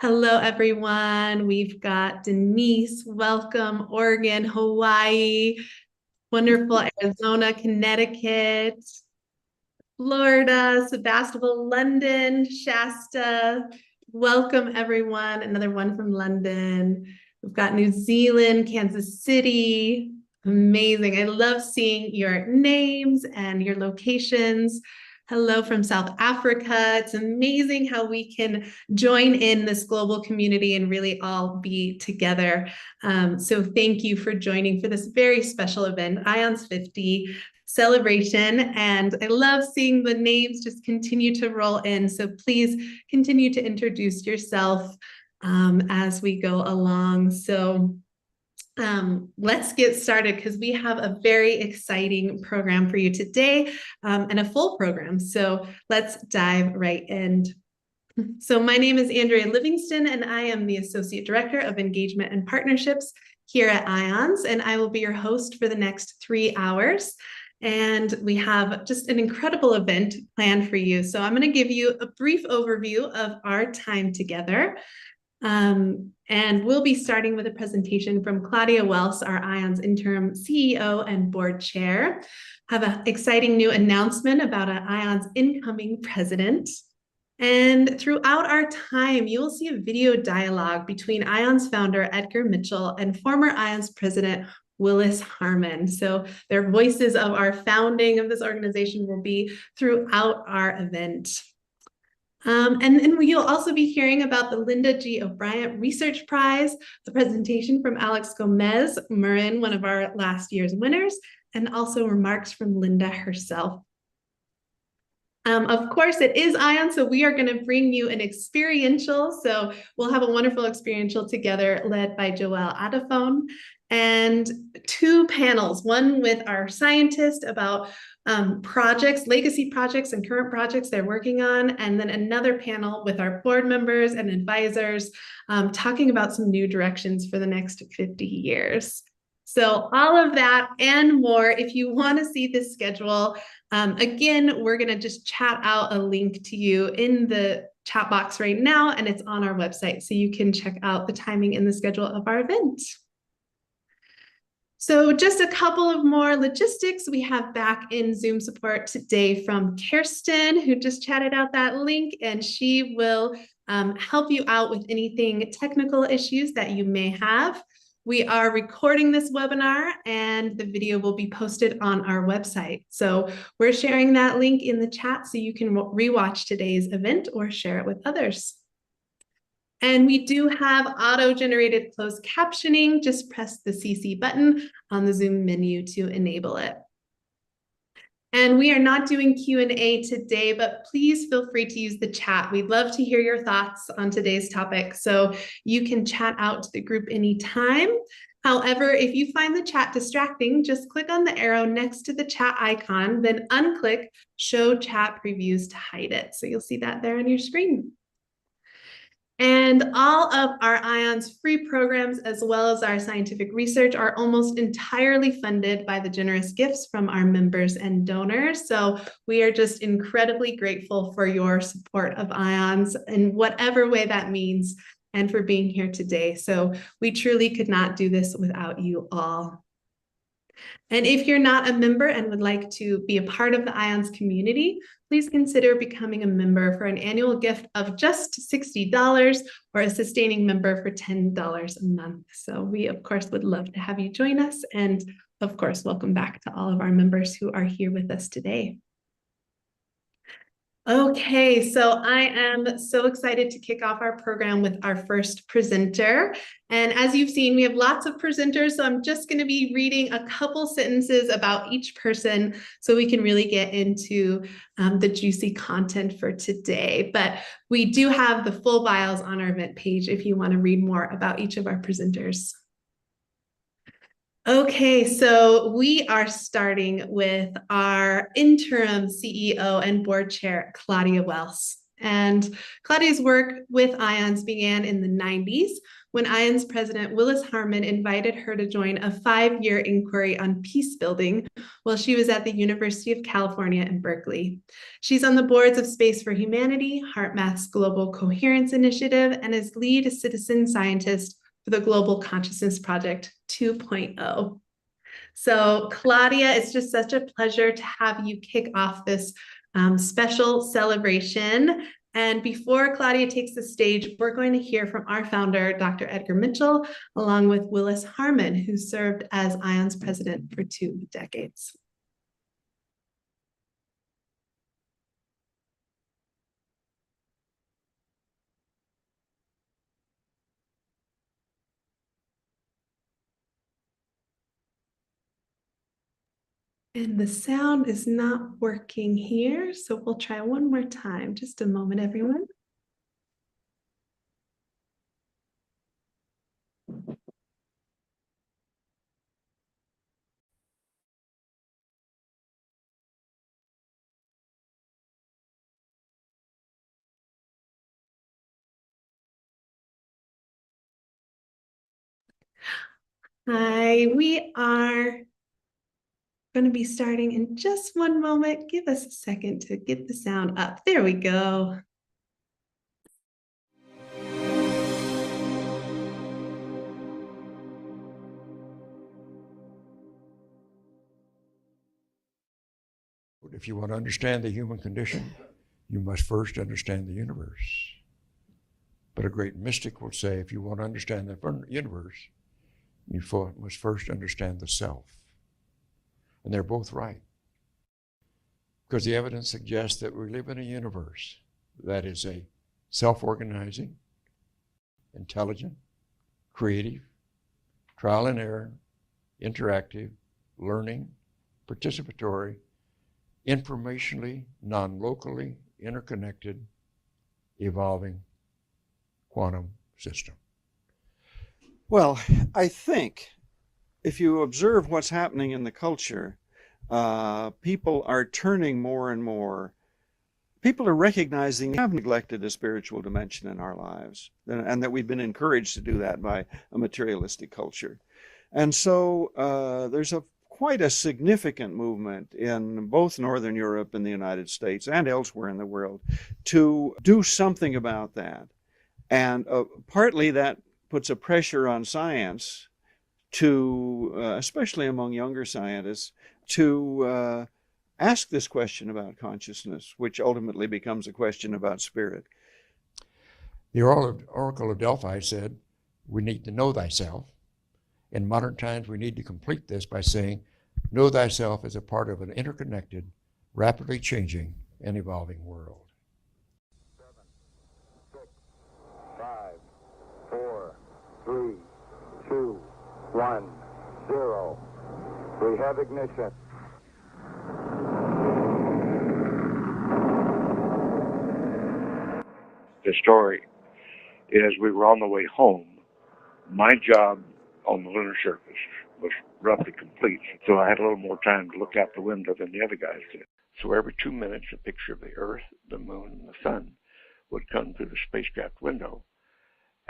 Hello, everyone. We've got Denise, welcome, Oregon, Hawaii, wonderful Arizona, Connecticut, Florida, Sebastopol, London, Shasta. Welcome, everyone. Another one from London. We've got New Zealand, Kansas City. Amazing. I love seeing your names and your locations. Hello from South Africa. It's amazing how we can join in this global community and really all be together. So thank you for joining for this very special event, IONS 50 celebration. And I love seeing the names just continue to roll in. So please continue to introduce yourself as we go along. So let's get started because we have a very exciting program for you today and a full program. So let's dive right in. So my name is Andrea Livingston, and I am the Associate Director of Engagement and Partnerships here at IONS, and I will be your host for the next 3 hours. And we have just an incredible event planned for you. So I'm going to give you a brief overview of our time together. And we'll be starting with a presentation from Claudia Welss, our IONS interim CEO and board chair. Have an exciting new announcement about an IONS incoming president. And throughout our time, you will see a video dialogue between IONS founder Edgar Mitchell and former IONS president Willis Harmon. So their voices of our founding of this organization will be throughout our event. And then you'll also be hearing about the Linda G. O'Brien Research Prize, the presentation from Álex Gómez-Marin, one of our last year's winners, and also remarks from Linda herself. Of course, it is ION, so we are going to bring you an experiential. So we'll have a wonderful experiential together led by Joelle Adifon, and 2 panels, one with our scientist about projects, legacy projects and current projects they're working on, and then another panel with our board members and advisors talking about some new directions for the next 50 years. So all of that and more, if you want to see this schedule, again, we're going to just chat out a link to you in the chat box right now, and it's on our website, so you can check out the timing and the schedule of our event. So just a couple of more logistics. We have back in Zoom support today from Kirsten, who just chatted out that link, and she will help you out with anything technical issues that you may have. We are recording this webinar, and the video will be posted on our website. So we're sharing that link in the chat so you can rewatch today's event or share it with others. And we do have auto-generated closed captioning. Just press the CC button on the Zoom menu to enable it. And we are not doing Q&A today, but please feel free to use the chat. We'd love to hear your thoughts on today's topic, so you can chat out to the group anytime. However, if you find the chat distracting, just click on the arrow next to the chat icon, then unclick Show Chat Previews to hide it. So you'll see that there on your screen. And all of our IONS free programs, as well as our scientific research, are almost entirely funded by the generous gifts from our members and donors. So we are just incredibly grateful for your support of IONS in whatever way that means, and for being here today. So we truly could not do this without you all. And if you're not a member and would like to be a part of the IONS community, please consider becoming a member for an annual gift of just $60 or a sustaining member for $10 a month. So we, of course, would love to have you join us. And of course, welcome back to all of our members who are here with us today. Okay, so I am so excited to kick off our program with our first presenter. And as you've seen, we have lots of presenters, so I'm just going to be reading a couple sentences about each person so we can really get into the juicy content for today. But we do have the full bios on our event page if you want to read more about each of our presenters. Okay, so we are starting with our interim CEO and board chair, Claudia Welss. And Claudia's work with IONS began in the 90s when IONS president Willis Harman invited her to join a 5-year inquiry on peace building while she was at the University of California in Berkeley. She's on the boards of Space for Humanity, HeartMath's Global Coherence Initiative, and is lead citizen scientist for the Global Consciousness Project 2.0. So Claudia, it's just such a pleasure to have you kick off this special celebration. And before Claudia takes the stage, we're going to hear from our founder, Dr. Edgar Mitchell, along with Willis Harman, who served as IONS president for 2 decades. And the sound is not working here, so we'll try one more time. Just a moment, everyone. Hi, we are going to be starting in just one moment. Give us a second to get the sound up. There we go. If you want to understand the human condition, you must first understand the universe. But a great mystic will say, if you want to understand the universe, you must first understand the self. And they're both right. Because the evidence suggests that we live in a universe that is a self-organizing, intelligent, creative, trial and error, interactive, learning, participatory, informationally, non-locally, interconnected, evolving quantum system. Well, I think if you observe what's happening in the culture, people are turning more and more. People are recognizing we have neglected a spiritual dimension in our lives, and that we've been encouraged to do that by a materialistic culture. And so there's quite a significant movement in both Northern Europe and the United States and elsewhere in the world to do something about that. And partly that puts a pressure on science to, especially among younger scientists, to ask this question about consciousness, which ultimately becomes a question about spirit. The Oracle of Delphi said, we need to know thyself. In modern times, we need to complete this by saying, know thyself as a part of an interconnected, rapidly changing and evolving world. 7, 6, 5, 4, 3, 2, 1, 0. We have ignition. The story is we were on the way home. My job on the lunar surface was roughly complete, so I had a little more time to look out the window than the other guys did. So every 2 minutes, a picture of the Earth, the Moon, and the Sun would come through the spacecraft window,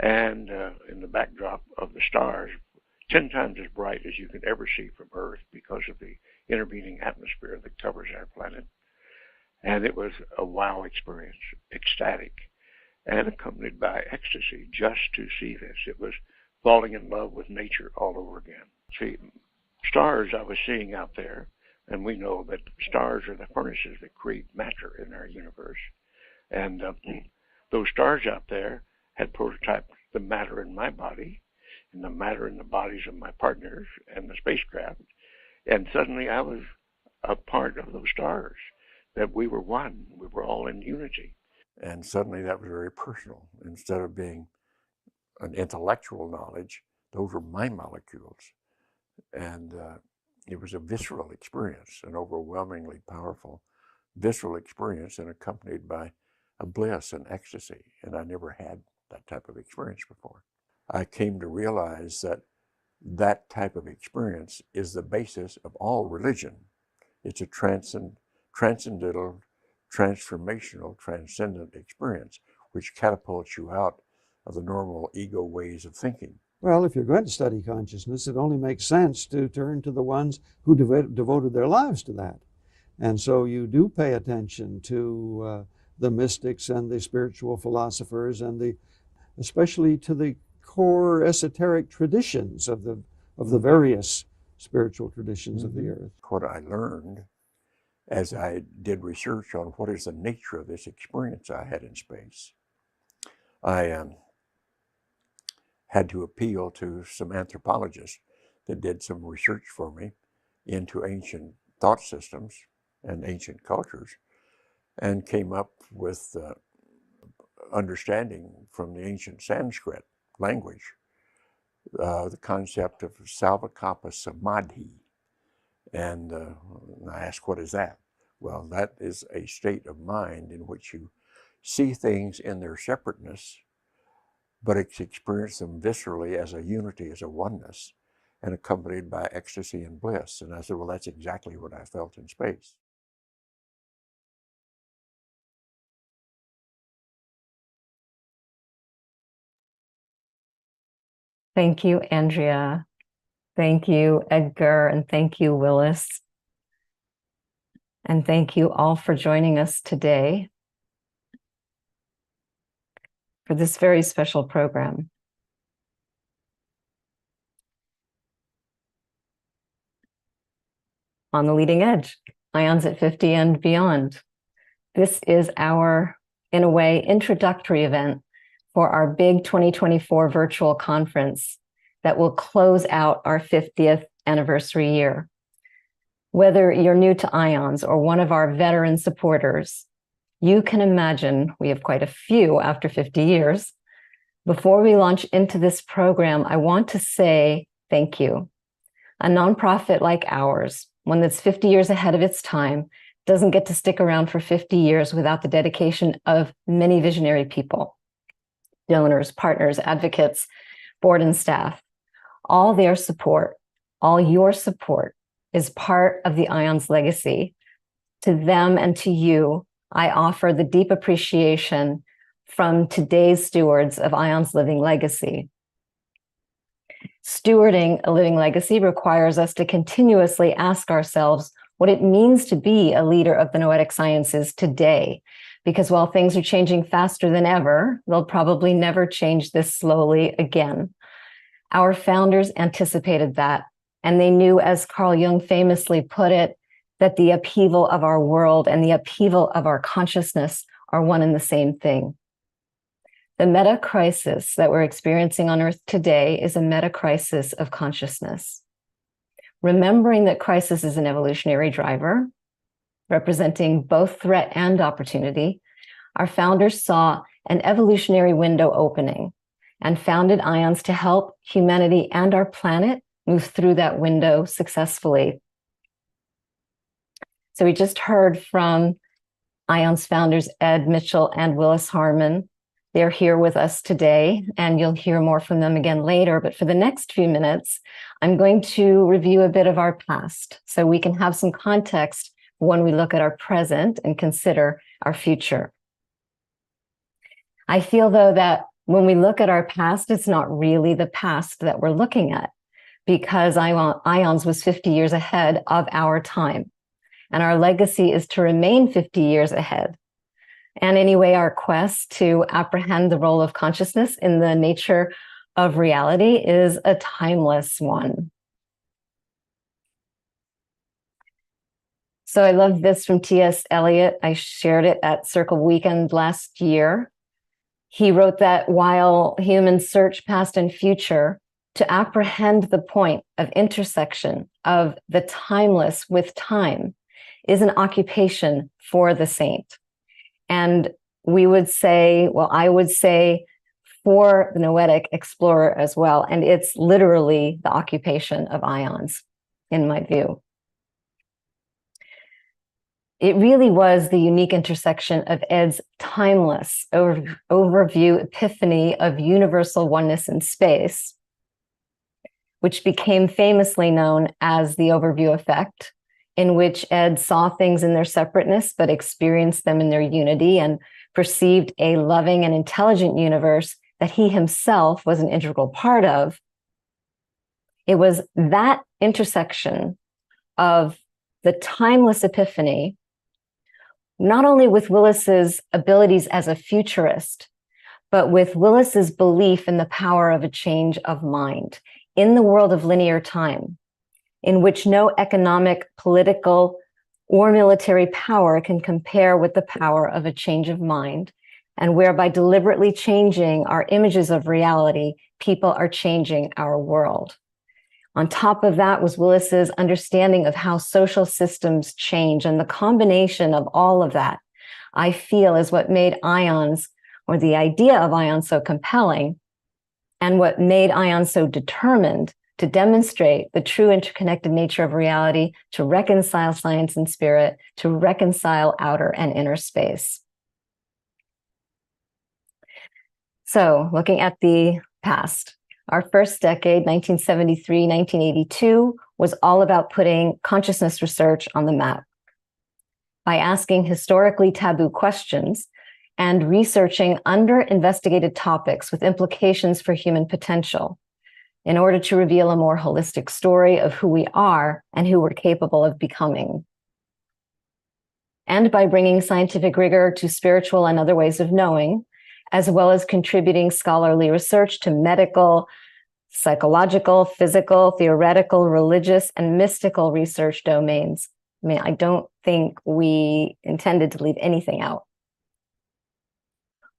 and in the backdrop of the stars, 10 times as bright as you could ever see from Earth because of the intervening atmosphere that covers our planet. And it was a wow experience, ecstatic, and accompanied by ecstasy just to see this. It was falling in love with nature all over again. See, stars I was seeing out there, and we know that stars are the furnaces that create matter in our universe. And those stars out there had prototyped the matter in my body, and the matter in the bodies of my partners and the spacecraft. And suddenly I was a part of those stars, that we were one, we were all in unity. And suddenly that was very personal. Instead of being an intellectual knowledge, those were my molecules. And it was a visceral experience, an overwhelmingly powerful visceral experience, and accompanied by a bliss and ecstasy. And I never had that type of experience before. I came to realize that that type of experience is the basis of all religion. It's a transcendental, transformational, transcendent experience, which catapults you out of the normal ego ways of thinking. Well, if you're going to study consciousness, it only makes sense to turn to the ones who devoted their lives to that. And so you do pay attention to the mystics and the spiritual philosophers, and especially to the core esoteric traditions of the various spiritual traditions of the earth. What I learned as I did research on what is the nature of this experience I had in space, I had to appeal to some anthropologists that did some research for me into ancient thought systems and ancient cultures, and came up with understanding from the ancient Sanskrit language, the concept of Salvakapa Samadhi. And I asked, what is that? Well, that is a state of mind in which you see things in their separateness, but experience them viscerally as a unity, as a oneness, and accompanied by ecstasy and bliss. And I said, well, that's exactly what I felt in space. Thank you, Andrea. Thank you, Edgar, and thank you, Willis. And thank you all for joining us today for this very special program. On the Leading Edge, IONS at 50 and beyond. This is our, in a way, introductory event for our big 2024 virtual conference that will close out our 50th anniversary year. Whether you're new to IONS or one of our veteran supporters, you can imagine we have quite a few after 50 years. Before we launch into this program, I want to say thank you. A nonprofit like ours, one that's 50 years ahead of its time, doesn't get to stick around for 50 years without the dedication of many visionary people, donors, partners, advocates, board and staff. All their support, all your support is part of the IONS legacy. To them and to you, I offer the deep appreciation from today's stewards of IONS Living Legacy. Stewarding a living legacy requires us to continuously ask ourselves what it means to be a leader of the noetic sciences today. Because while things are changing faster than ever, they'll probably never change this slowly again. Our founders anticipated that, and they knew, as Carl Jung famously put it, that the upheaval of our world and the upheaval of our consciousness are one and the same thing. The meta-crisis that we're experiencing on Earth today is a meta-crisis of consciousness. Remembering that crisis is an evolutionary driver, representing both threat and opportunity, our founders saw an evolutionary window opening and founded IONS to help humanity and our planet move through that window successfully. So we just heard from IONS founders Ed Mitchell and Willis Harmon. They're here with us today, and you'll hear more from them again later. But for the next few minutes, I'm going to review a bit of our past so we can have some context when we look at our present and consider our future. I feel, though, that when we look at our past, it's not really the past that we're looking at, because IONS was 50 years ahead of our time. And our legacy is to remain 50 years ahead. And anyway, our quest to apprehend the role of consciousness in the nature of reality is a timeless one. So I love this from T.S. Eliot. I shared it at Circle Weekend last year. He wrote that while humans search past and future to apprehend the point of intersection of the timeless with time is an occupation for the saint. And we would say, well, I would say for the noetic explorer as well. And it's literally the occupation of IONS, in my view. It really was the unique intersection of Ed's timeless overview epiphany of universal oneness in space, which became famously known as the overview effect, in which Ed saw things in their separateness, but experienced them in their unity and perceived a loving and intelligent universe that he himself was an integral part of. It was that intersection of the timeless epiphany, not only with Willis's abilities as a futurist, but with Willis's belief in the power of a change of mind in the world of linear time, in which no economic, political, or military power can compare with the power of a change of mind, and whereby deliberately changing our images of reality, people are changing our world. On top of that was Willis's understanding of how social systems change, and the combination of all of that, I feel, is what made IONS, or the idea of IONS, so compelling, and what made IONS so determined to demonstrate the true interconnected nature of reality, to reconcile science and spirit, to reconcile outer and inner space. So, looking at the past, our first decade, 1973, 1982, was all about putting consciousness research on the map by asking historically taboo questions and researching under-investigated topics with implications for human potential in order to reveal a more holistic story of who we are and who we're capable of becoming. And by bringing scientific rigor to spiritual and other ways of knowing, as well as contributing scholarly research to medical, psychological, physical, theoretical, religious, and mystical research domains. I mean, I don't think we intended to leave anything out.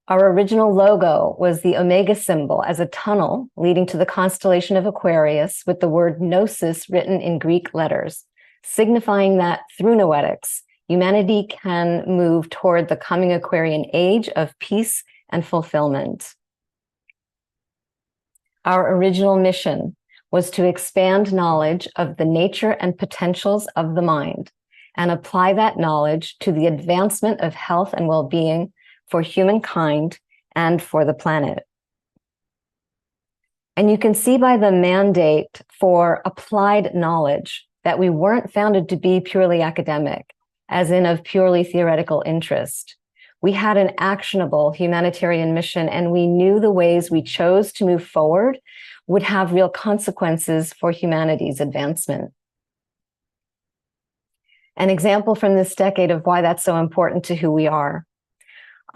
Our original logo was the omega symbol as a tunnel leading to the constellation of Aquarius with the word gnosis written in Greek letters, signifying that through Noetics, humanity can move toward the coming Aquarian age of peace and fulfillment. Our original mission was to expand knowledge of the nature and potentials of the mind and apply that knowledge to the advancement of health and well-being for humankind and for the planet. And you can see by the mandate for applied knowledge that we weren't founded to be purely academic, as in of purely theoretical interest. We had an actionable humanitarian mission, and we knew the ways we chose to move forward would have real consequences for humanity's advancement. An example from this decade of why that's so important to who we are.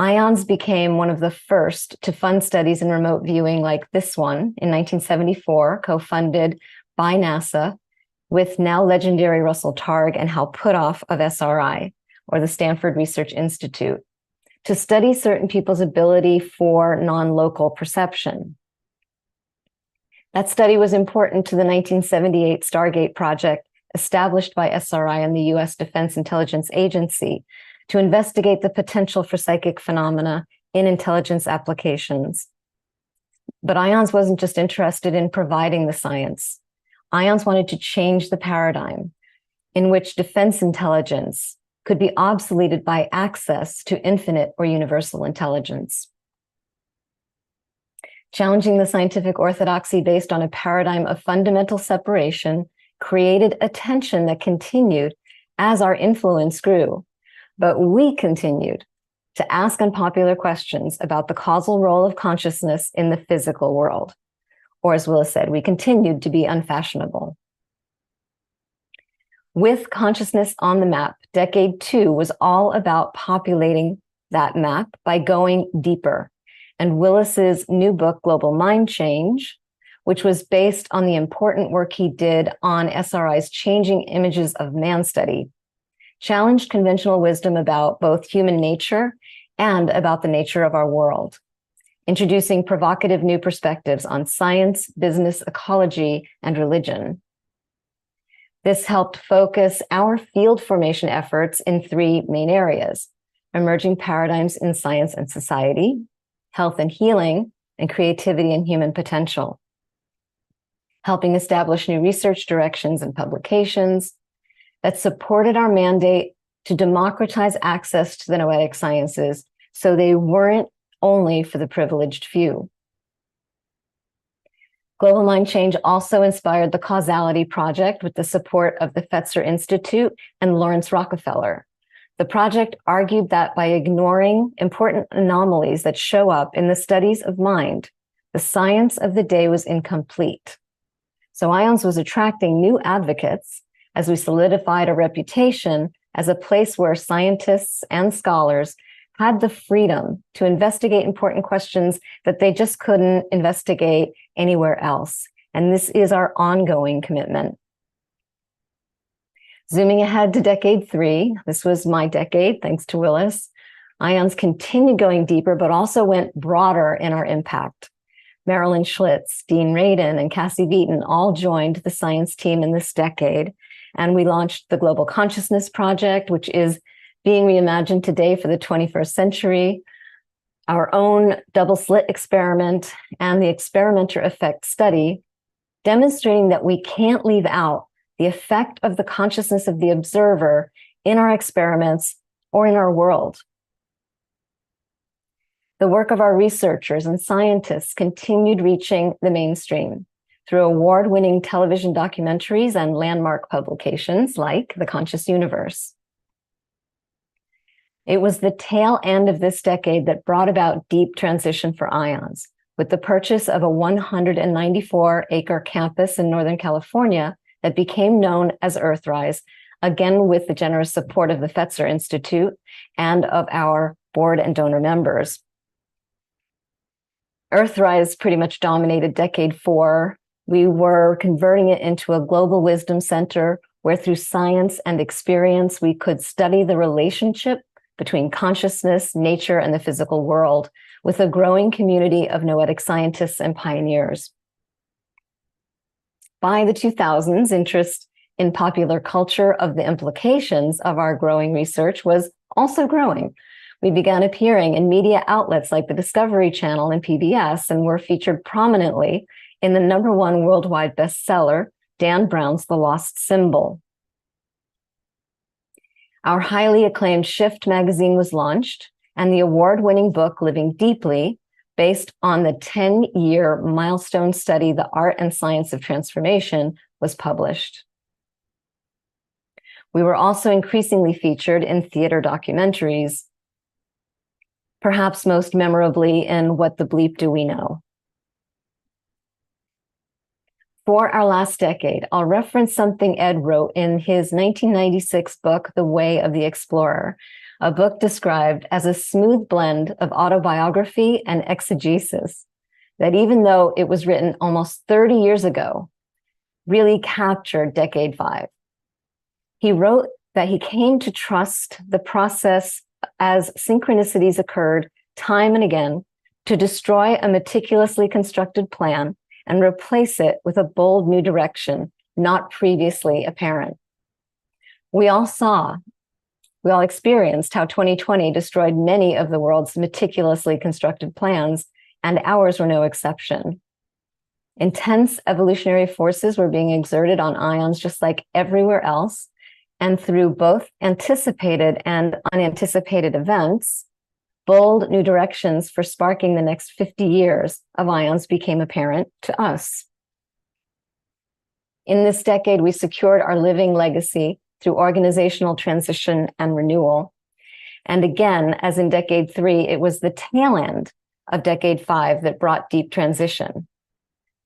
IONS became one of the first to fund studies in remote viewing like this one in 1974, co-funded by NASA with now legendary Russell Targ and Hal Puthoff of SRI, or the Stanford Research Institute, to study certain people's ability for non-local perception. That study was important to the 1978 Stargate project established by SRI and the US Defense Intelligence Agency to investigate the potential for psychic phenomena in intelligence applications. But IONS wasn't just interested in providing the science. IONS wanted to change the paradigm in which defense intelligence could be obsoleted by access to infinite or universal intelligence. Challenging the scientific orthodoxy based on a paradigm of fundamental separation created a tension that continued as our influence grew. But we continued to ask unpopular questions about the causal role of consciousness in the physical world. Or as Willis said, we continued to be unfashionable. With consciousness on the map, decade 2 was all about populating that map by going deeper. And Willis's new book, Global Mind Change, which was based on the important work he did on SRI's Changing Images of Man study, challenged conventional wisdom about both human nature and about the nature of our world, introducing provocative new perspectives on science, business, ecology, and religion. This helped focus our field formation efforts in 3 main areas: emerging paradigms in science and society, health and healing, and creativity and human potential, helping establish new research directions and publications that supported our mandate to democratize access to the noetic sciences so they weren't only for the privileged few. Global Mind Change also inspired the Causality Project with the support of the Fetzer Institute and Lawrence Rockefeller. The project argued that by ignoring important anomalies that show up in the studies of mind, the science of the day was incomplete. So IONS was attracting new advocates as we solidified a reputation as a place where scientists and scholars had the freedom to investigate important questions that they just couldn't investigate anywhere else. And this is our ongoing commitment. Zooming ahead to decade 3, this was my decade, thanks to Willis, IONS continued going deeper, but also went broader in our impact. Marilyn Schlitz, Dean Radin, and Cassie Vieten all joined the science team in this decade, and we launched the Global Consciousness Project, which is being reimagined today for the 21st century, our own double slit experiment, and the experimenter effect study, demonstrating that we can't leave out the effect of the consciousness of the observer in our experiments or in our world. The work of our researchers and scientists continued reaching the mainstream through award-winning television documentaries and landmark publications like The Conscious Universe. It was the tail end of this decade that brought about deep transition for IONS, with the purchase of a 194-acre campus in Northern California that became known as Earthrise, again with the generous support of the Fetzer Institute and of our board and donor members. Earthrise pretty much dominated decade 4. We were converting it into a global wisdom center where through science and experience, we could study the relationship between consciousness, nature, and the physical world with a growing community of noetic scientists and pioneers. By the 2000s, interest in popular culture of the implications of our growing research was also growing. We began appearing in media outlets like the Discovery Channel and PBS, and were featured prominently in the #1 worldwide bestseller, Dan Brown's The Lost Symbol. Our highly acclaimed Shift magazine was launched, and the award-winning book, Living Deeply, based on the 10-year milestone study, The Art and Science of Transformation, was published. We were also increasingly featured in theater documentaries, perhaps most memorably in What the Bleep Do We Know? For our last decade, I'll reference something Ed wrote in his 1996 book, The Way of the Explorer, a book described as a smooth blend of autobiography and exegesis, that even though it was written almost 30 years ago, really captured decade 5. He wrote that he came to trust the process as synchronicities occurred time and again to destroy a meticulously constructed plan and replace it with a bold new direction, not previously apparent. We all experienced how 2020 destroyed many of the world's meticulously constructed plans, and ours were no exception. Intense evolutionary forces were being exerted on IONS just like everywhere else, and through both anticipated and unanticipated events, bold new directions for sparking the next 50 years of IONS became apparent to us. In this decade, we secured our living legacy through organizational transition and renewal. And again, as in decade 3, it was the tail end of decade 5 that brought deep transition.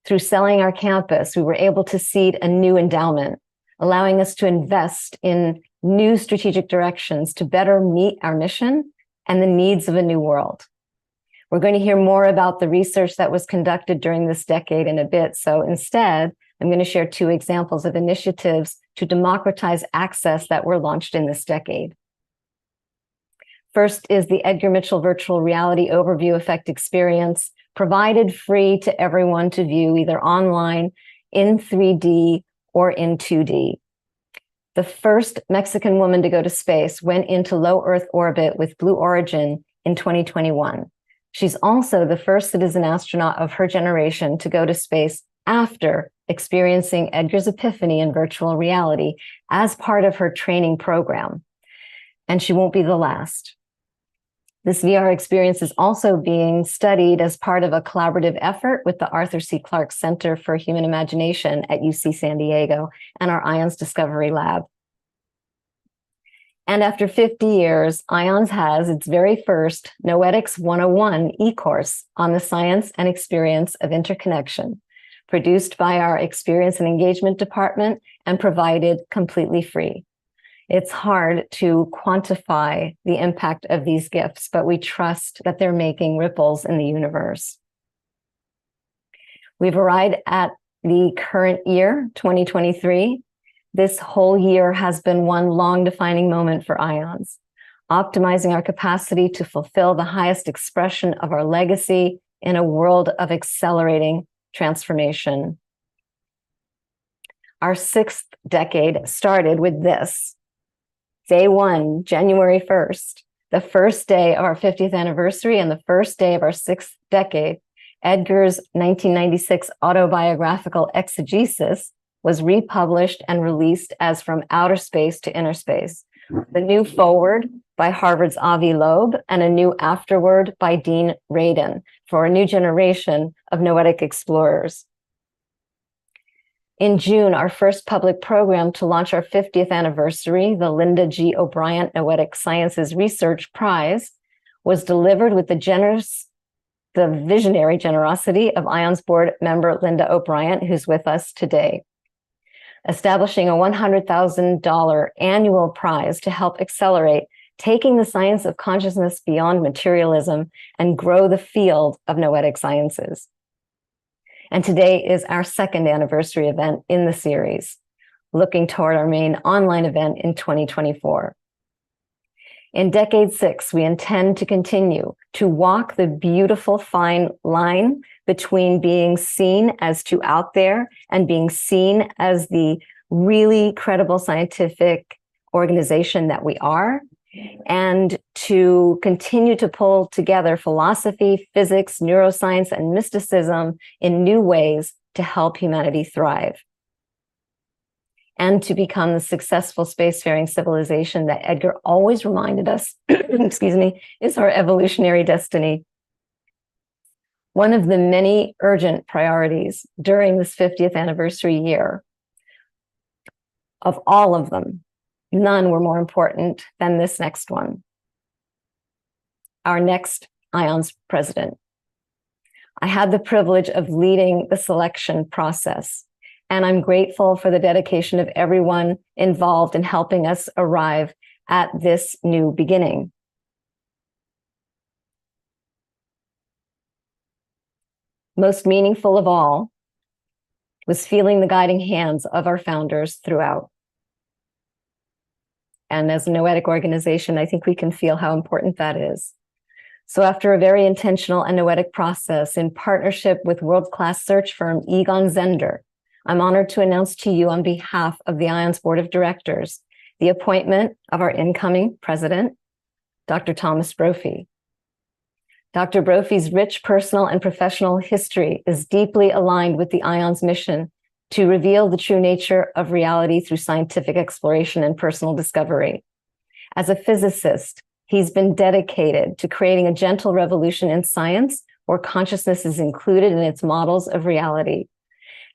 Through selling our campus, we were able to seed a new endowment, allowing us to invest in new strategic directions to better meet our mission and the needs of a new world. We're going to hear more about the research that was conducted during this decade in a bit. So instead, I'm going to share 2 examples of initiatives to democratize access that were launched in this decade. First is the Edgar Mitchell Virtual Reality Overview Effect Experience, provided free to everyone to view either online, in 3D, or in 2D. The first Mexican woman to go to space went into low Earth orbit with Blue Origin in 2021. She's also the first citizen astronaut of her generation to go to space after experiencing Edgar's epiphany in virtual reality as part of her training program. And she won't be the last. This VR experience is also being studied as part of a collaborative effort with the Arthur C. Clarke Center for Human Imagination at UC San Diego and our IONS Discovery Lab. And after 50 years, IONS has its very first Noetics 101 e-course on the science and experience of interconnection, produced by our Experience and Engagement Department and provided completely free. It's hard to quantify the impact of these gifts, but we trust that they're making ripples in the universe. We've arrived at the current year, 2023. This whole year has been one long defining moment for IONS, optimizing our capacity to fulfill the highest expression of our legacy in a world of accelerating transformation. Our 6th decade started with this. Day 1, January 1st, the first day of our 50th anniversary and the first day of our 6th decade, Edgar's 1996 autobiographical exegesis was republished and released as From Outer Space to Inner Space, the new foreword by Harvard's Avi Loeb, and a new afterword by Dean Radin for a new generation of noetic explorers. In June, our first public program to launch our 50th anniversary, the Linda G. O'Brien Noetic Sciences Research Prize, was delivered with the visionary generosity of IONS board member Linda O'Brien, who's with us today, establishing a $100,000 annual prize to help accelerate taking the science of consciousness beyond materialism and grow the field of noetic sciences. And today is our 2nd anniversary event in the series, looking toward our main online event in 2024. In decade 6, we intend to continue to walk the beautiful fine line between being seen as too out there and being seen as the really credible scientific organization that we are, and to continue to pull together philosophy, physics, neuroscience, and mysticism in new ways to help humanity thrive, and to become the successful spacefaring civilization that Edgar always reminded us, excuse me, is our evolutionary destiny. One of the many urgent priorities during this 50th anniversary year, of all of them, none were more important than this next one. Our next IONS president. I had the privilege of leading the selection process, and I'm grateful for the dedication of everyone involved in helping us arrive at this new beginning. Most meaningful of all was feeling the guiding hands of our founders throughout. And as a noetic organization, I think we can feel how important that is. So after a very intentional and noetic process in partnership with world-class search firm Egon Zehnder, I'm honored to announce to you on behalf of the IONS Board of Directors the appointment of our incoming president, Dr. Thomas Brophy. Dr. Brophy's rich personal and professional history is deeply aligned with the IONS mission to reveal the true nature of reality through scientific exploration and personal discovery. As a physicist, he's been dedicated to creating a gentle revolution in science where consciousness is included in its models of reality.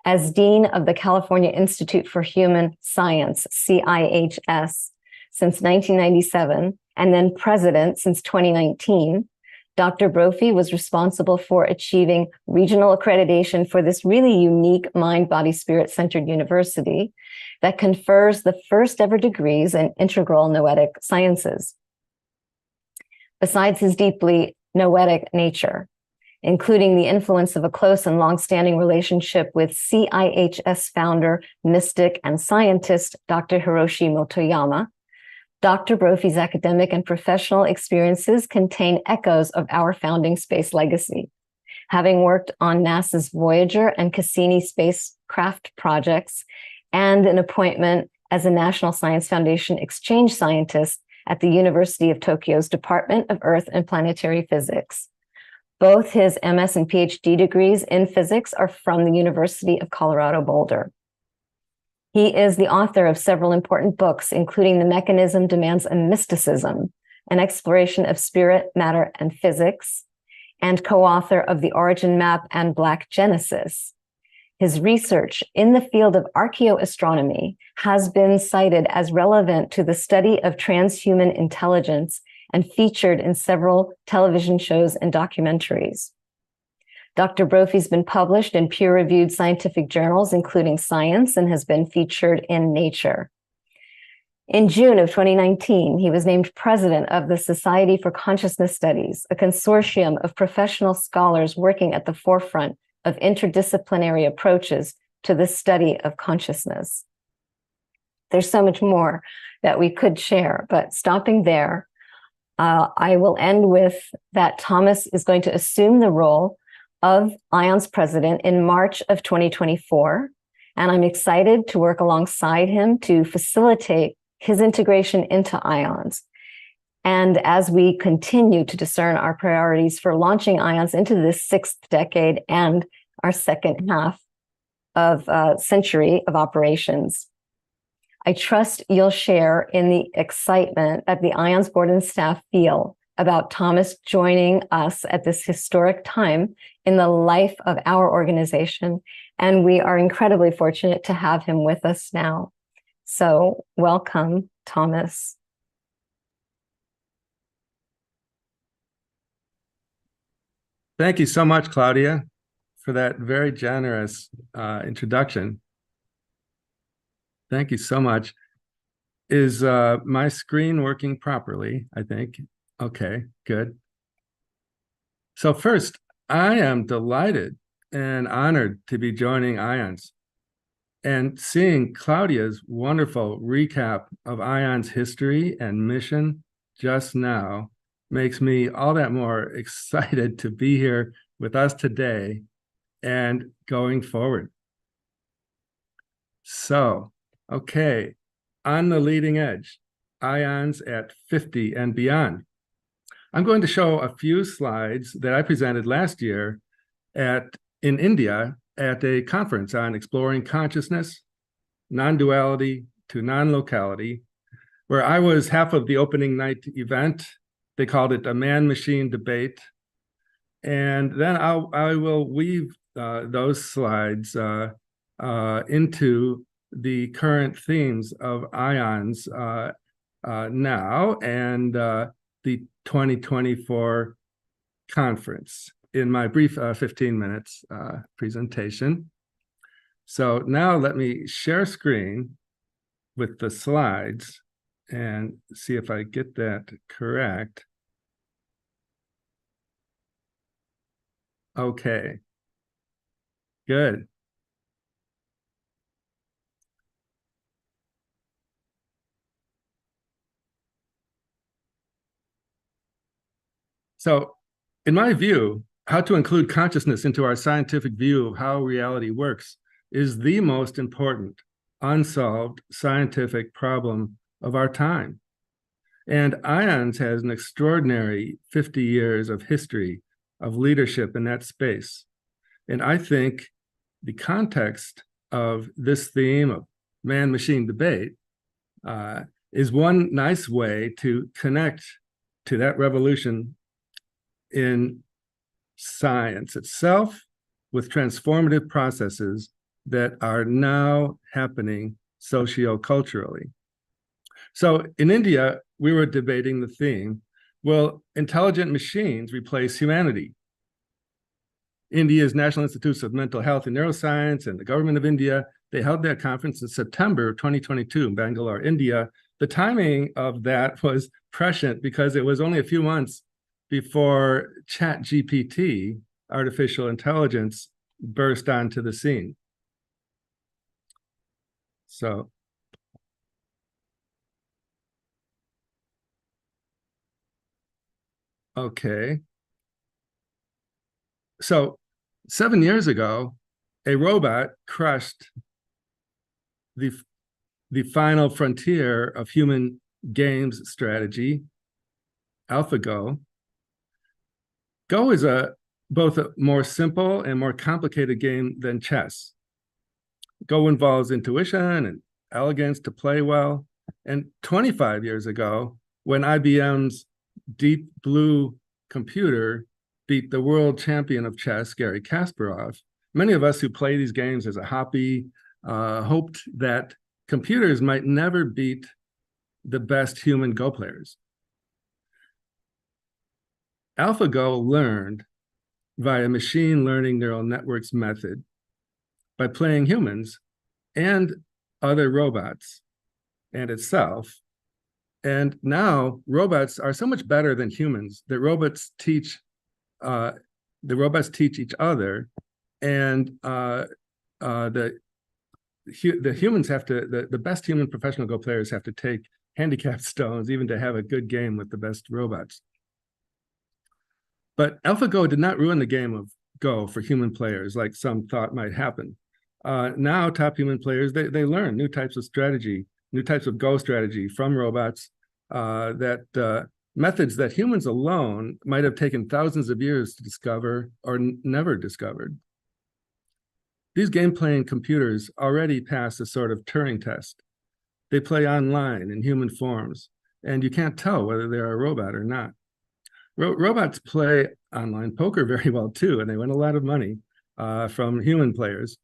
As Dean of the California Institute for Human Science, CIHS, since 1997, and then president since 2019, Dr. Brophy was responsible for achieving regional accreditation for this really unique mind-body-spirit-centered university that confers the first ever degrees in integral noetic sciences. Besides his deeply noetic nature, including the influence of a close and long-standing relationship with CIHS founder, mystic, and scientist, Dr. Hiroshi Motoyama, Dr. Brophy's academic and professional experiences contain echoes of our founding space legacy. Having worked on NASA's Voyager and Cassini spacecraft projects and an appointment as a National Science Foundation exchange scientist at the University of Tokyo's Department of Earth and Planetary Physics. Both his MS and PhD degrees in physics are from the University of Colorado Boulder. He is the author of several important books, including The Mechanism Demands a Mysticism, An Exploration of Spirit, Matter, and Physics, and co-author of The Origin Map and Black Genesis. His research in the field of archaeoastronomy has been cited as relevant to the study of transhuman intelligence and featured in several television shows and documentaries. Dr. Brophy's been published in peer-reviewed scientific journals, including Science, and has been featured in Nature. In June of 2019, he was named president of the Society for Consciousness Studies, a consortium of professional scholars working at the forefront of interdisciplinary approaches to the study of consciousness. There's so much more that we could share, but stopping there, I will end with that Thomas is going to assume the role of IONS president in March of 2024, and I'm excited to work alongside him to facilitate his integration into IONS. And as we continue to discern our priorities for launching IONS into this sixth decade and our second half of century of operations, I trust you'll share in the excitement that the IONS board and staff feel about Thomas joining us at this historic time in the life of our organization. And we are incredibly fortunate to have him with us now. So welcome, Thomas. Thank you so much, Claudia, for that very generous introduction. Thank you so much. Is my screen working properly, I think? Okay, good. So first, I am delighted and honored to be joining IONS. And seeing Claudia's wonderful recap of IONS history and mission just now makes me all that more excited to be here with us today and going forward. So, okay, on the leading edge, IONS at 50 and beyond. I'm going to show a few slides that I presented last year in India at a conference on exploring consciousness, non-duality to non-locality, where I was half of the opening night event. They called it a man-machine debate. And then I will weave those slides into the current themes of IONS now and the 2024 conference in my brief 15 minutes presentation. So now let me share screen with the slides and see if I get that correct. Okay, good. So in my view, how to include consciousness into our scientific view of how reality works is the most important unsolved scientific problem of our time. And IONS has an extraordinary 50 years of history of leadership in that space. And I think the context of this theme of man-machine debate is one nice way to connect to that revolution in science itself with transformative processes that are now happening socioculturally. So in India, we were debating the theme, will intelligent machines replace humanity? India's National Institutes of Mental Health and Neuroscience and the government of India, they held that conference in September 2022 in Bangalore, India. The timing of that was prescient because it was only a few months before ChatGPT, artificial intelligence, burst onto the scene. So, okay. So 7 years ago, a robot crushed the final frontier of human games strategy, AlphaGo. Go is both a more simple and more complicated game than chess. Go involves intuition and elegance to play well. And 25 years ago, when IBM's Deep Blue computer beat the world champion of chess, Garry Kasparov, many of us who play these games as a hobby hoped that computers might never beat the best human Go players. AlphaGo learned via machine learning neural networks method by playing humans and other robots and itself. And now robots are so much better than humans that robots teach each other, and the humans have to, the best human professional Go players have to take handicap stones even to have a good game with the best robots. But AlphaGo did not ruin the game of Go for human players like some thought might happen. Now top human players, they learn new types of strategy, new types of Go strategy from robots, methods that humans alone might have taken thousands of years to discover or never discovered. These game-playing computers already pass a sort of Turing test. They play online in human forms, and you can't tell whether they're a robot or not. Robots play online poker very well too, and they win a lot of money from human players.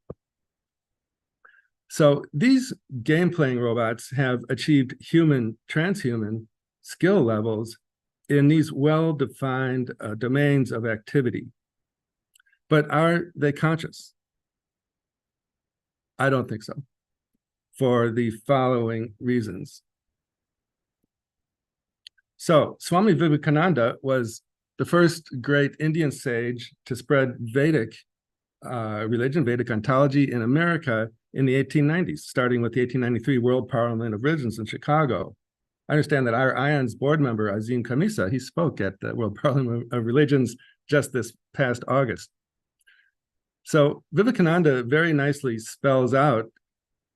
So these game-playing robots have achieved human, transhuman skill levels in these well-defined domains of activity. But are they conscious? I don't think so, for the following reasons. So Swami Vivekananda was the first great Indian sage to spread Vedic religion, Vedic ontology in America in the 1890s, starting with the 1893 World Parliament of Religions in Chicago. I understand that our IONS board member, Azim Kamisa, he spoke at the World Parliament of Religions just this past August. So Vivekananda very nicely spells out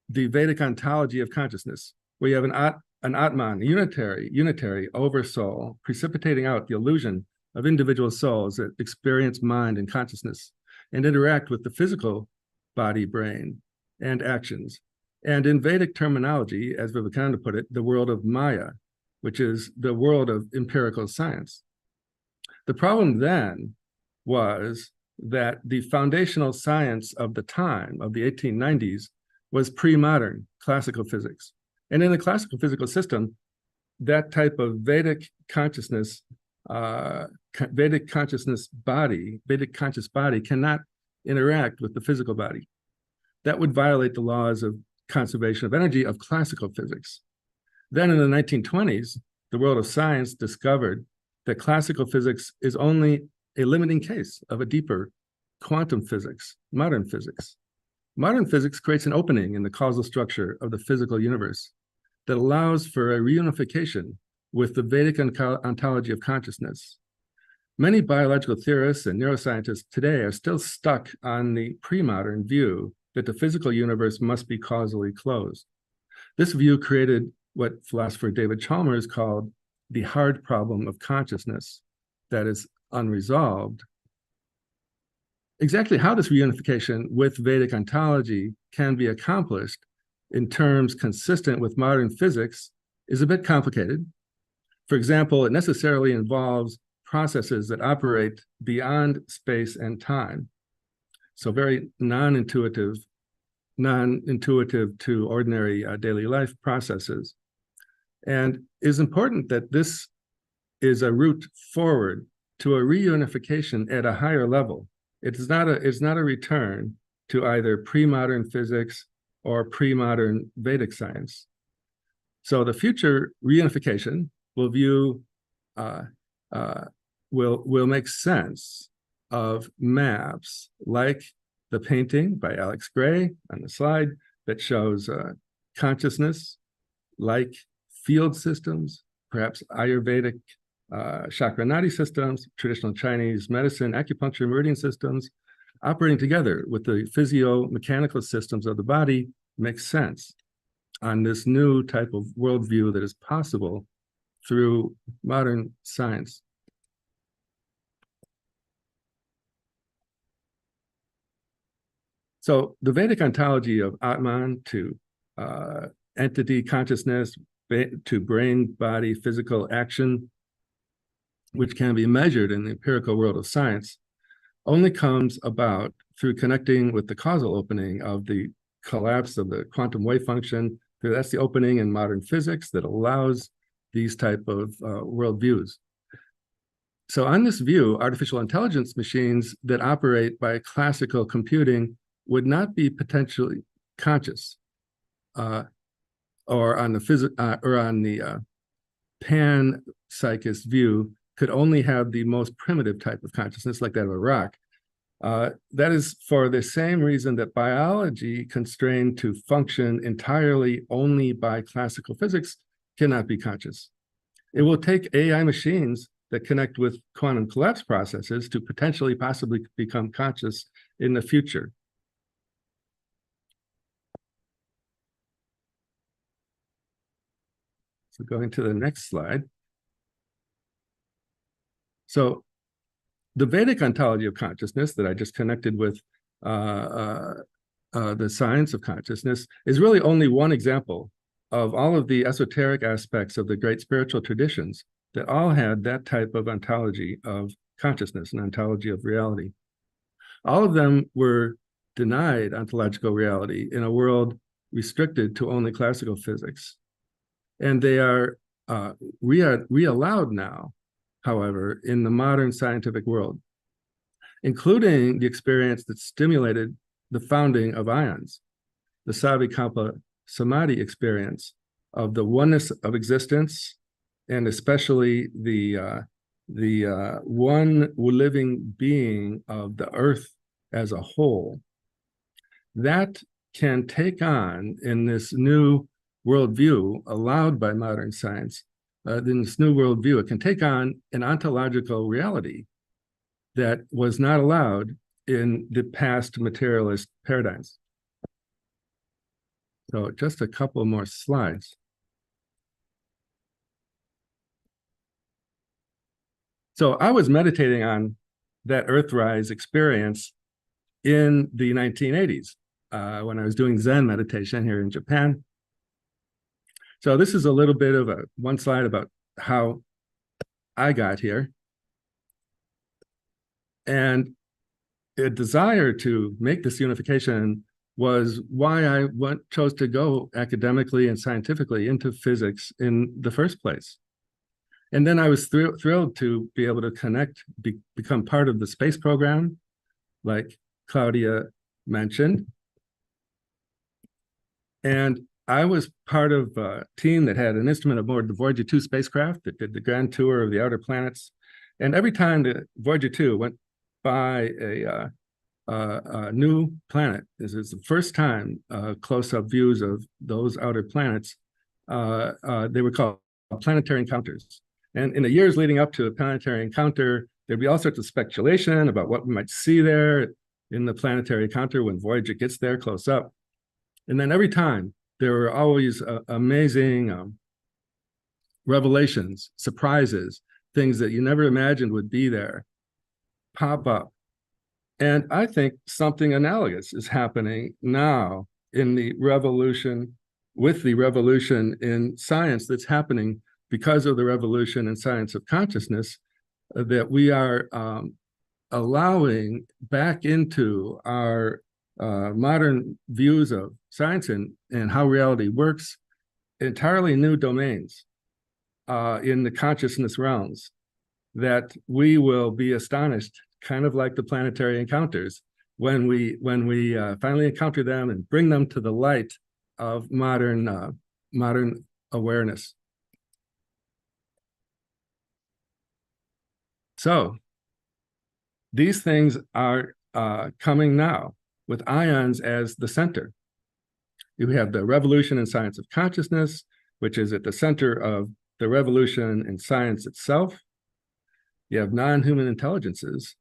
the Vedic ontology of consciousness, where you have an Atman, unitary oversoul, precipitating out the illusion of individual souls that experience mind and consciousness and interact with the physical body, brain, and actions. And in Vedic terminology, as Vivekananda put it, the world of Maya, which is the world of empirical science. The problem then was that the foundational science of the time, of the 1890s, was pre-modern classical physics. And in the classical physical system, that type of Vedic consciousness, Vedic conscious body cannot interact with the physical body. That would violate the laws of conservation of energy of classical physics. Then in the 1920s, the world of science discovered that classical physics is only a limiting case of a deeper quantum physics, modern physics. Modern physics creates an opening in the causal structure of the physical universe that allows for a reunification with the Vedic ontology of consciousness. Many biological theorists and neuroscientists today are still stuck on the pre-modern view that the physical universe must be causally closed. This view created what philosopher David Chalmers called the hard problem of consciousness that is unresolved. Exactly how this reunification with Vedic ontology can be accomplished in terms consistent with modern physics is a bit complicated. For example, it necessarily involves processes that operate beyond space and time. So very non-intuitive to ordinary daily life processes. And it is important that this is a route forward to a reunification at a higher level. It's not a return to either pre-modern physics or pre-modern Vedic science. So the future reunification will view, will make sense of maps like the painting by Alex Gray on the slide that shows consciousness, like field systems, perhaps Ayurvedic chakra nadi systems, traditional Chinese medicine, acupuncture, meridian systems, operating together with the physio-mechanical systems of the body makes sense on this new type of worldview that is possible through modern science. So the Vedic ontology of Atman to entity consciousness to brain, body, physical action which can be measured in the empirical world of science, only comes about through connecting with the causal opening of the collapse of the quantum wave function. That's the opening in modern physics that allows these type of worldviews. So on this view, artificial intelligence machines that operate by classical computing would not be potentially conscious, or on the pan-psychist view, could only have the most primitive type of consciousness, like that of a rock. That is for the same reason that biology, constrained to function entirely only by classical physics, cannot be conscious. It will take AI machines that connect with quantum collapse processes to potentially, possibly become conscious in the future. So going to the next slide. So the Vedic ontology of consciousness that I just connected with the science of consciousness is really only one example of all of the esoteric aspects of the great spiritual traditions that all had that type of ontology of consciousness, an ontology of reality. All of them were denied ontological reality in a world restricted to only classical physics. And they are re-allowed now, however, in the modern scientific world, including the experience that stimulated the founding of IONS, the Savikalpa Samadhi experience of the oneness of existence, and especially the one living being of the earth as a whole. That can take on, in this new worldview allowed by modern science, in this new worldview, it can take on an ontological reality that was not allowed in the past materialist paradigms. So just a couple more slides. So I was meditating on that Earthrise experience in the 1980s when I was doing Zen meditation here in Japan. So this is a little bit of one slide about how I got here. And a desire to make this unification was why I chose to go academically and scientifically into physics in the first place. And then I was thrilled to be able to connect, become part of the space program, like Claudia mentioned. And I was part of a team that had an instrument aboard the Voyager 2 spacecraft that did the grand tour of the outer planets. And every time the Voyager 2 went by a new planet, this is the first time close-up views of those outer planets, they were called planetary encounters. And in the years leading up to a planetary encounter, there'd be all sorts of speculation about what we might see there in the planetary encounter when Voyager gets there close up. And then every time, there were always amazing revelations, surprises, things that you never imagined would be there, pop up. And I think something analogous is happening now in the revolution, with the revolution in science that's happening because of the revolution in science of consciousness, that we are allowing back into our modern views of science and how reality works, entirely new domains in the consciousness realms that we will be astonished, kind of like the planetary encounters, when we finally encounter them and bring them to the light of modern awareness. So these things are coming now with IONS as the center. You have the revolution in science of consciousness, which is at the center of the revolution in science itself. You have non-human intelligences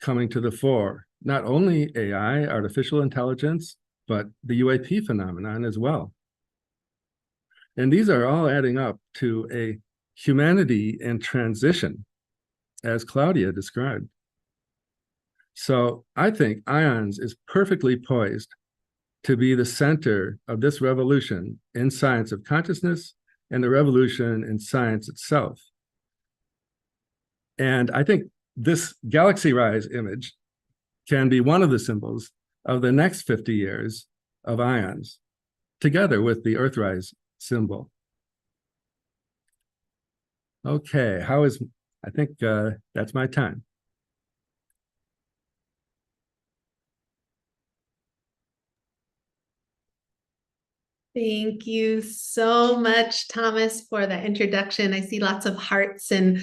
coming to the fore, not only AI, artificial intelligence, but the UAP phenomenon as well. And these are all adding up to a humanity in transition, as Claudia described. So I think IONS is perfectly poised to be the center of this revolution in science of consciousness and the revolution in science itself. And I think this galaxy rise image can be one of the symbols of the next 50 years of IONS, together with the Earthrise symbol. Okay, I think that's my time. Thank you so much, Thomas, for the introduction. I see lots of hearts and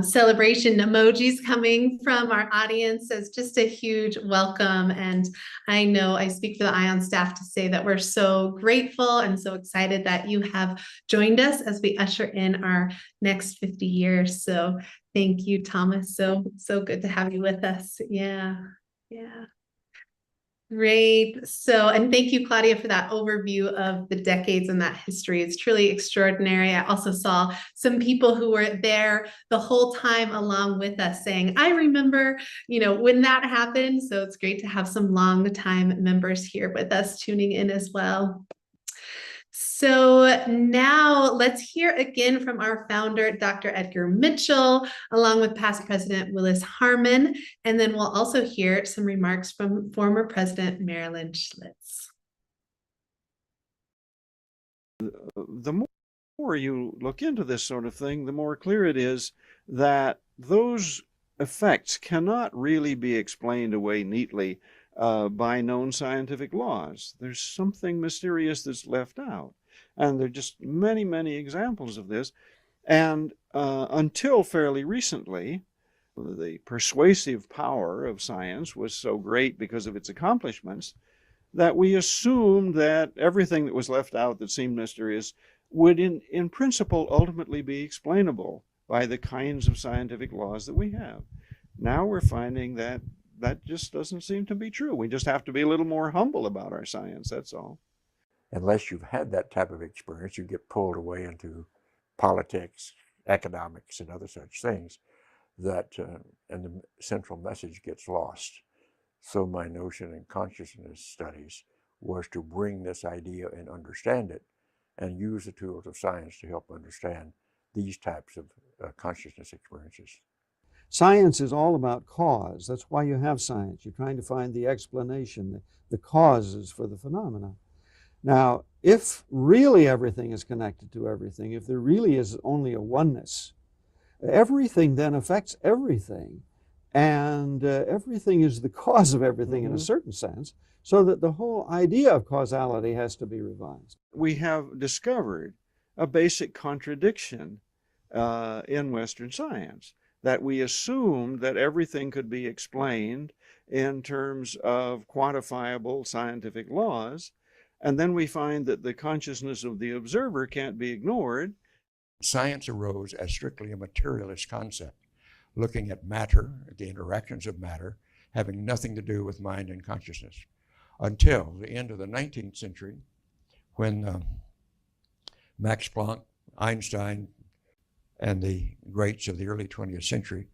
celebration emojis coming from our audience as just a huge welcome. And I know I speak for the ION staff to say that we're so grateful and so excited that you have joined us as we usher in our next 50 years. So thank you, Thomas. So good to have you with us. Yeah. Great. So, and thank you, Claudia, for that overview of the decades and that history. It's truly extraordinary. I also saw some people who were there the whole time along with us saying, I remember, when that happened. So it's great to have some long time members here with us tuning in as well. So now let's hear again from our founder, Dr. Edgar Mitchell, along with past President Willis Harmon, and then we'll also hear some remarks from former President Marilyn Schlitz. The more you look into this sort of thing, the more clear it is that those effects cannot really be explained away neatly by known scientific laws. There's something mysterious that's left out. And there are just many, many examples of this. And until fairly recently, the persuasive power of science was so great because of its accomplishments that we assumed that everything that was left out that seemed mysterious would in principle ultimately be explainable by the kinds of scientific laws that we have. Now we're finding that that just doesn't seem to be true. We just have to be a little more humble about our science, that's all. Unless you've had that type of experience, you get pulled away into politics, economics, and other such things, that and the central message gets lost. So my notion in consciousness studies was to bring this idea and understand it, and use the tools of science to help understand these types of consciousness experiences. Science is all about cause. That's why you have science. You're trying to find the explanation, the causes for the phenomena. Now, if really everything is connected to everything, if there really is only a oneness, everything then affects everything. And everything is the cause of everything in a certain sense, so that the whole idea of causality has to be revised. We have discovered a basic contradiction in Western science, that we assumed that everything could be explained in terms of quantifiable scientific laws, and then we find that the consciousness of the observer can't be ignored. Science arose as strictly a materialist concept, looking at matter, the interactions of matter, having nothing to do with mind and consciousness, until the end of the 19th century, when Max Planck, Einstein, and the greats of the early 20th century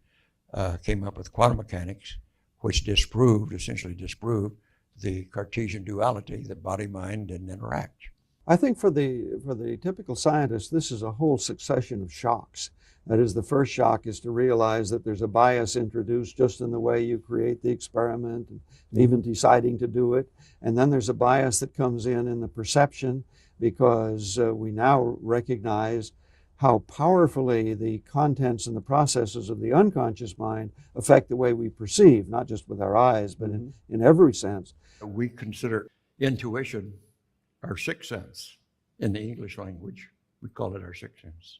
came up with quantum mechanics, which essentially disproved the Cartesian duality, that body-mind didn't interact. I think for the typical scientist, this is a whole succession of shocks. That is, the first shock is to realize that there's a bias introduced just in the way you create the experiment, and even deciding to do it. And then there's a bias that comes in the perception, because we now recognize how powerfully the contents and the processes of the unconscious mind affect the way we perceive, not just with our eyes, but in every sense. We consider intuition our sixth sense. In the English language, we call it our sixth sense.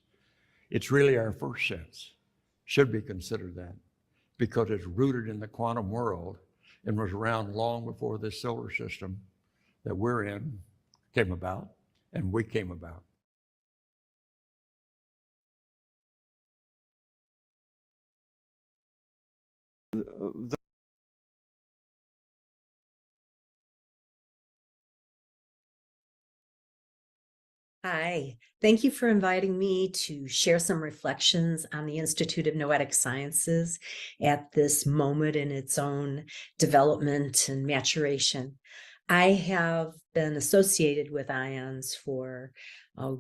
It's really our first sense, should be considered that, because it's rooted in the quantum world and was around long before this solar system that we're in came about, and we came about. Hi, thank you for inviting me to share some reflections on the Institute of Noetic Sciences at this moment in its own development and maturation. I have been associated with IONS for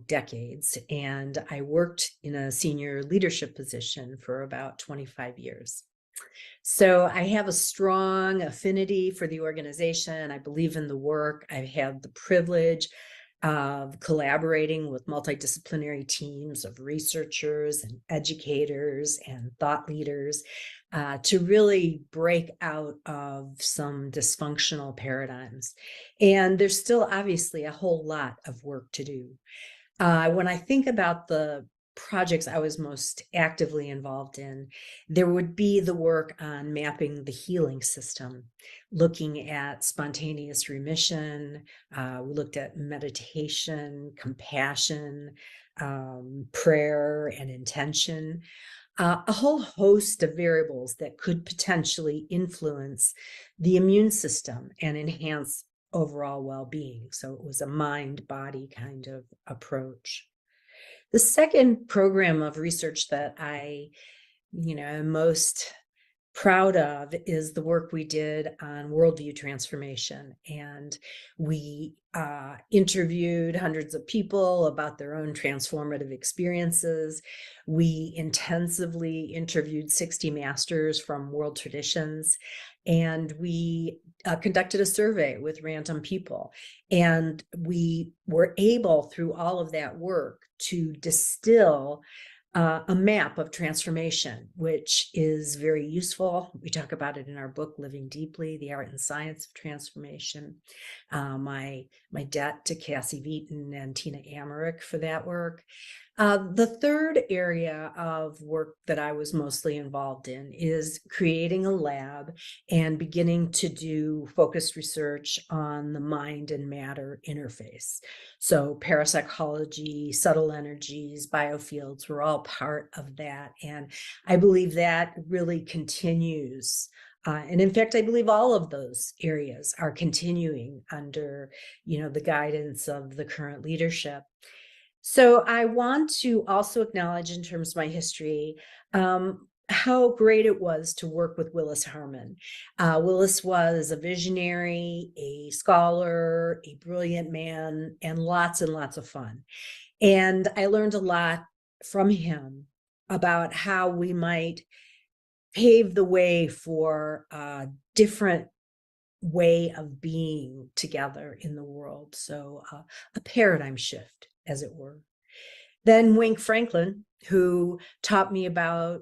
decades, and I worked in a senior leadership position for about 25 years. So I have a strong affinity for the organization. I believe in the work. I've had the privilege of collaborating with multidisciplinary teams of researchers and educators and thought leaders to really break out of some dysfunctional paradigms. And there's still obviously a whole lot of work to do. When I think about the projects I was most actively involved in, there would be the work on mapping the healing system, looking at spontaneous remission. We looked at meditation, compassion, prayer, and intention. A whole host of variables that could potentially influence the immune system and enhance overall well-being. So it was a mind-body kind of approach. The second program of research that I, am most proud of is the work we did on worldview transformation. And we interviewed hundreds of people about their own transformative experiences. We intensively interviewed 60 masters from world traditions. And we conducted a survey with random people. And we were able, through all of that work, to distill a map of transformation, which is very useful. We talk about it in our book, Living Deeply, The Art and Science of Transformation. My debt to Cassie Vieten and Tina Americk for that work. The third area of work that I was mostly involved in is creating a lab and beginning to do focused research on the mind and matter interface. So parapsychology, subtle energies, biofields were all part of that. And I believe that really continues. And in fact, I believe all of those areas are continuing under, the guidance of the current leadership. So I want to also acknowledge, in terms of my history, how great it was to work with Willis Harman. Willis was a visionary, a scholar, a brilliant man, and lots of fun. And I learned a lot from him about how we might pave the way for a different way of being together in the world. So a paradigm shift, as it were. Then Wink Franklin, who taught me about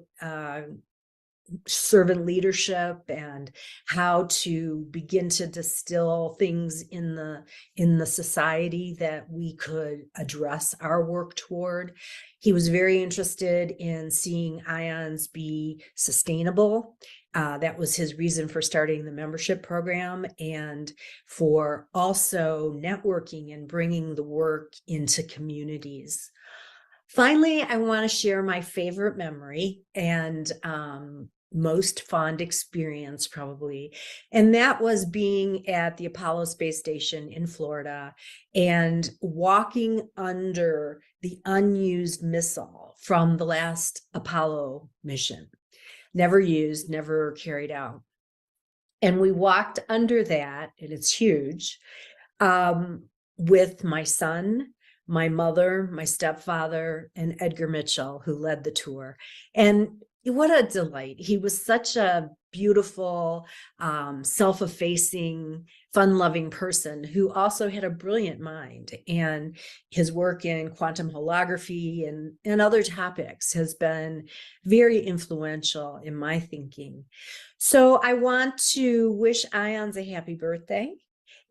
servant leadership and how to begin to distill things in the society that we could address our work toward. He was very interested in seeing IONS be sustainable. That was his reason for starting the membership program, and for also networking and bringing the work into communities. Finally, I want to share my favorite memory and most fond experience, probably. And that was being at the Apollo space station in Florida and walking under the unused missile from the last Apollo mission. Never used, never carried out. And we walked under that, and it's huge, with my son, my mother, my stepfather, and Edgar Mitchell, who led the tour. And what a delight. He was such a beautiful, self-effacing, fun-loving person who also had a brilliant mind. And his work in quantum holography and other topics has been very influential in my thinking. So I want to wish IONS a happy birthday.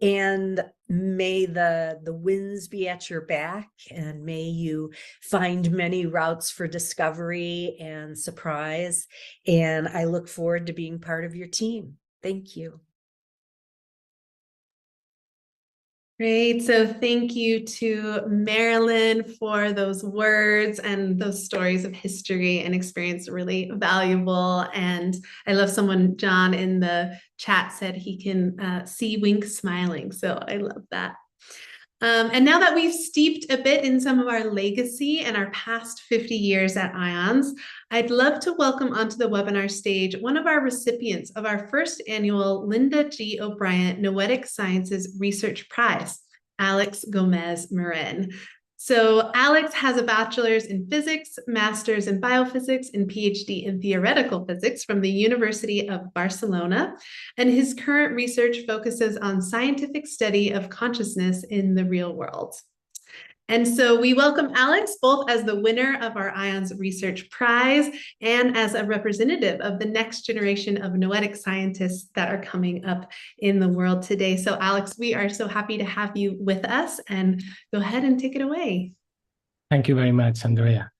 And may the winds be at your back, and may you find many routes for discovery and surprise. And I look forward to being part of your team. Thank you. Great. So thank you to Marilyn for those words and those stories of history and experience, really valuable. And I love someone, John, in the chat said he can see Wink smiling. So I love that. And now that we've steeped a bit in some of our legacy and our past 50 years at IONS, I'd love to welcome onto the webinar stage one of our recipients of our first annual Linda G. O'Brien Noetic Sciences Research Prize, Álex Gómez-Marin. So Álex has a bachelor's in physics, master's in biophysics, and PhD in theoretical physics from the University of Barcelona. And his current research focuses on scientific study of consciousness in the real world. And so we welcome Álex both as the winner of our IONS Research Prize and as a representative of the next generation of noetic scientists that are coming up in the world today. So Álex, we are so happy to have you with us, and go ahead and take it away. Thank you very much, Andrea.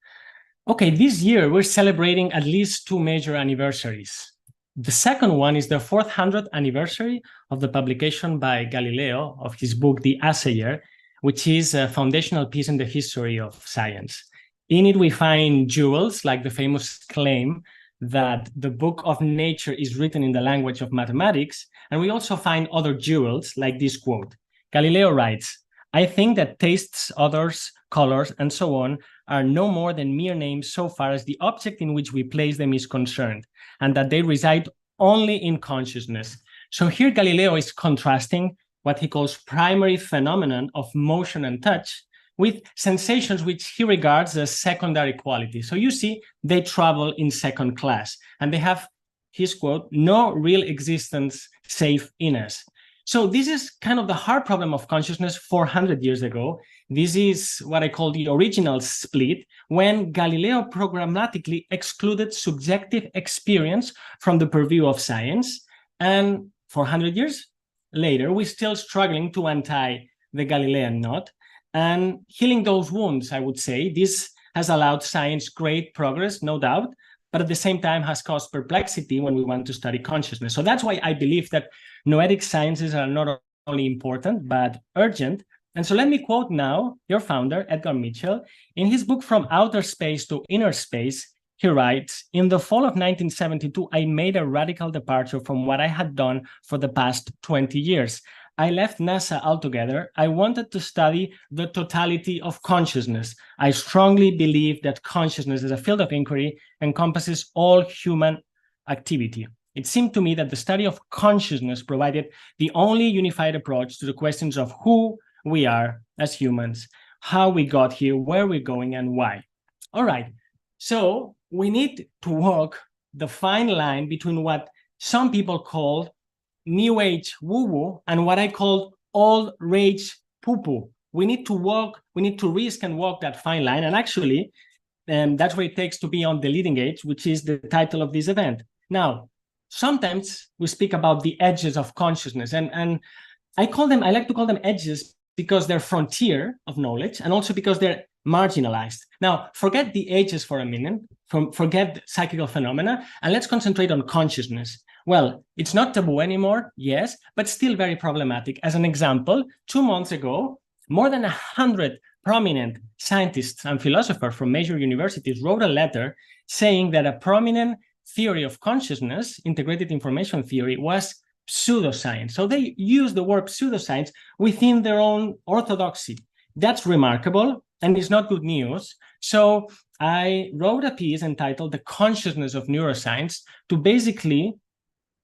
Okay, this year we're celebrating at least two major anniversaries. The second one is the 400th anniversary of the publication by Galileo of his book, The Assayer, which is a foundational piece in the history of science. In it, we find jewels like the famous claim that the book of nature is written in the language of mathematics. And we also find other jewels like this quote. Galileo writes, "I think that tastes, odors, colors, and so on are no more than mere names so far as the object in which we place them is concerned, and that they reside only in consciousness." So here Galileo is contrasting what he calls primary phenomenon of motion and touch with sensations which he regards as secondary quality. So you see, they travel in second class, and they have, his quote, "no real existence save in us." So this is kind of the hard problem of consciousness 400 years ago. This is what I call the original split, when Galileo programmatically excluded subjective experience from the purview of science. And 400 years later, we're still struggling to untie the Galilean knot and healing those wounds, I would say. This has allowed science great progress, no doubt, but at the same time has caused perplexity when we want to study consciousness. So that's why I believe that noetic sciences are not only important, but urgent. And so let me quote now your founder, Edgar Mitchell. In his book, From Outer Space to Inner Space, he writes, "In the fall of 1972, I made a radical departure from what I had done for the past 20 years. I left NASA altogether. I wanted to study the totality of consciousness. I strongly believe that consciousness as a field of inquiry encompasses all human activity. It seemed to me that the study of consciousness provided the only unified approach to the questions of who we are as humans, how we got here, where we're going, and why." All right, so we need to walk the fine line between what some people call New Age woo-woo and what I call old rage poo-poo. We need to risk and walk that fine line. And actually, that's what it takes to be on the leading edge, which is the title of this event. Now, sometimes we speak about the edges of consciousness, and I like to call them edges because they're frontier of knowledge and also because they're marginalized. Now, forget the edges for a minute, forget psychical phenomena, and let's concentrate on consciousness. Well, it's not taboo anymore, yes, but still very problematic. As an example, 2 months ago, more than 100 prominent scientists and philosophers from major universities wrote a letter saying that a prominent theory of consciousness, integrated information theory, was pseudoscience. So they use the word pseudoscience within their own orthodoxy. That's remarkable, and it's not good news. So I wrote a piece entitled "The Consciousness of Neuroscience" to basically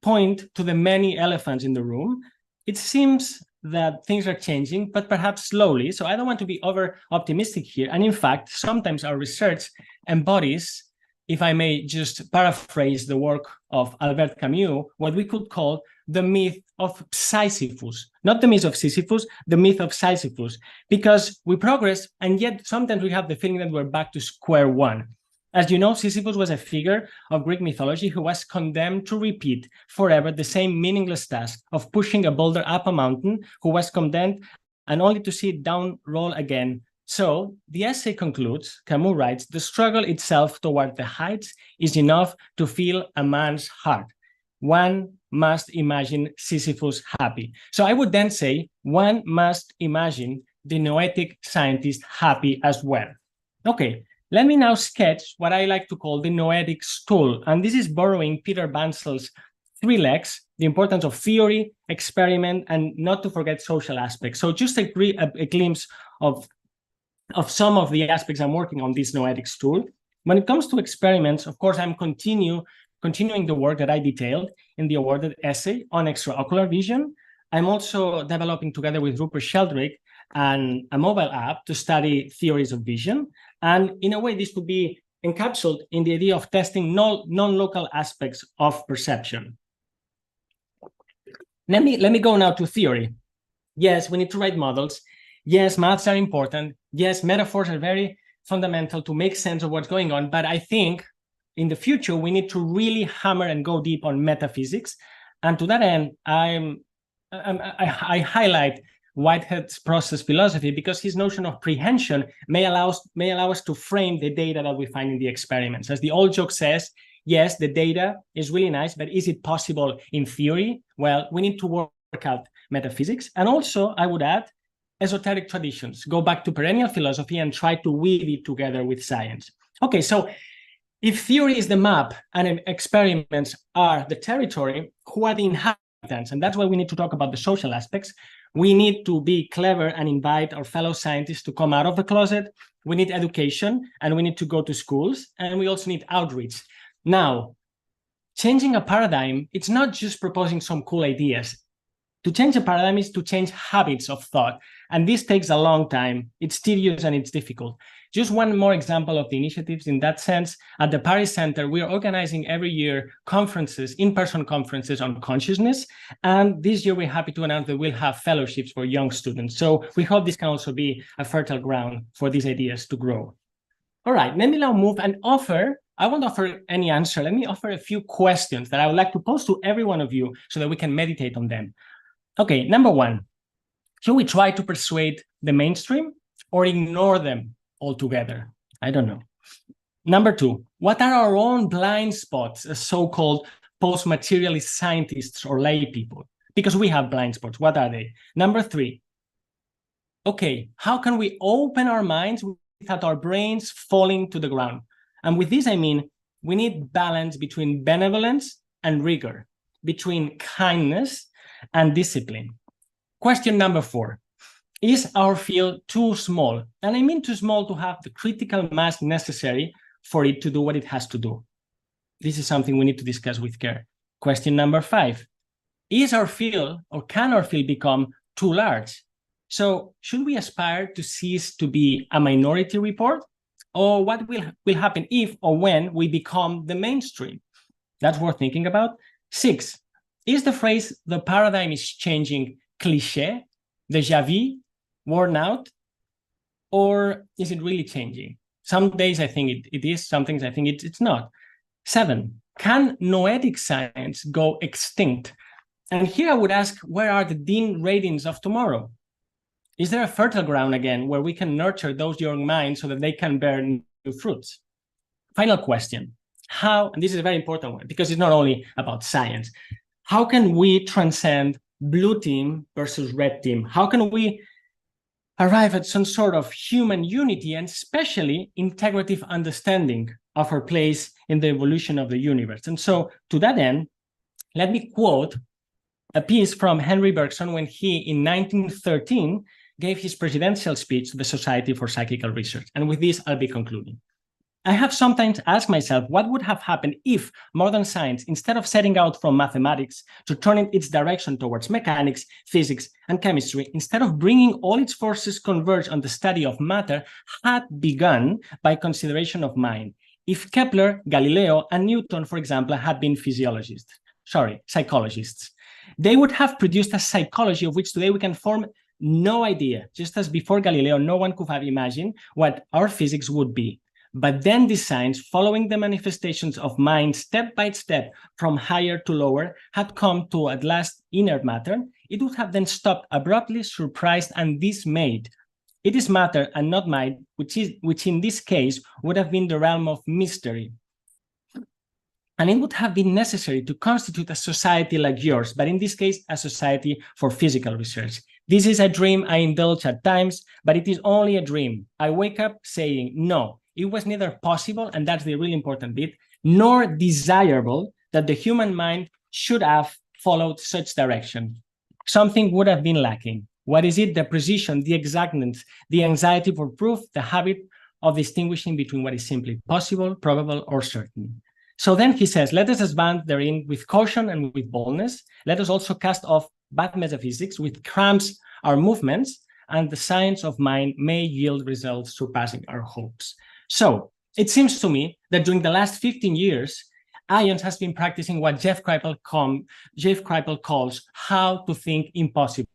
point to the many elephants in the room. It seems that things are changing, but perhaps slowly. So I don't want to be over optimistic here. And in fact, sometimes our research embodies, if I may just paraphrase the work of Albert Camus, what we could call the myth of Sisyphus, not the myth of Sisyphus, the myth of Sisyphus, because we progress, and yet sometimes we have the feeling that we're back to square one. As you know, Sisyphus was a figure of Greek mythology who was condemned to repeat forever the same meaningless task of pushing a boulder up a mountain, who was condemned and only to see it down roll again. So the essay concludes, Camus writes, "The struggle itself toward the heights is enough to fill a man's heart. One must imagine Sisyphus happy." So I would then say, one must imagine the noetic scientist happy as well. Okay, let me now sketch what I like to call the noetic stool. And this is borrowing Peter Bansel's three legs, the importance of theory, experiment, and not to forget social aspects. So just a glimpse of some of the aspects I'm working on this Noetics tool. When it comes to experiments, of course, I'm continuing the work that I detailed in the awarded essay on extraocular vision. I'm also developing together with Rupert Sheldrake a mobile app to study theories of vision. And in a way, this could be encapsulated in the idea of testing non-local aspects of perception. Let me go now to theory. Yes, we need to write models. Yes, maths are important. Yes, metaphors are very fundamental to make sense of what's going on. But I think in the future, we need to really hammer and go deep on metaphysics. And to that end, I highlight Whitehead's process philosophy because his notion of prehension may allow us to frame the data that we find in the experiments. As the old joke says, yes, the data is really nice, but is it possible in theory? Well, we need to work out metaphysics. And also, I would add, esoteric traditions. Go back to perennial philosophy and try to weave it together with science. Okay, so if theory is the map and experiments are the territory, who are the inhabitants? And that's why we need to talk about the social aspects. We need to be clever and invite our fellow scientists to come out of the closet. We need education, and we need to go to schools, and we also need outreach. Now, changing a paradigm, it's not just proposing some cool ideas. To change a paradigm is to change habits of thought, and this takes a long time. It's tedious and it's difficult. Just one more example of the initiatives in that sense. At the Paris Center, we are organizing every year conferences, in-person conferences on consciousness. And this year, we're happy to announce that we'll have fellowships for young students. So we hope this can also be a fertile ground for these ideas to grow. All right, let me now move and offer, I won't offer any answer. Let me offer a few questions that I would like to pose to every one of you so that we can meditate on them. Okay, number one, should we try to persuade the mainstream or ignore them altogether? I don't know. Number two, what are our own blind spots as so-called post-materialist scientists or lay people? Because we have blind spots. What are they? Number three, okay, how can we open our minds without our brains falling to the ground? And with this, I mean, we need balance between benevolence and rigor, between kindness and discipline. Question number four, is our field too small? And I mean too small to have the critical mass necessary for it to do what it has to do. This is something we need to discuss with care. Question number five, is our field or can our field become too large? So should we aspire to cease to be a minority report? Or what will happen if or when we become the mainstream? That's worth thinking about. Six, is the phrase, the paradigm is changing, cliché, déjà vu, worn out? Or is it really changing? Some days I think it is, some things I think it's not. Seven, can noetic science go extinct? And here I would ask, where are the Dean ratings of tomorrow? Is there a fertile ground again where we can nurture those young minds so that they can bear new fruits? Final question, how, and this is a very important one because it's not only about science, how can we transcend blue team versus red team? How can we arrive at some sort of human unity and especially integrative understanding of our place in the evolution of the universe? And so to that end, let me quote a piece from Henry Bergson when he, in 1913, gave his presidential speech to the Society for Psychical Research. And with this, I'll be concluding. I have sometimes asked myself what would have happened if modern science, instead of setting out from mathematics to turn its direction towards mechanics, physics, and chemistry, instead of bringing all its forces converge on the study of matter, had begun by consideration of mind. If Kepler, Galileo, and Newton, for example, had been psychologists, they would have produced a psychology of which today we can form no idea. Just as before Galileo, no one could have imagined what our physics would be. But then the science, following the manifestations of mind step by step from higher to lower, had come to at last inert matter. It would have then stopped abruptly, surprised, and dismayed. It is matter and not mind, which in this case would have been the realm of mystery. And it would have been necessary to constitute a society like yours, but in this case, a society for physical research. This is a dream I indulge at times, but it is only a dream. I wake up saying, no, it was neither possible, and that's the really important bit, nor desirable that the human mind should have followed such direction. Something would have been lacking. What is it? The precision, the exactness, the anxiety for proof, the habit of distinguishing between what is simply possible, probable, or certain. So then he says, let us advance therein with caution and with boldness. Let us also cast off bad metaphysics, which cramps our movements, and the science of mind may yield results surpassing our hopes. So it seems to me that during the last 15 years, IONS has been practicing what Jeff Kripal calls how to think impossible.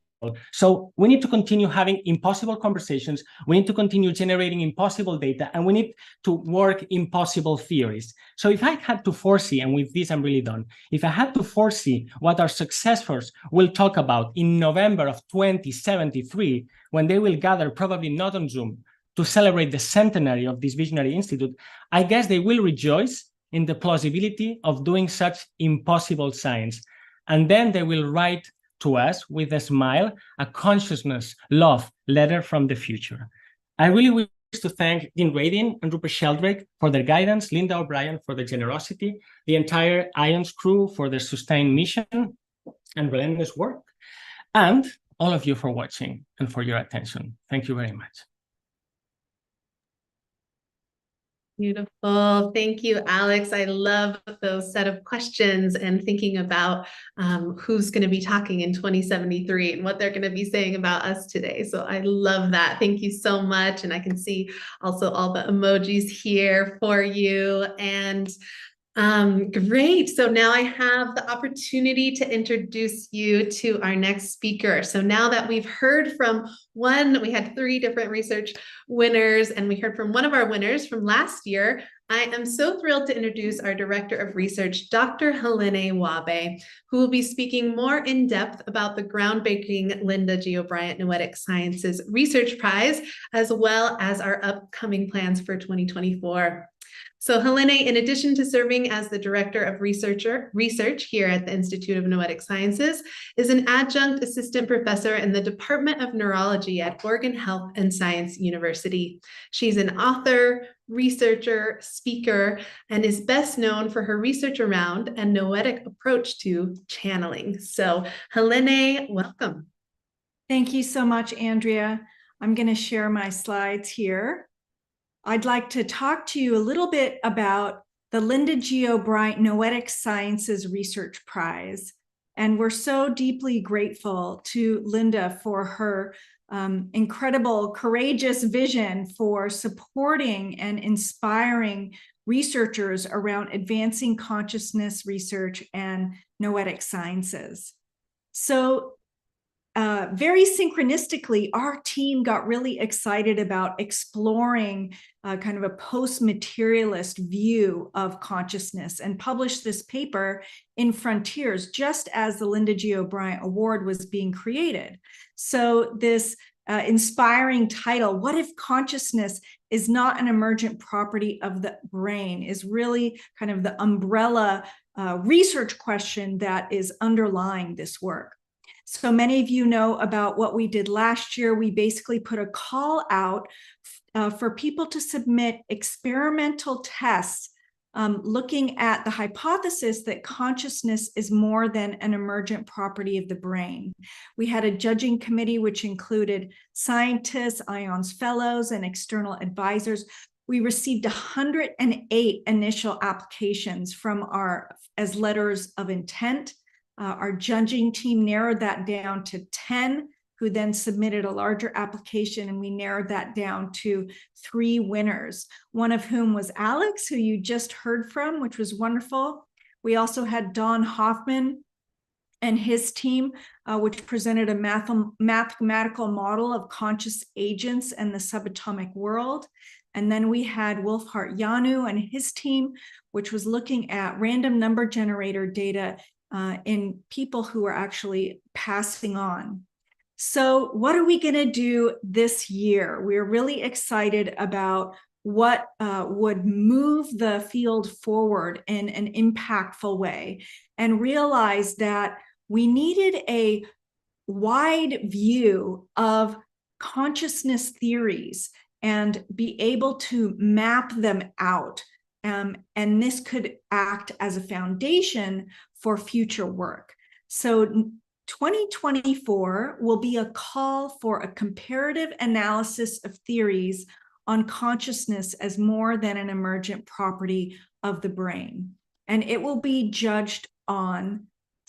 So we need to continue having impossible conversations. We need to continue generating impossible data, and we need to work impossible theories. So if I had to foresee, and with this I'm really done, if I had to foresee what our successors will talk about in November of 2073, when they will gather, probably not on Zoom, to celebrate the centenary of this visionary institute, I guess they will rejoice in the plausibility of doing such impossible science. And then they will write to us with a smile, a consciousness, love letter from the future. I really wish to thank Dean Greene and Rupert Sheldrake for their guidance, Linda O'Brien for their generosity, the entire IONS crew for their sustained mission and relentless work, and all of you for watching and for your attention. Thank you very much. Beautiful. Thank you, Álex. I love those set of questions and thinking about who's going to be talking in 2073 and what they're going to be saying about us today. So I love that. Thank you so much. And I can see also all the emojis here for you. And great. So now I have the opportunity to introduce you to our next speaker. So now that we've heard from we had 3 different research winners, and we heard from one of our winners from last year, I am so thrilled to introduce our Director of Research, Dr. Helané Wahbeh, who will be speaking more in depth about the groundbreaking Linda G. O'Brien Noetic Sciences Research Prize, as well as our upcoming plans for 2024. So Helané, in addition to serving as the Director of Research here at the Institute of Noetic Sciences, is an adjunct assistant professor in the Department of Neurology at Oregon Health and Science University. She's an author, researcher, speaker, and is best known for her research around a noetic approach to channeling. So Helané, welcome. Thank you so much, Andrea. I'm going to share my slides here. I'd like to talk to you a little bit about the Linda G. O'Brien Noetic Sciences Research Prize. And we're so deeply grateful to Linda for her incredible, courageous vision for supporting and inspiring researchers around advancing consciousness research and noetic sciences. So very synchronistically, our team got really excited about exploring kind of a post-materialist view of consciousness and published this paper in Frontiers just as the Linda G. O'Brien Award was being created. So this inspiring title, "What if consciousness is not an emergent property of the brain?" is really kind of the umbrella research question that is underlying this work. So many of you know about what we did last year. We basically put a call out for people to submit experimental tests looking at the hypothesis that consciousness is more than an emergent property of the brain. We had a judging committee which included scientists, IONS fellows, and external advisors. We received 108 initial applications from as letters of intent. Our judging team narrowed that down to 10, who then submitted a larger application, and we narrowed that down to 3 winners, one of whom was Álex, who you just heard from, which was wonderful. We also had Don Hoffman and his team, which presented a mathematical model of conscious agents and the subatomic world. And then we had Wolfhart Janu and his team, which was looking at random number generator data in people who are actually passing on. So what are we going to do this year? We're really excited about what would move the field forward in an impactful way, and realize that we needed a wide view of consciousness theories and be able to map them out and this could act as a foundation for future work. So 2024 will be a call for a comparative analysis of theories on consciousness as more than an emergent property of the brain. And it will be judged on,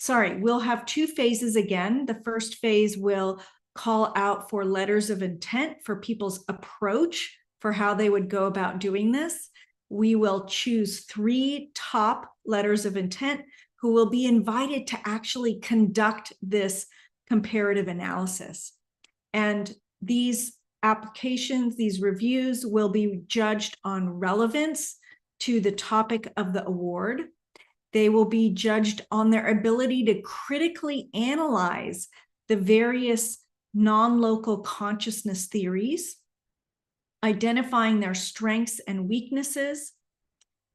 we'll have two phases again. The first phase will call out for letters of intent for people's approach for how they would go about doing this. We will choose 3 top letters of intent who will be invited to actually conduct this comparative analysis. And these applications, these reviews will be judged on relevance to the topic of the award. They will be judged on their ability to critically analyze the various non-local consciousness theories, identifying their strengths and weaknesses.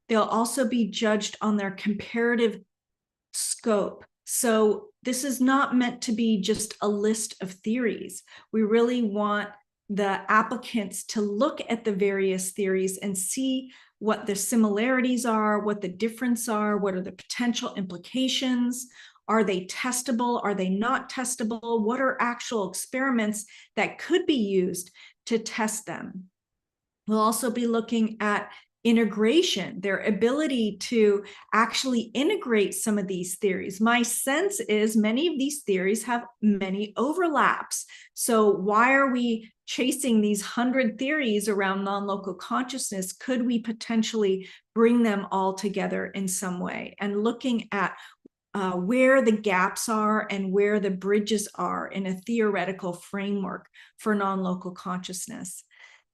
They'll also be judged on their comparative scope. So this is not meant to be just a list of theories. We really want the applicants to look at the various theories and see what the similarities are, what the differences are, what are the potential implications. Are they testable? Are they not testable? What are actual experiments that could be used to test them? We'll also be looking at integration, their ability to actually integrate some of these theories. My sense is many of these theories have many overlaps. So why are we chasing these 100 theories around non-local consciousness? Could we potentially bring them all together in some way? And looking at where the gaps are and where the bridges are in a theoretical framework for non-local consciousness.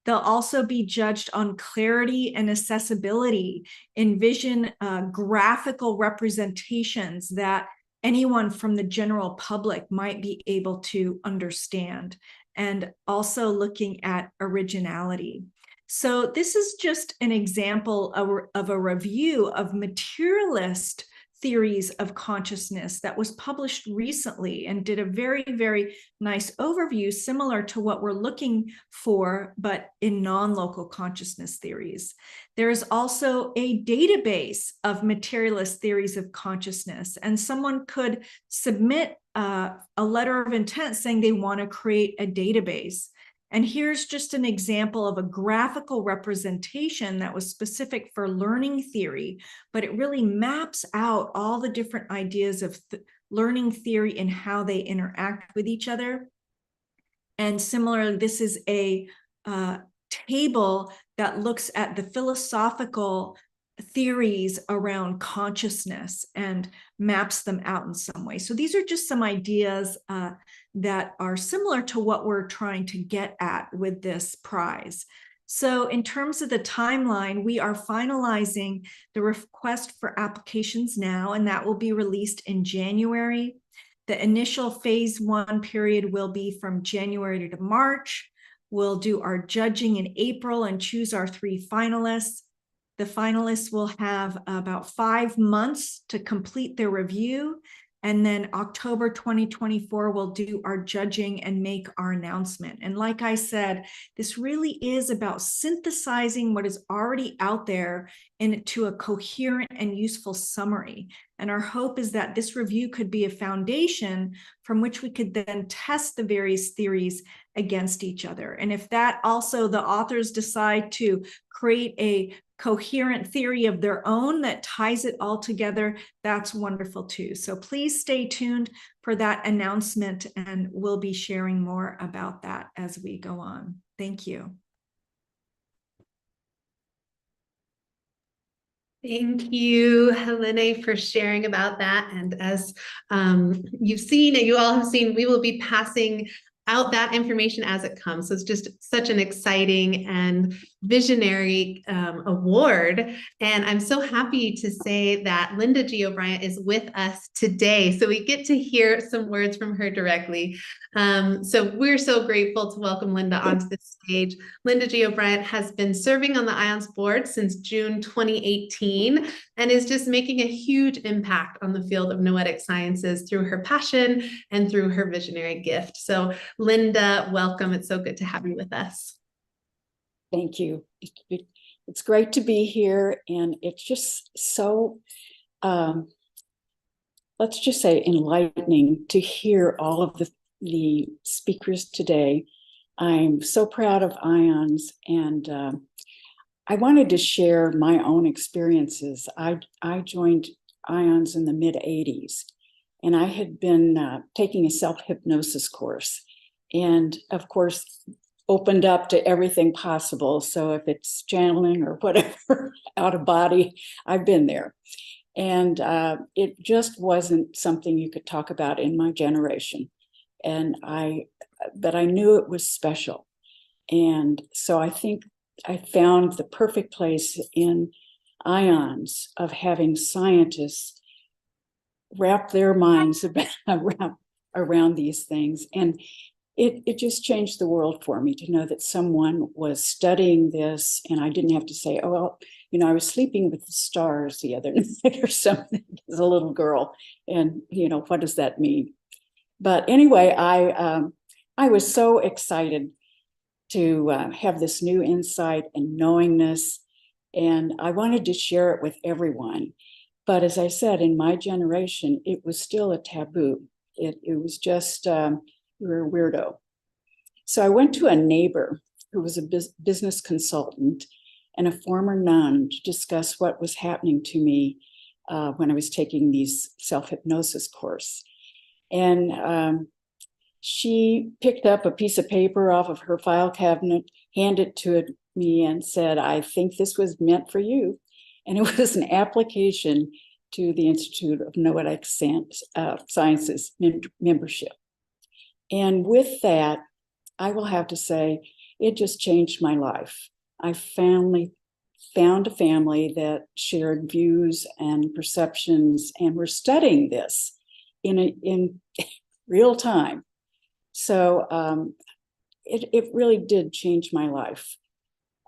They'll also be judged on clarity and accessibility, envision graphical representations that anyone from the general public might be able to understand, and also looking at originality. So this is just an example of a review of materialist theories of consciousness that was published recently and did a very, very nice overview similar to what we're looking for, but in non-local consciousness theories. There is also a database of materialist theories of consciousness, and someone could submit a letter of intent saying they want to create a database. And here's just an example of a graphical representation that was specific for learning theory, but it really maps out all the different ideas of learning theory and how they interact with each other. And similarly, this is a table that looks at the philosophical theories around consciousness and maps them out in some way. So these are just some ideas that are similar to what we're trying to get at with this prize. So in terms of the timeline, we are finalizing the request for applications now, and that will be released in January. The initial phase 1 period will be from January to March. We'll do our judging in April and choose our 3 finalists. The finalists will have about 5 months to complete their review. And then October 2024, we'll do our judging and make our announcement. And like I said, this really is about synthesizing what is already out there into a coherent and useful summary. And our hope is that this review could be a foundation from which we could then test the various theories against each other. And if that also the authors decide to create a coherent theory of their own that ties it all together, that's wonderful too. So please stay tuned for that announcement, and we'll be sharing more about that as we go on. Thank you. Thank you, Helané, for sharing about that. And as you've seen, and you all have seen, we will be passing out that information as it comes. So it's just such an exciting and visionary award. And I'm so happy to say that Linda G. O'Brien is with us today. So we get to hear some words from her directly. So we're so grateful to welcome Linda onto the stage. Linda G. O'Brien has been serving on the IONS board since June 2018 and is just making a huge impact on the field of noetic sciences through her passion and through her visionary gift. So Linda, welcome. It's so good to have you with us. Thank you. it's great to be here, and it's just so, let's just say, enlightening to hear all of the speakers today. I'm so proud of IONS, and I wanted to share my own experiences. I joined IONS in the mid-'80s, and I had been taking a self-hypnosis course, and of course, opened up to everything possible. So if it's channeling or whatever, out of body, I've been there. And it just wasn't something you could talk about in my generation. But I knew it was special. And so I think I found the perfect place in IONS of having scientists wrap their minds around these things. And it just changed the world for me to know that someone was studying this, and I didn't have to say, oh, well, I was sleeping with the stars the other night or something as a little girl. And, what does that mean? But anyway, I was so excited to have this new insight and knowingness, and I wanted to share it with everyone. But as I said, in my generation, it was still a taboo. It was just, you were a weirdo. So I went to a neighbor who was a business consultant and a former nun to discuss what was happening to me when I was taking these self-hypnosis course. And she picked up a piece of paper off of her file cabinet, handed it to me, and said, I think this was meant for you. And it was an application to the Institute of Noetic Sciences membership. And with that, I will have to say, it just changed my life. I finally found a family that shared views and perceptions and were studying this in real time. So it really did change my life.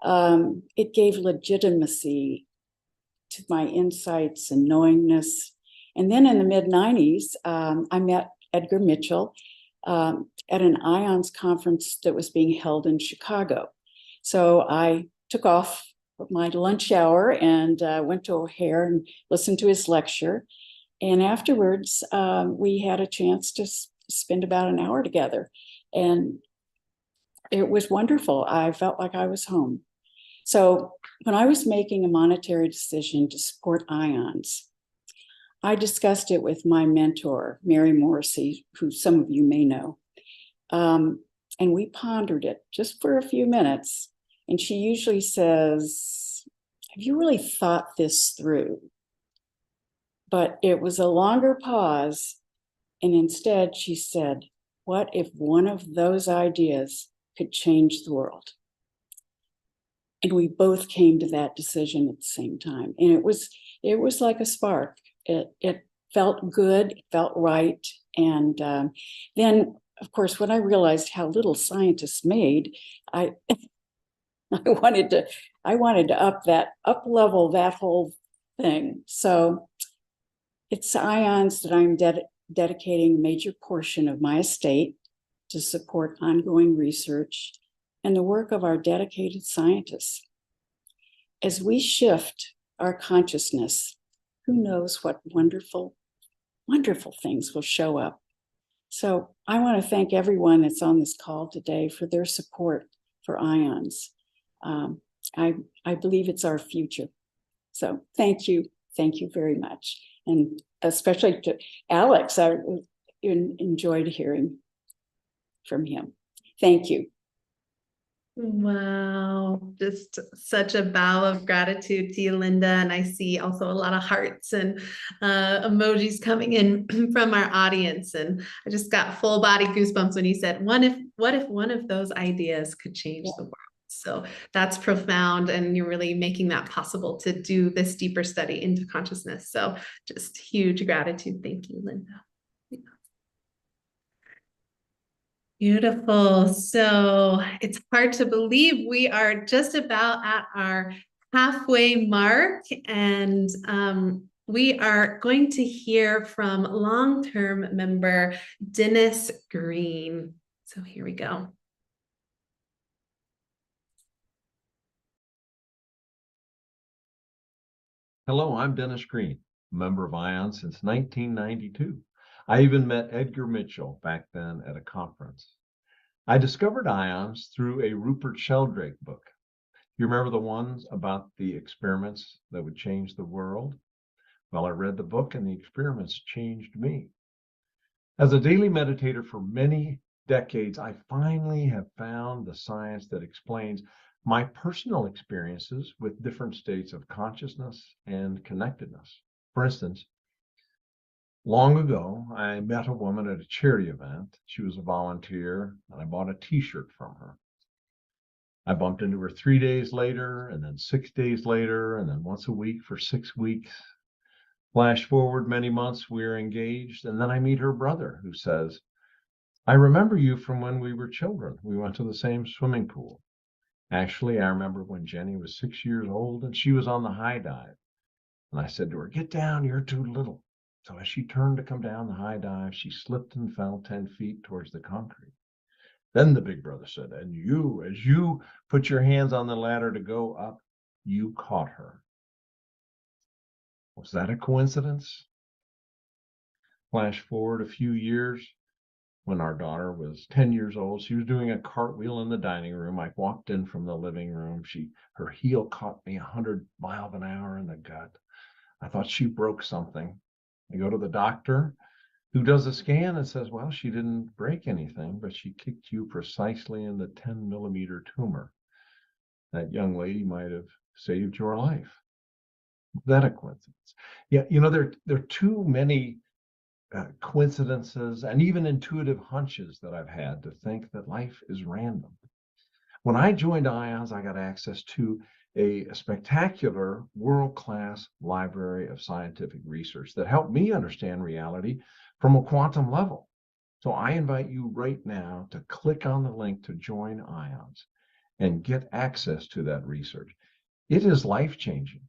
It gave legitimacy to my insights and knowingness. And then in the mid-'90s, I met Edgar Mitchell at an IONS conference that was being held in Chicago. So I took off my lunch hour and went to O'Hare and listened to his lecture. And afterwards, we had a chance to spend about an hour together. And it was wonderful. I felt like I was home. So when I was making a monetary decision to support IONS, I discussed it with my mentor, Mary Morrissey, who some of you may know. And we pondered it just for a few minutes. And she usually says, have you really thought this through? But it was a longer pause. And instead she said, what if one of those ideas could change the world? And we both came to that decision at the same time. And it was like a spark. It felt good, it felt right. And then, of course, when I realized how little scientists made, I wanted to up level that whole thing. So it's IONS that I'm dedicating a major portion of my estate to support ongoing research and the work of our dedicated scientists. As we shift our consciousness, who knows what wonderful, wonderful things will show up. So I want to thank everyone that's on this call today for their support for IONS. I believe it's our future. So thank you very much. And especially to Álex, I enjoyed hearing from him. Thank you. Wow, just such a bow of gratitude to you, Linda. And I see also a lot of hearts and emojis coming in from our audience. And I just got full body goosebumps when you said, what if one of those ideas could change the world? So that's profound. And you're really making that possible to do this deeper study into consciousness. So just huge gratitude. Thank you, Linda. Beautiful. So it's hard to believe we are just about at our halfway mark, and we are going to hear from long-term member Denis Greene. So here we go. Hello, I'm Denis Greene, member of IONS since 1992. I even met Edgar Mitchell back then at a conference. I discovered IONS through a Rupert Sheldrake book. You remember the ones about the experiments that would change the world? Well, I read the book and the experiments changed me. As a daily meditator for many decades, I finally have found the science that explains my personal experiences with different states of consciousness and connectedness. For instance, long ago, I met a woman at a charity event. She was a volunteer, and I bought a t-shirt from her. I bumped into her 3 days later, and then 6 days later, and then once a week for 6 weeks. Flash forward many months, we're engaged, and then I meet her brother, who says, I remember you from when we were children. We went to the same swimming pool. Actually, I remember when Jenny was 6 years old and she was on the high dive. And I said to her, get down, you're too little. So as she turned to come down the high dive, she slipped and fell 10 feet towards the concrete. Then the big brother said, and you, as you put your hands on the ladder to go up, you caught her. Was that a coincidence? Flash forward a few years. When our daughter was 10 years old, she was doing a cartwheel in the dining room. I walked in from the living room. Her heel caught me 100 miles an hour in the gut. I thought she broke something. I go to the doctor, who does a scan and says, well, she didn't break anything, but she kicked you precisely in the 10-millimeter tumor. That young lady might have saved your life. Is that a coincidence? Yeah, there are too many coincidences and even intuitive hunches that I've had to think that life is random. When I joined IONS, I got access to a spectacular world-class library of scientific research that helped me understand reality from a quantum level. So I invite you right now to click on the link to join IONS and get access to that research. It is life-changing.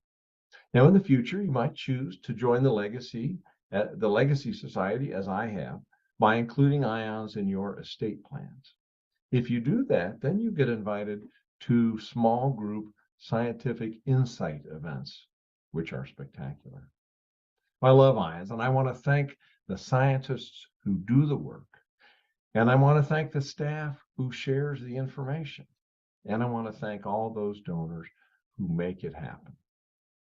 Now, in the future, you might choose to join the Legacy Society, as I have, by including IONS in your estate plans. If you do that, then you get invited to small group scientific insight events, which are spectacular. I love IONS, and I want to thank the scientists who do the work, and I want to thank the staff who shares the information, and I want to thank all those donors who make it happen.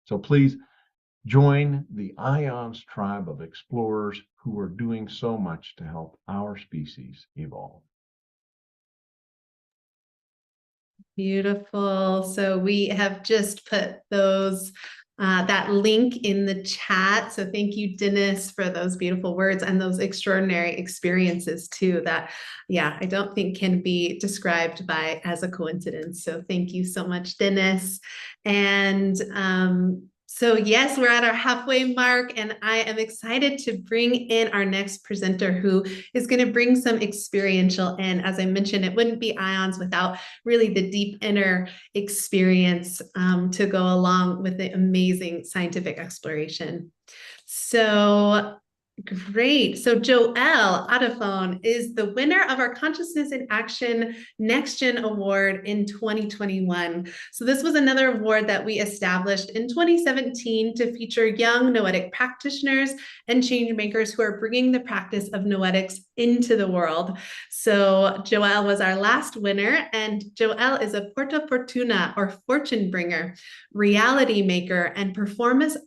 So please join the IONS tribe of explorers who are doing so much to help our species evolve. Beautiful. So we have just put that link in the chat. So thank you, Denis, for those beautiful words and those extraordinary experiences too that, I don't think can be described as a coincidence. So thank you so much, Denis. And so yes, we're at our halfway mark, and I am excited to bring in our next presenter, who is going to bring some experiential in. As I mentioned, it wouldn't be IONS without really the deep inner experience to go along with the amazing scientific exploration. So great. So Joelle Adifon is the winner of our Consciousness in Action Next Gen Award in 2021. So this was another award that we established in 2017 to feature young Noetic practitioners and change makers who are bringing the practice of Noetics into the world. So Joelle was our last winner, and Joelle is a Porta Fortuna, or fortune bringer, reality maker, and performance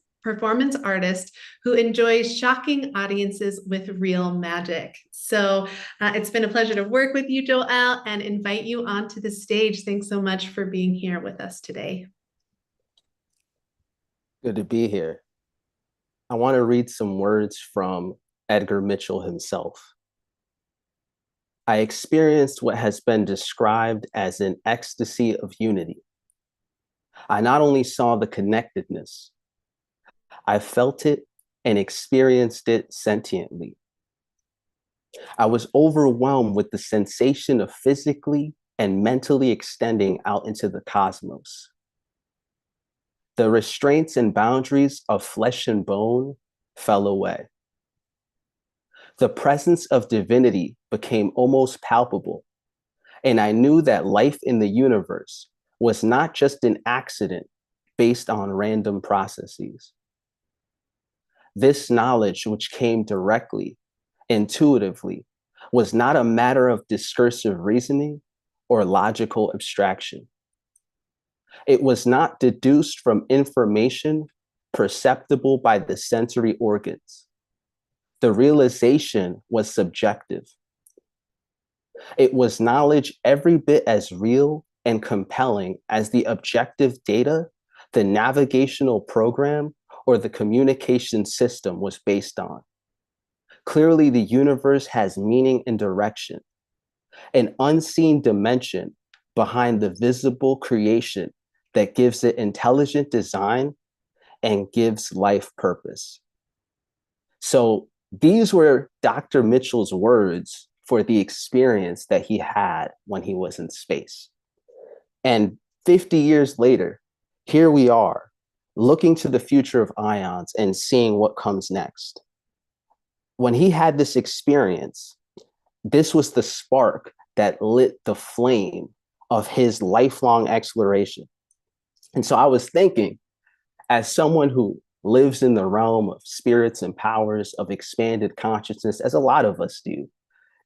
artist who enjoys shocking audiences with real magic. So it's been a pleasure to work with you, Joelle, and invite you onto the stage. Thanks so much for being here with us today. Good to be here. I want to read some words from Edgar Mitchell himself. I experienced what has been described as an ecstasy of unity. I not only saw the connectedness, I felt it and experienced it sentiently. I was overwhelmed with the sensation of physically and mentally extending out into the cosmos. The restraints and boundaries of flesh and bone fell away. The presence of divinity became almost palpable, and I knew that life in the universe was not just an accident, based on random processes. This knowledge, which came directly, intuitively, was not a matter of discursive reasoning or logical abstraction. It was not deduced from information perceptible by the sensory organs. The realization was subjective. It was knowledge every bit as real and compelling as the objective data, the navigational program, or the communication system was based on. Clearly, the universe has meaning and direction, an unseen dimension behind the visible creation that gives it intelligent design and gives life purpose. So these were Dr. Mitchell's words for the experience that he had when he was in space. And 50 years later, here we are, looking to the future of IONS and seeing what comes next. When he had this experience, this was the spark that lit the flame of his lifelong exploration. And so I was thinking, as someone who lives in the realm of spirits and powers of expanded consciousness, as a lot of us do,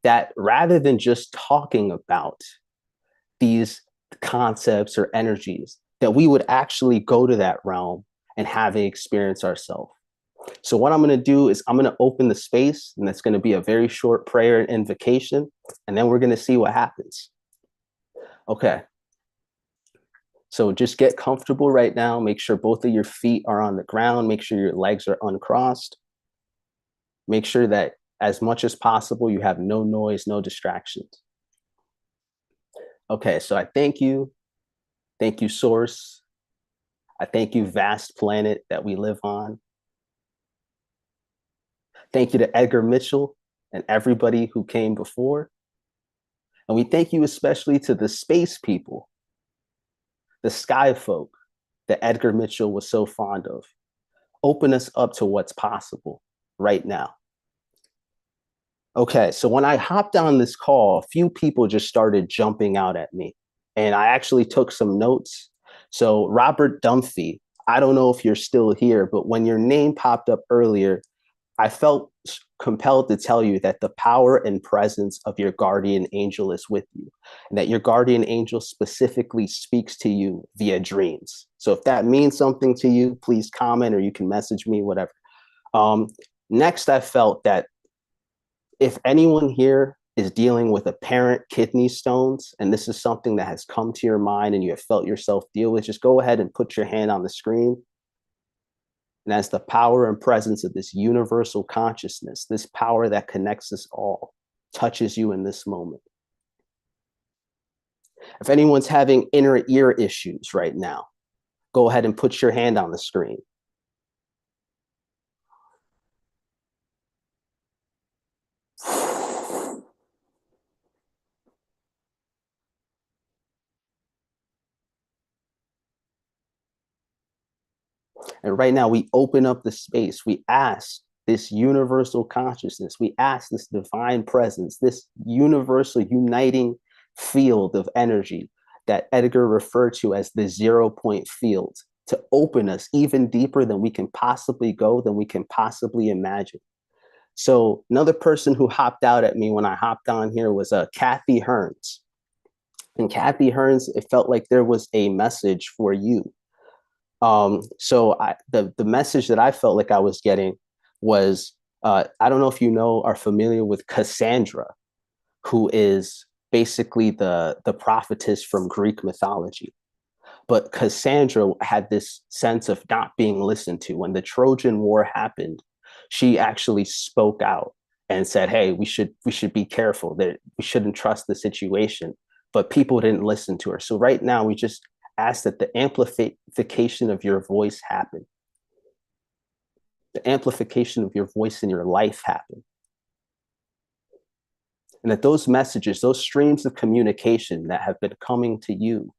that rather than just talking about these concepts or energies, that we would actually go to that realm and have an experience ourselves. So what I'm going to do is I'm going to open the space, and that's going to be a very short prayer and invocation, and then we're going to see what happens. Okay. So just get comfortable right now. Make sure both of your feet are on the ground. Make sure your legs are uncrossed. Make sure that as much as possible, you have no noise, no distractions. Okay, so I thank you. Thank you, Source. I thank you, vast planet that we live on. Thank you to Edgar Mitchell and everybody who came before. And we thank you especially to the space people, the sky folk that Edgar Mitchell was so fond of. Open us up to what's possible right now. Okay, so when I hopped on this call, a few people just started jumping out at me. And I actually took some notes. So Robert Dunphy, I don't know if you're still here, but when your name popped up earlier, I felt compelled to tell you that the power and presence of your guardian angel is with you, and that your guardian angel specifically speaks to you via dreams. So if that means something to you, please comment, or you can message me, whatever. Next, I felt that if anyone here is dealing with apparent kidney stones, and this is something that has come to your mind and you have felt yourself deal with, just go ahead and put your hand on the screen. And as the power and presence of this universal consciousness, this power that connects us all, touches you in this moment. If anyone's having inner ear issues right now, go ahead and put your hand on the screen. And right now we open up the space. We ask this universal consciousness. We ask this divine presence, this universal uniting field of energy that Edgar referred to as the 0-point field, to open us even deeper than we can possibly go, than we can possibly imagine. So another person who hopped out at me when I hopped on here was Kathy Hearns. And Kathy Hearns, it felt like there was a message for you. So the message that I felt like I was getting was, I don't know if you know, are familiar with Cassandra, who is basically the prophetess from Greek mythology. But Cassandra had this sense of not being listened to. When the Trojan War happened, she actually spoke out and said, hey, we should be careful, that we shouldn't trust the situation. But people didn't listen to her. So right now we just ask that the amplification of your voice happen. The amplification of your voice in your life happen. And that those messages, those streams of communication that have been coming to you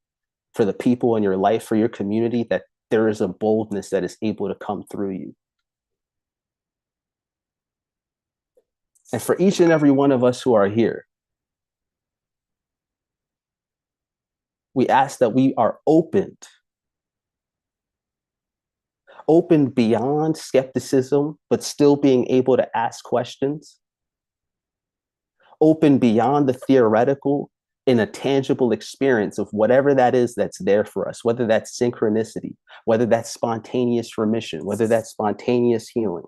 for the people in your life, for your community, that there is a boldness that is able to come through you. And for each and every one of us who are here, we ask that we are opened open beyond skepticism, but still being able to ask questions, open beyond the theoretical in a tangible experience of whatever that is that's there for us, whether that's synchronicity, whether that's spontaneous remission, whether that's spontaneous healing.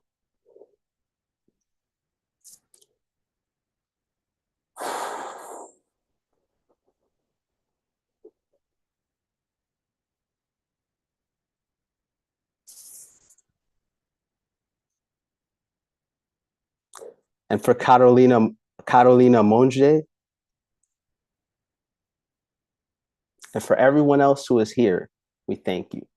And for Carolina Monge, and for everyone else who is here, we thank you.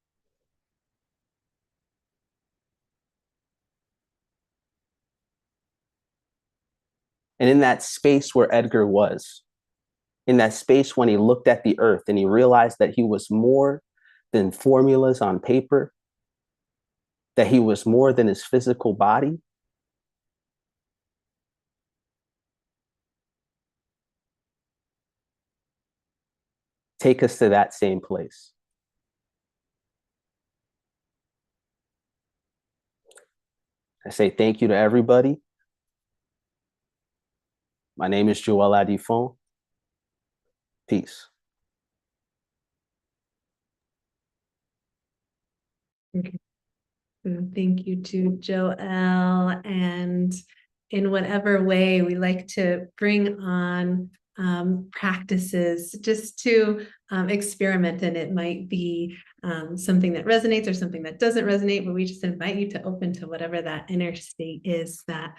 And in that space where Edgar was, in that space when he looked at the earth and he realized that he was more than formulas on paper, that he was more than his physical body, take us to that same place. I say thank you to everybody. My name is Joel Adifon. Peace. Okay. Thank you to Joel. And in whatever way we like to bring on practices just to experiment, and it might be something that resonates or something that doesn't resonate, but we just invite you to open to whatever that inner state is that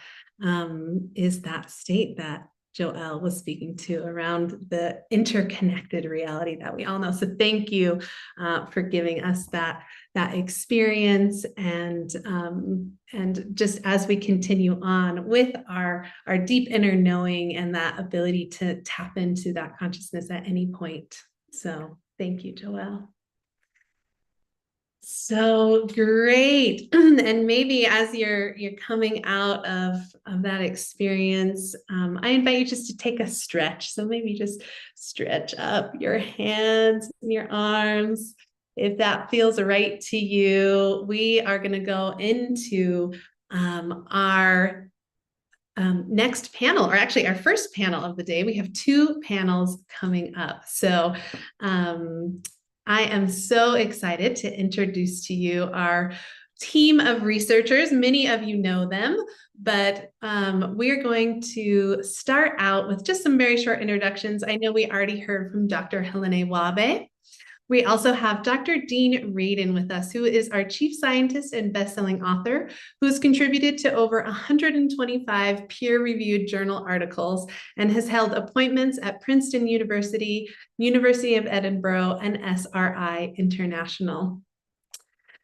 state that Joel was speaking to around the interconnected reality that we all know. So thank you for giving us that experience, and just as we continue on with our deep inner knowing and that ability to tap into that consciousness at any point. So thank you, Joel. So great. And maybe as you're coming out of that experience, I invite you just to take a stretch. So maybe just stretch up your hands and your arms. If that feels right to you, we are going to go into our next panel, or actually our first panel of the day. We have two panels coming up. So I am so excited to introduce to you our team of researchers. Many of you know them, but we're going to start out with just some very short introductions. I know we already heard from Dr. Helané Wahbeh. We also have Dr. Denis Greene with us, who is our chief scientist and best-selling author, who's contributed to over 125 peer-reviewed journal articles and has held appointments at Princeton University, University of Edinburgh, and SRI International.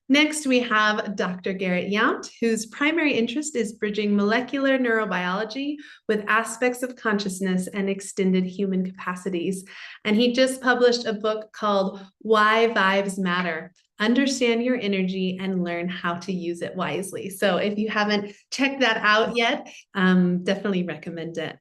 Next, we have Dr. Gerrit Jampt, whose primary interest is bridging molecular neurobiology with aspects of consciousness and extended human capacities. And he just published a book called Why Vibes Matter: Understand Your Energy and Learn How to Use It Wisely. So if you haven't checked that out yet, definitely recommend it.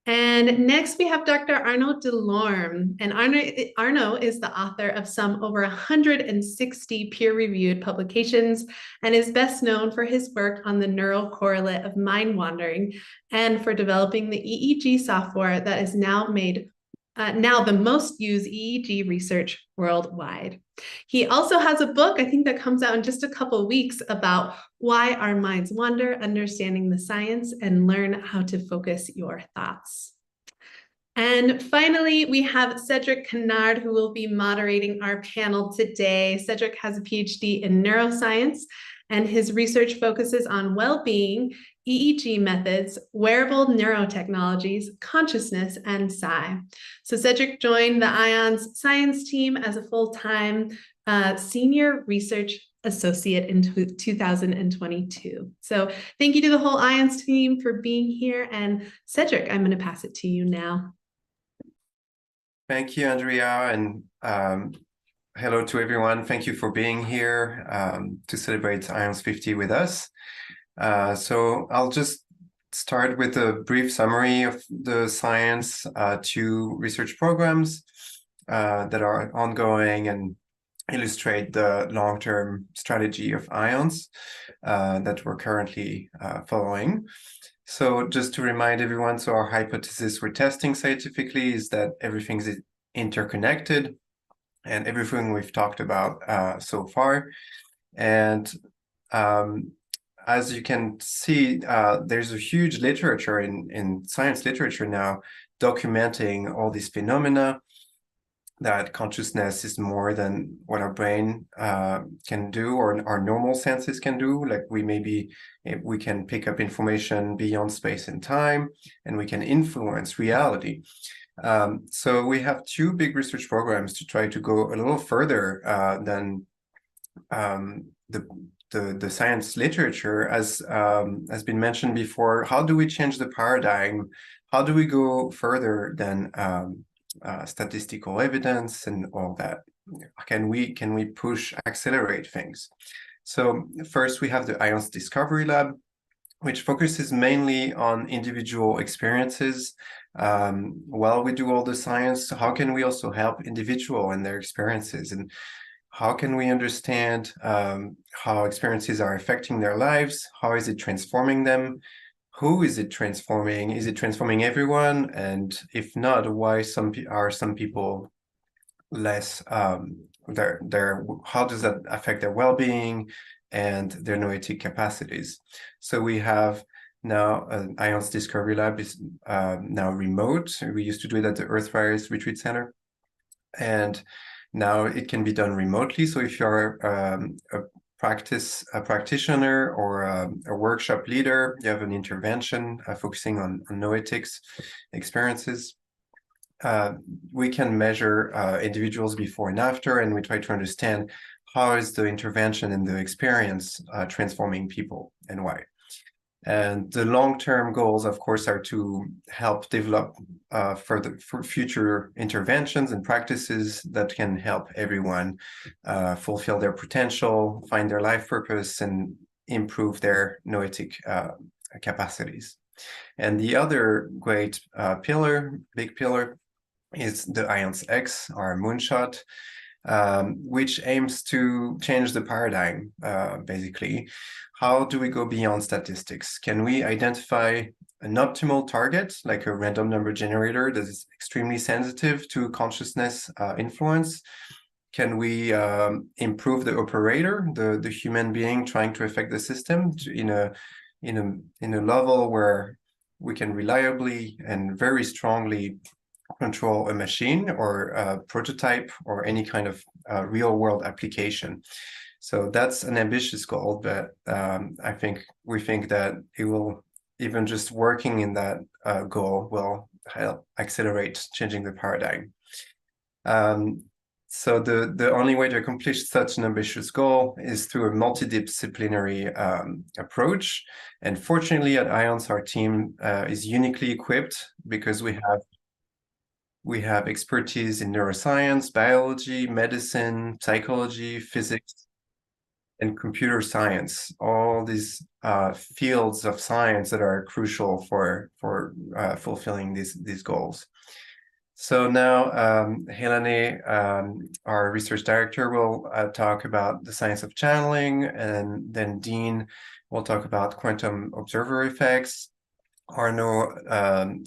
And next we have Dr. Arnaud Delorme, and Arnaud is the author of some over 160 peer-reviewed publications and is best known for his work on the neural correlate of mind wandering and for developing the EEG software that is now the most used EEG research worldwide. He also has a book, I think, that comes out in just a couple of weeks about why our minds wander, understanding the science, and learn how to focus your thoughts. And finally, we have Cedric Kennard, who will be moderating our panel today. Cedric has a PhD in neuroscience, and his research focuses on well-being, EEG methods, wearable neurotechnologies, consciousness, and psi. So Cedric joined the IONS science team as a full-time senior research associate in 2022. So thank you to the whole IONS team for being here. And Cedric, I'm going to pass it to you now. Thank you, Andrea, and hello to everyone. Thank you for being here to celebrate IONS 50 with us. So I'll just start with a brief summary of the science, two research programs that are ongoing and illustrate the long-term strategy of IONS that we're currently following. So just to remind everyone, so our hypothesis we're testing scientifically is that everything's interconnected, and everything we've talked about so far. And as you can see, there's a huge literature in science literature now documenting all these phenomena, that consciousness is more than what our brain can do or our normal senses can do. Like we can pick up information beyond space and time, and we can influence reality. So we have two big research programs to try to go a little further than the science literature. As has been mentioned before, how do we change the paradigm? How do we go further than statistical evidence and all that? Can we push, accelerate things? So first we have the IONS Discovery Lab, which focuses mainly on individual experiences. While we do all the science, how can we also help individual in their experiences, and how can we understand how experiences are affecting their lives? How is it transforming them? Who is it transforming? Is it transforming everyone? And if not, why some people less, how does that affect their well-being and their noetic capacities? So we have now an IONS Discovery Lab is now remote. We used to do it at the Earthrise Retreat Center, and now it can be done remotely. So if you're a practitioner or a workshop leader, you have an intervention focusing on noetics experiences, we can measure individuals before and after, and we try to understand how is the intervention and the experience transforming people and why. And the long-term goals, of course, are to help develop for future interventions and practices that can help everyone fulfill their potential, find their life purpose, and improve their noetic capacities. And the other great big pillar, is the IONS X, our moonshot, which aims to change the paradigm, basically. How do we go beyond statistics? Can we identify an optimal target, like a random number generator that is extremely sensitive to consciousness influence? Can we improve the operator, the human being trying to affect the system in a level where we can reliably and very strongly control a machine or a prototype or any kind of real world application? So that's an ambitious goal, but we think that it will, even just working in that goal will help accelerate changing the paradigm. So the only way to accomplish such an ambitious goal is through a multidisciplinary approach. And fortunately at IONS, our team is uniquely equipped because we have expertise in neuroscience, biology, medicine, psychology, physics, and computer science, all these fields of science that are crucial for fulfilling these goals. So now Helané, our research director, will talk about the science of channeling, and then Dean will talk about quantum observer effects. Arnaud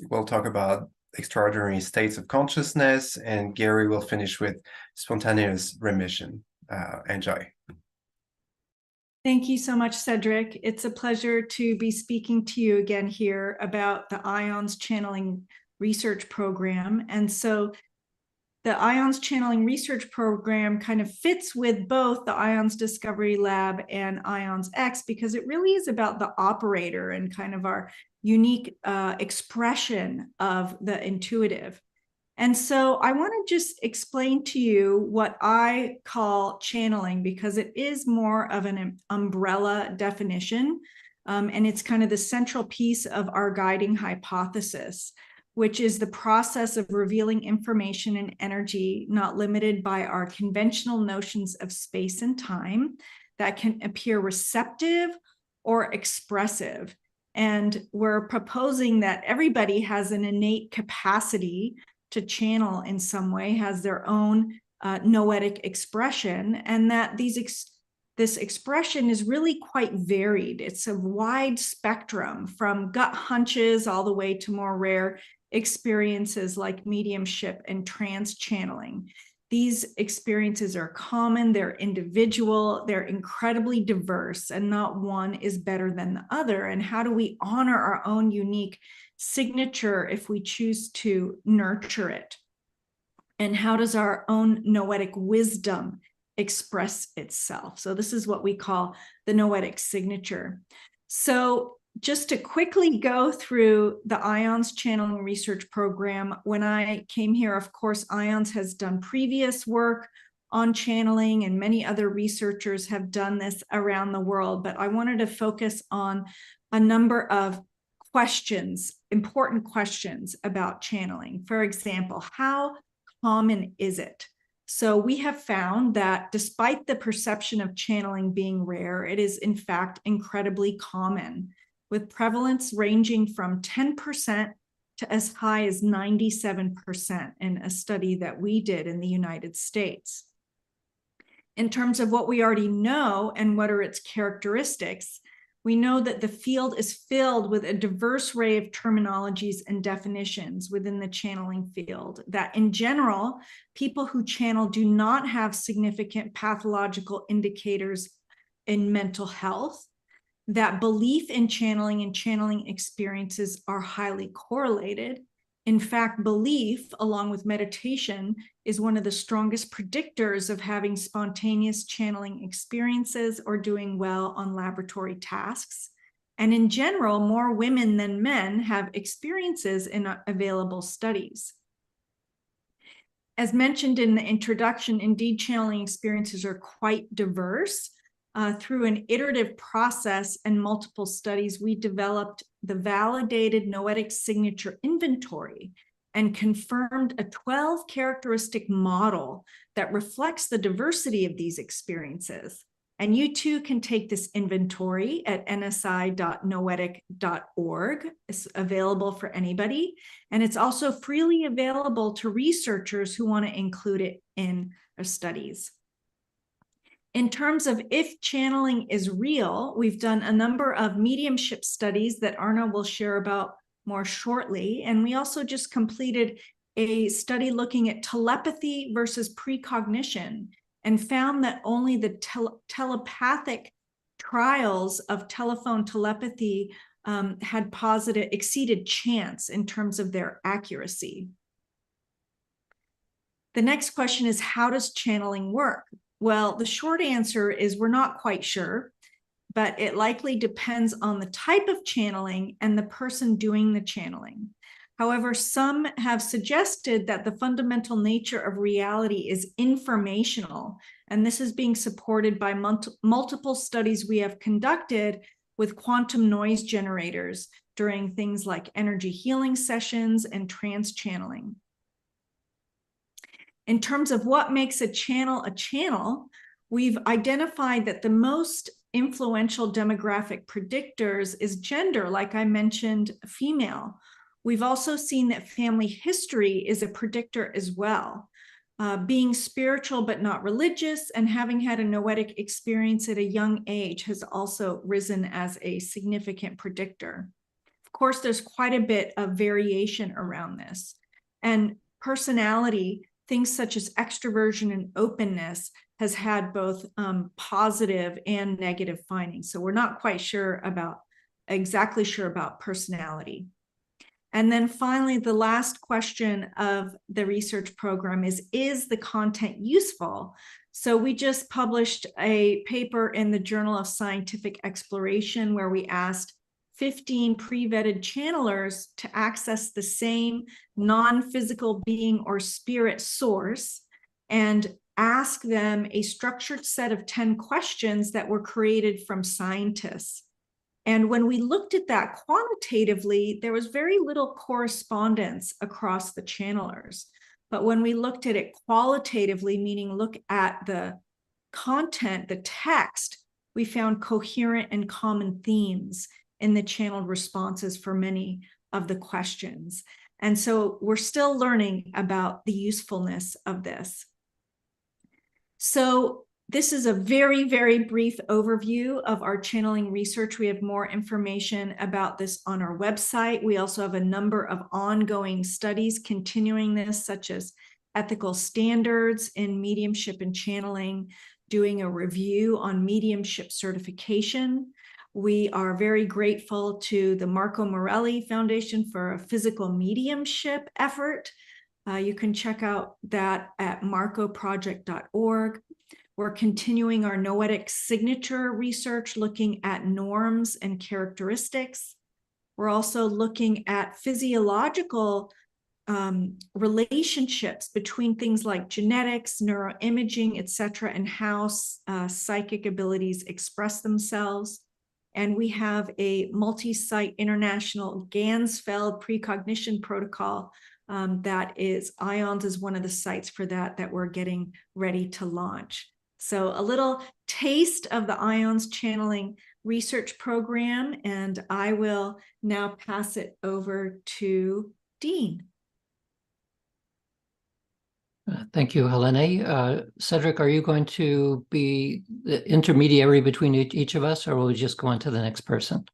will talk about extraordinary states of consciousness, and Gary will finish with spontaneous remission. Enjoy. Thank you so much, Cedric. It's a pleasure to be speaking to you again here about the IONS Channeling Research Program. And so the IONS Channeling Research Program kind of fits with both the IONS Discovery Lab and IONS X, because it really is about the operator and kind of our unique expression of the intuitive. And so I want to just explain to you what I call channeling, because it is more of an umbrella definition, and it's kind of the central piece of our guiding hypothesis, which is the process of revealing information and energy not limited by our conventional notions of space and time that can appear receptive or expressive. And we're proposing that everybody has an innate capacity to channel in some way, has their own noetic expression, and that this expression is really quite varied. It's a wide spectrum from gut hunches all the way to more rare experiences like mediumship and trance channeling. These experiences are common, they're individual, they're incredibly diverse, and not one is better than the other. And how do we honor our own unique signature if we choose to nurture it? And how does our own noetic wisdom express itself? So this is what we call the noetic signature. So just to quickly go through the IONS channeling research program, when I came here, of course, IONS has done previous work on channeling, and many other researchers have done this around the world, but I wanted to focus on a number of questions, important questions about channeling. For example, how common is it? So we have found that despite the perception of channeling being rare, it is in fact incredibly common, with prevalence ranging from 10% to as high as 97% in a study that we did in the United States. In terms of what we already know and what are its characteristics, we know that the field is filled with a diverse array of terminologies and definitions within the channeling field, that in general, people who channel do not have significant pathological indicators in mental health, that belief in channeling and channeling experiences are highly correlated. In fact, belief, along with meditation, is one of the strongest predictors of having spontaneous channeling experiences or doing well on laboratory tasks. And in general, more women than men have experiences in available studies. As mentioned in the introduction, indeed, channeling experiences are quite diverse. Through an iterative process and multiple studies, we developed the validated noetic signature inventory and confirmed a 12 characteristic model that reflects the diversity of these experiences. And you too can take this inventory at nsi.noetic.org. It's available for anybody. And it's also freely available to researchers who want to include it in their studies. In terms of if channeling is real, we've done a number of mediumship studies that Arna will share about more shortly. And we also just completed a study looking at telepathy versus precognition and found that only the telepathic trials of telephone telepathy had exceeded chance in terms of their accuracy. The next question is, how does channeling work? Well, the short answer is we're not quite sure, but it likely depends on the type of channeling and the person doing the channeling. However, some have suggested that the fundamental nature of reality is informational, and this is being supported by multiple studies we have conducted with quantum noise generators during things like energy healing sessions and trance channeling. In terms of what makes a channel, we've identified that the most influential demographic predictors is gender, like I mentioned, female. We've also seen that family history is a predictor as well. Being spiritual but not religious and having had a noetic experience at a young age has also risen as a significant predictor. Of course, there's quite a bit of variation around this. And personality, things such as extroversion and openness, has had both positive and negative findings. So we're not quite exactly sure about personality. And then finally, the last question of the research program is the content useful? So we just published a paper in the Journal of Scientific Exploration where we asked 15 pre-vetted channelers to access the same non-physical being or spirit source and ask them a structured set of 10 questions that were created from scientists. And when we looked at that quantitatively, there was very little correspondence across the channelers. But when we looked at it qualitatively, meaning look at the content, the text, we found coherent and common themes in the channeled responses for many of the questions. And so we're still learning about the usefulness of this. So this is a very, very brief overview of our channeling research. We have more information about this on our website. We also have a number of ongoing studies continuing this, such as ethical standards in mediumship and channeling, doing a review on mediumship certification. We are very grateful to the Marco Morelli Foundation for a physical mediumship effort. You can check out that at marcoproject.org. We're continuing our Noetic signature research, looking at norms and characteristics. We're also looking at physiological relationships between things like genetics, neuroimaging, etc., and how psychic abilities express themselves. And we have a multi-site international Gansfeld precognition protocol that is, IONS is one of the sites for that we're getting ready to launch. So a little taste of the IONS channeling research program, and I will now pass it over to Dean. Thank you, Helané. Cedric, are you going to be the intermediary between each of us, or will we just go on to the next person?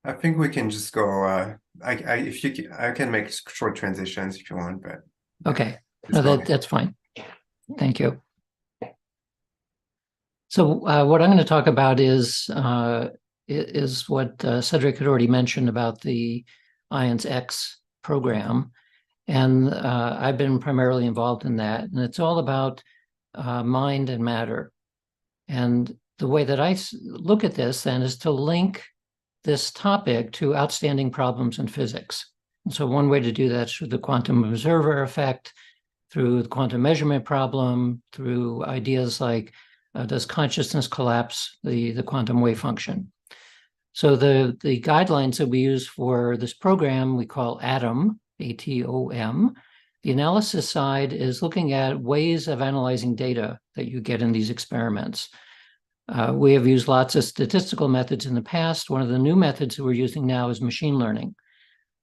I think we can just go. I can make short transitions if you want, but okay, no, that's fine. Thank you. So what I'm going to talk about is what Cedric had already mentioned about the IONS X program. And I've been primarily involved in that. And it's all about mind and matter. And the way that I look at this then is to link this topic to outstanding problems in physics. And so one way to do that is through the quantum observer effect, through the quantum measurement problem, through ideas like does consciousness collapse the quantum wave function? So the guidelines that we use for this program we call ATOM, ATOM. The analysis side is looking at ways of analyzing data that you get in these experiments. We have used lots of statistical methods in the past. One of the new methods that we're using now is machine learning.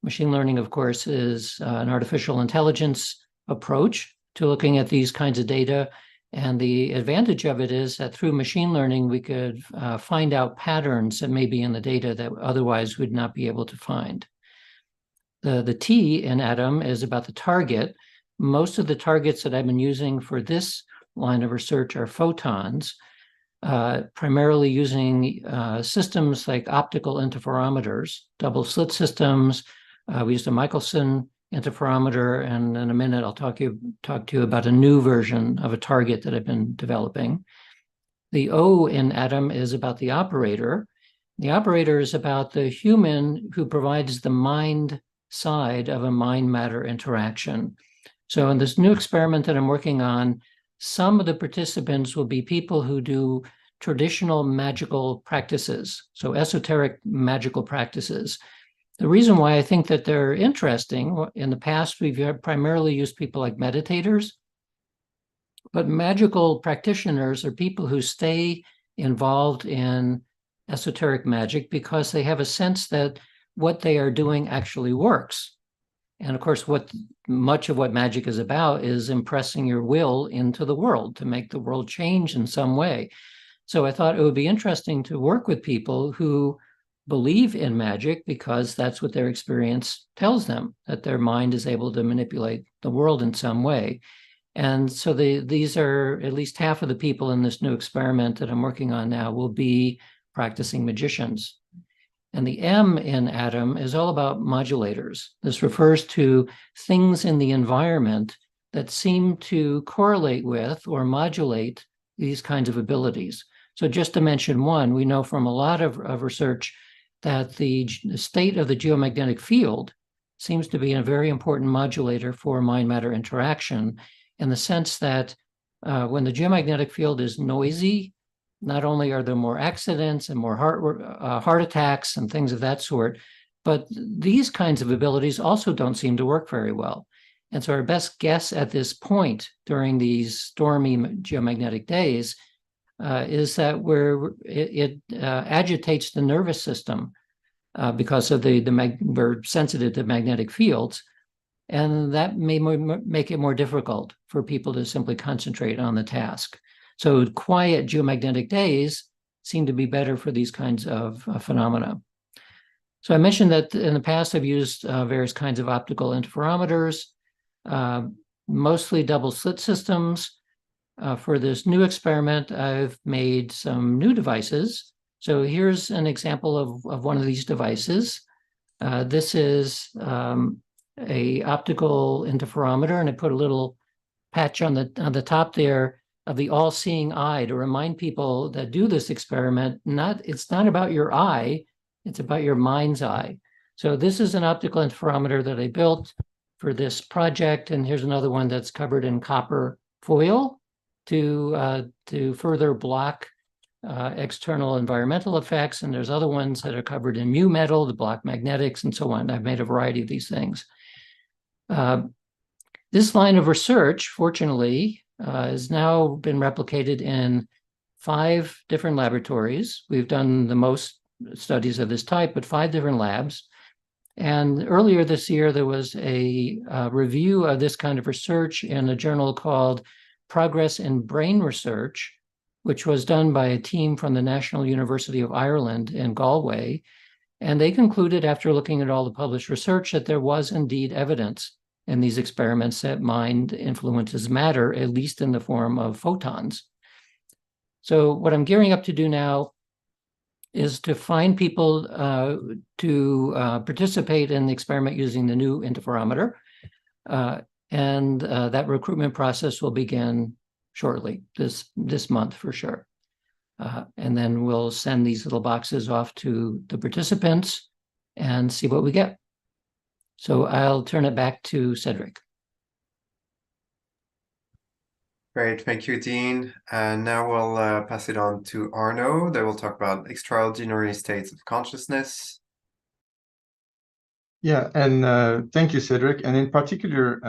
Machine learning, of course, is an artificial intelligence approach to looking at these kinds of data. And the advantage of it is that through machine learning, we could find out patterns that may be in the data that otherwise would not be able to find. The T in ATOM is about the target. Most of the targets that I've been using for this line of research are photons, primarily using systems like optical interferometers, double slit systems. We used a Michelson interferometer, and in a minute I'll talk to you about a new version of a target that I've been developing. The O in ATOM is about the operator. The operator is about the human who provides the mind side of a mind-matter interaction. So in this new experiment that I'm working on, some of the participants will be people who do traditional magical practices, so esoteric magical practices. The reason why I think that they're interesting, in the past, we've primarily used people like meditators, but magical practitioners are people who stay involved in esoteric magic because they have a sense that what they are doing actually works. And of course, much of what magic is about is impressing your will into the world to make the world change in some way. So I thought it would be interesting to work with people who believe in magic because that's what their experience tells them, that their mind is able to manipulate the world in some way. And so these are at least half of the people in this new experiment that I'm working on now will be practicing magicians. And the M in ATOM is all about modulators. This refers to things in the environment that seem to correlate with or modulate these kinds of abilities. So just to mention one, we know from a lot of research that the state of the geomagnetic field seems to be a very important modulator for mind-matter interaction, in the sense that when the geomagnetic field is noisy, not only are there more accidents and more heart attacks and things of that sort, but these kinds of abilities also don't seem to work very well. And so our best guess at this point during these stormy geomagnetic days is that it agitates the nervous system because of we're sensitive to magnetic fields. And that may make it more difficult for people to simply concentrate on the task. So quiet geomagnetic days seem to be better for these kinds of phenomena. So I mentioned that in the past I've used various kinds of optical interferometers, mostly double slit systems. For this new experiment, I've made some new devices. So here's an example of one of these devices. This is a optical interferometer, and I put a little patch on the top there of the all-seeing eye to remind people that do this experiment, it's not about your eye, it's about your mind's eye. So this is an optical interferometer that I built for this project, and here's another one that's covered in copper foil to further block external environmental effects, and there's other ones that are covered in mu metal to block magnetics and so on. I've made a variety of these things. This line of research, fortunately, has now been replicated in 5 different laboratories. We've done the most studies of this type, but 5 different labs. And earlier this year, there was a review of this kind of research in a journal called Progress in Brain Research, which was done by a team from the National University of Ireland in Galway. And they concluded, after looking at all the published research, that there was indeed evidence in these experiments that mind influences matter, at least in the form of photons. So what I'm gearing up to do now is to find people to participate in the experiment using the new interferometer. And that recruitment process will begin shortly, this month for sure. And then we'll send these little boxes off to the participants and see what we get. So I'll turn it back to Cedric. Great, thank you, Dean. And now we'll pass it on to Arno, that will talk about extraordinary states of consciousness. Yeah, and thank you, Cedric. And in particular,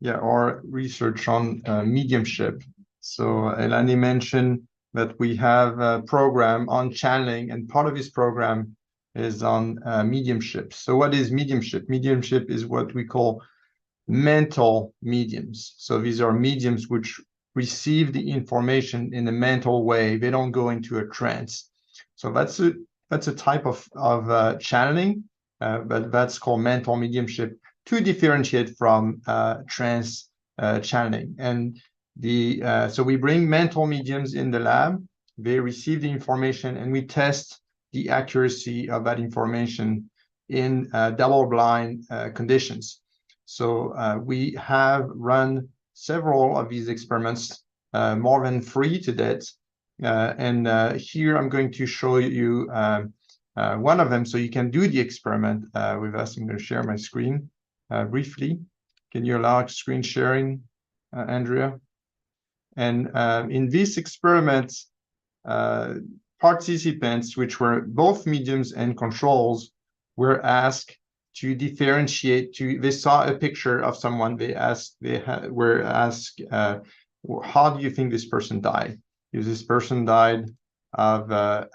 our research on mediumship. So Helané mentioned that we have a program on channeling, and part of this program is on mediumship. So what is mediumship? Mediumship is what we call mental mediums. So these are mediums which receive the information in a mental way. They don't go into a trance. So that's a type of channeling, but that's called mental mediumship, to differentiate from trance channeling. And so we bring mental mediums in the lab. They receive the information, and we test the accuracy of that information in double-blind conditions. So we have run several of these experiments, more than 3 to date. And here I'm going to show you one of them so you can do the experiment with us. I'm going to share my screen briefly. Can you allow screen sharing, Andrea? And in this experiment, participants, which were both mediums and controls, were asked to differentiate. They saw a picture of someone. Were asked, how do you think this person died? If this person died of they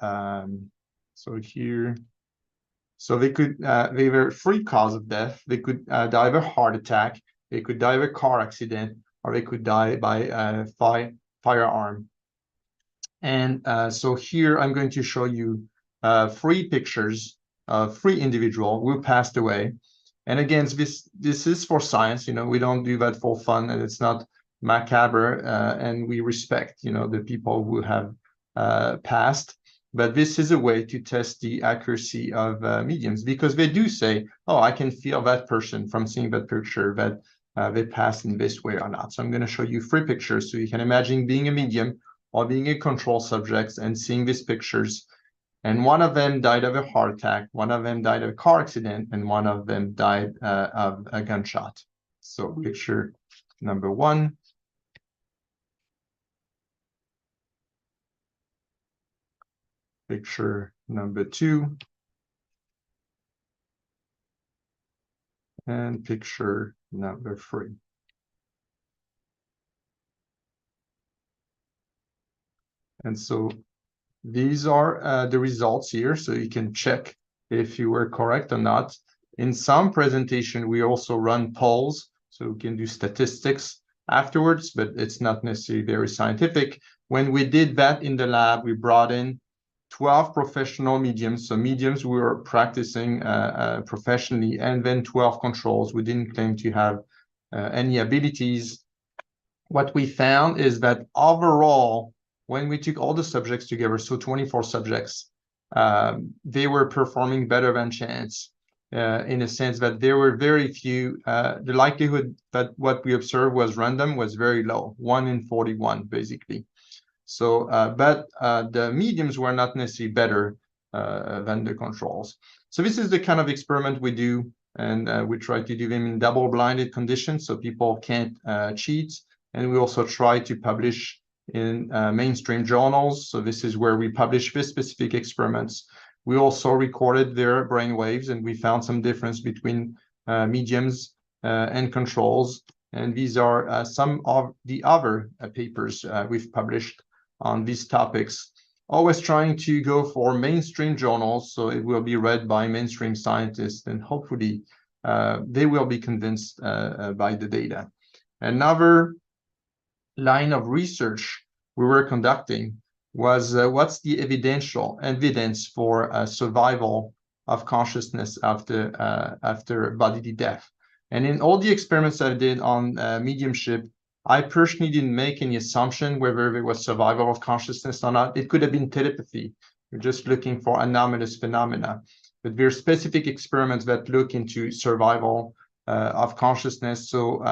were 3 causes of death. They could die of a heart attack, they could die of a car accident, or they could die by firearm. And so here I'm going to show you 3 pictures of 3 individuals who passed away. And again, this is for science. We don't do that for fun, and it's not macabre. And we respect, the people who have passed. But this is a way to test the accuracy of mediums, because they do say, oh, I can feel that person from seeing that picture that they passed in this way or not. So I'm going to show you 3 pictures so you can imagine being a medium or being a control subject and seeing these pictures. And one of them died of a heart attack, one of them died of a car accident, and one of them died of a gunshot. So picture number 1. Picture number 2. And picture number 3. And so these are the results here, so you can check if you were correct or not. In some presentation, we also run polls, so we can do statistics afterwards, but it's not necessarily very scientific. When we did that in the lab, we brought in 12 professional mediums. So mediums we were practicing professionally, and then 12 controls. We didn't claim to have any abilities. What we found is that overall, when we took all the subjects together, so 24 subjects, they were performing better than chance. In a sense that there were very few, the likelihood that what we observed was random was very low, 1 in 41, basically. So, but the mediums were not necessarily better than the controls. So this is the kind of experiment we do, and we try to do them in double-blinded conditions so people can't cheat. And we also try to publish in mainstream journals. So this is where we publish this specific experiments. We also recorded their brain waves, and we found some difference between mediums and controls. And these are some of the other papers we've published on these topics, always trying to go for mainstream journals, so it will be read by mainstream scientists, and hopefully they will be convinced by the data. Another line of research we were conducting was what's the evidence for survival of consciousness after bodily death. And in all the experiments I did on mediumship, I personally didn't make any assumption whether there was survival of consciousness or not. It could have been telepathy. We're just looking for anomalous phenomena. But there are specific experiments that look into survival of consciousness. So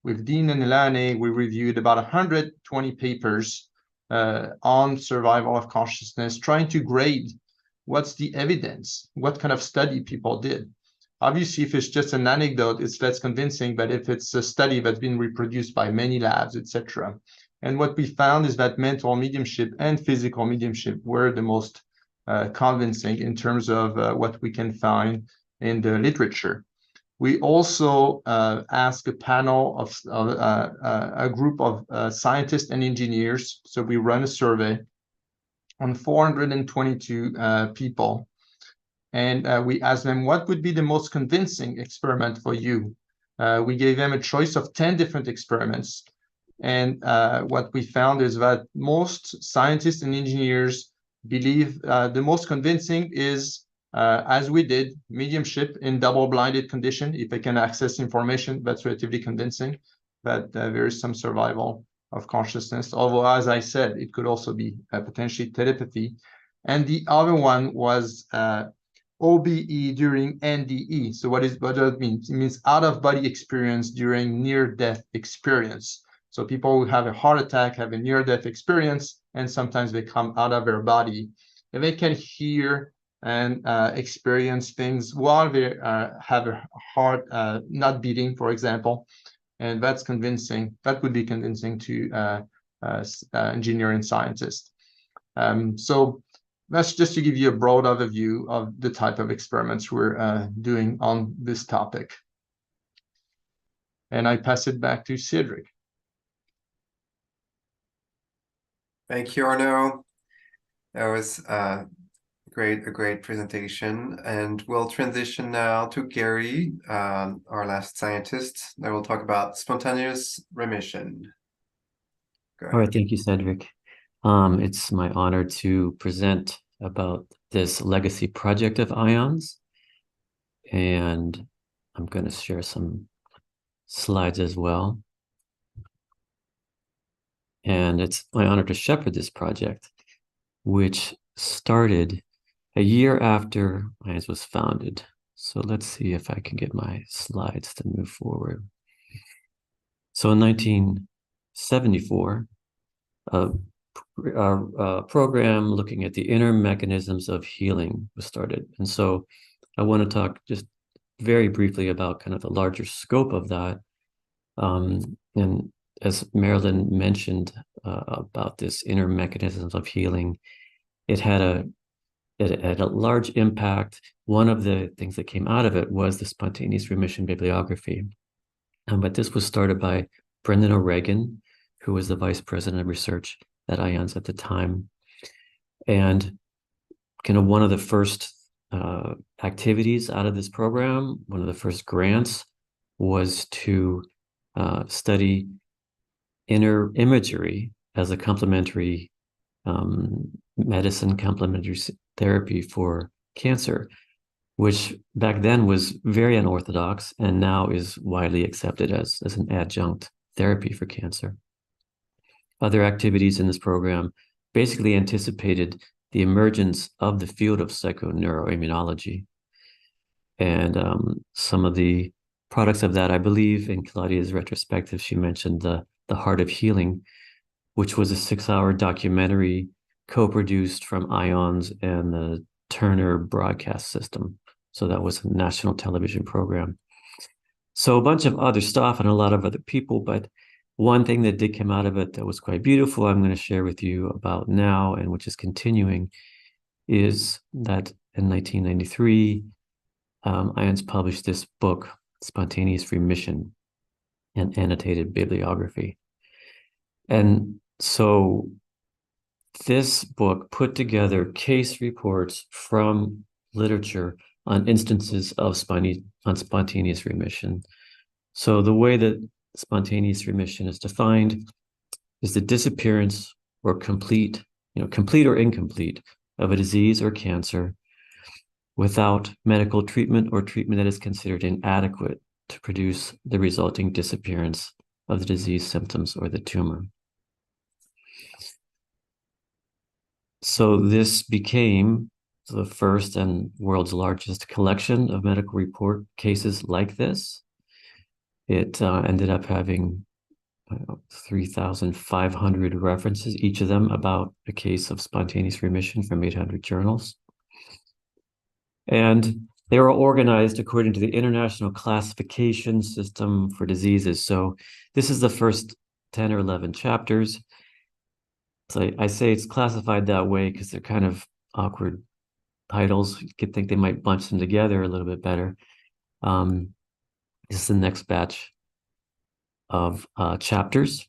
with Dean and Helané, we reviewed about 120 papers on survival of consciousness, trying to grade what's the evidence, what kind of study people did. Obviously, if it's just an anecdote, it's less convincing, but if it's a study that's been reproduced by many labs, etc. And what we found is that mental mediumship and physical mediumship were the most convincing in terms of what we can find in the literature. We also asked a panel of a group of scientists and engineers. So we run a survey on 422 people. And we asked them, what would be the most convincing experiment for you? We gave them a choice of 10 different experiments. And what we found is that most scientists and engineers believe the most convincing is, as we did, mediumship in double-blinded condition. If they can access information, that's relatively convincing, that there is some survival of consciousness. Although, as I said, it could also be potentially telepathy. And the other one was OBE during NDE. So what does it mean? It means out-of-body experience during near-death experience. So people who have a heart attack have a near-death experience, and sometimes they come out of their body. And they can hear and experience things while they have a heart not beating, for example. And that's convincing. That would be convincing to engineering scientists. So that's just to give you a broad overview of the type of experiments we're doing on this topic. And I pass it back to Cedric. Thank you, Arnaud. That was a great presentation. And we'll transition now to Gary, our last scientist, that will talk about spontaneous remission. All right, thank you, Cedric. It's my honor to present about this legacy project of IONS. And I'm going to share some slides as well. And it's my honor to shepherd this project, which started a year after IONS was founded. So let's see if I can get my slides to move forward. So in 1974, a program looking at the inner mechanisms of healing was started. And so I want to talk just very briefly about kind of the larger scope of that. And as Marilyn mentioned about this inner mechanisms of healing, it had a large impact. One of the things that came out of it was the spontaneous remission bibliography. But this was started by Brendan O'Regan, who was the vice president of research at IONS at the time. And kind of one of the first activities out of this program, one of the first grants, was to study inner imagery as a complementary medicine, complementary therapy for cancer, which back then was very unorthodox and now is widely accepted as an adjunct therapy for cancer. Other activities in this program basically anticipated the emergence of the field of psychoneuroimmunology. And some of the products of that, I believe, in Claudia's retrospective, she mentioned the Heart of Healing, which was a 6-hour documentary co-produced from IONS and the Turner broadcast system. So that was a national television program. So a bunch of other stuff and a lot of other people, but one thing that did come out of it that was quite beautiful, I'm going to share with you about now, and which is continuing, is that in 1993, IONS published this book, Spontaneous Remission, an annotated bibliography. And so this book put together case reports from literature on instances of spontaneous remission. So the way that spontaneous remission is defined is the disappearance or complete or incomplete of a disease or cancer without medical treatment or treatment that is considered inadequate to produce the resulting disappearance of the disease symptoms or the tumor. So this became the first and world's largest collection of medical report cases like this. It ended up having 3,500 references, each of them about a case of spontaneous remission from 800 journals. And they were organized according to the International Classification System for Diseases. So this is the first 10 or 11 chapters. So I say it's classified that way because they're kind of awkward titles. You could think they might bunch them together a little bit better. This is the next batch of chapters.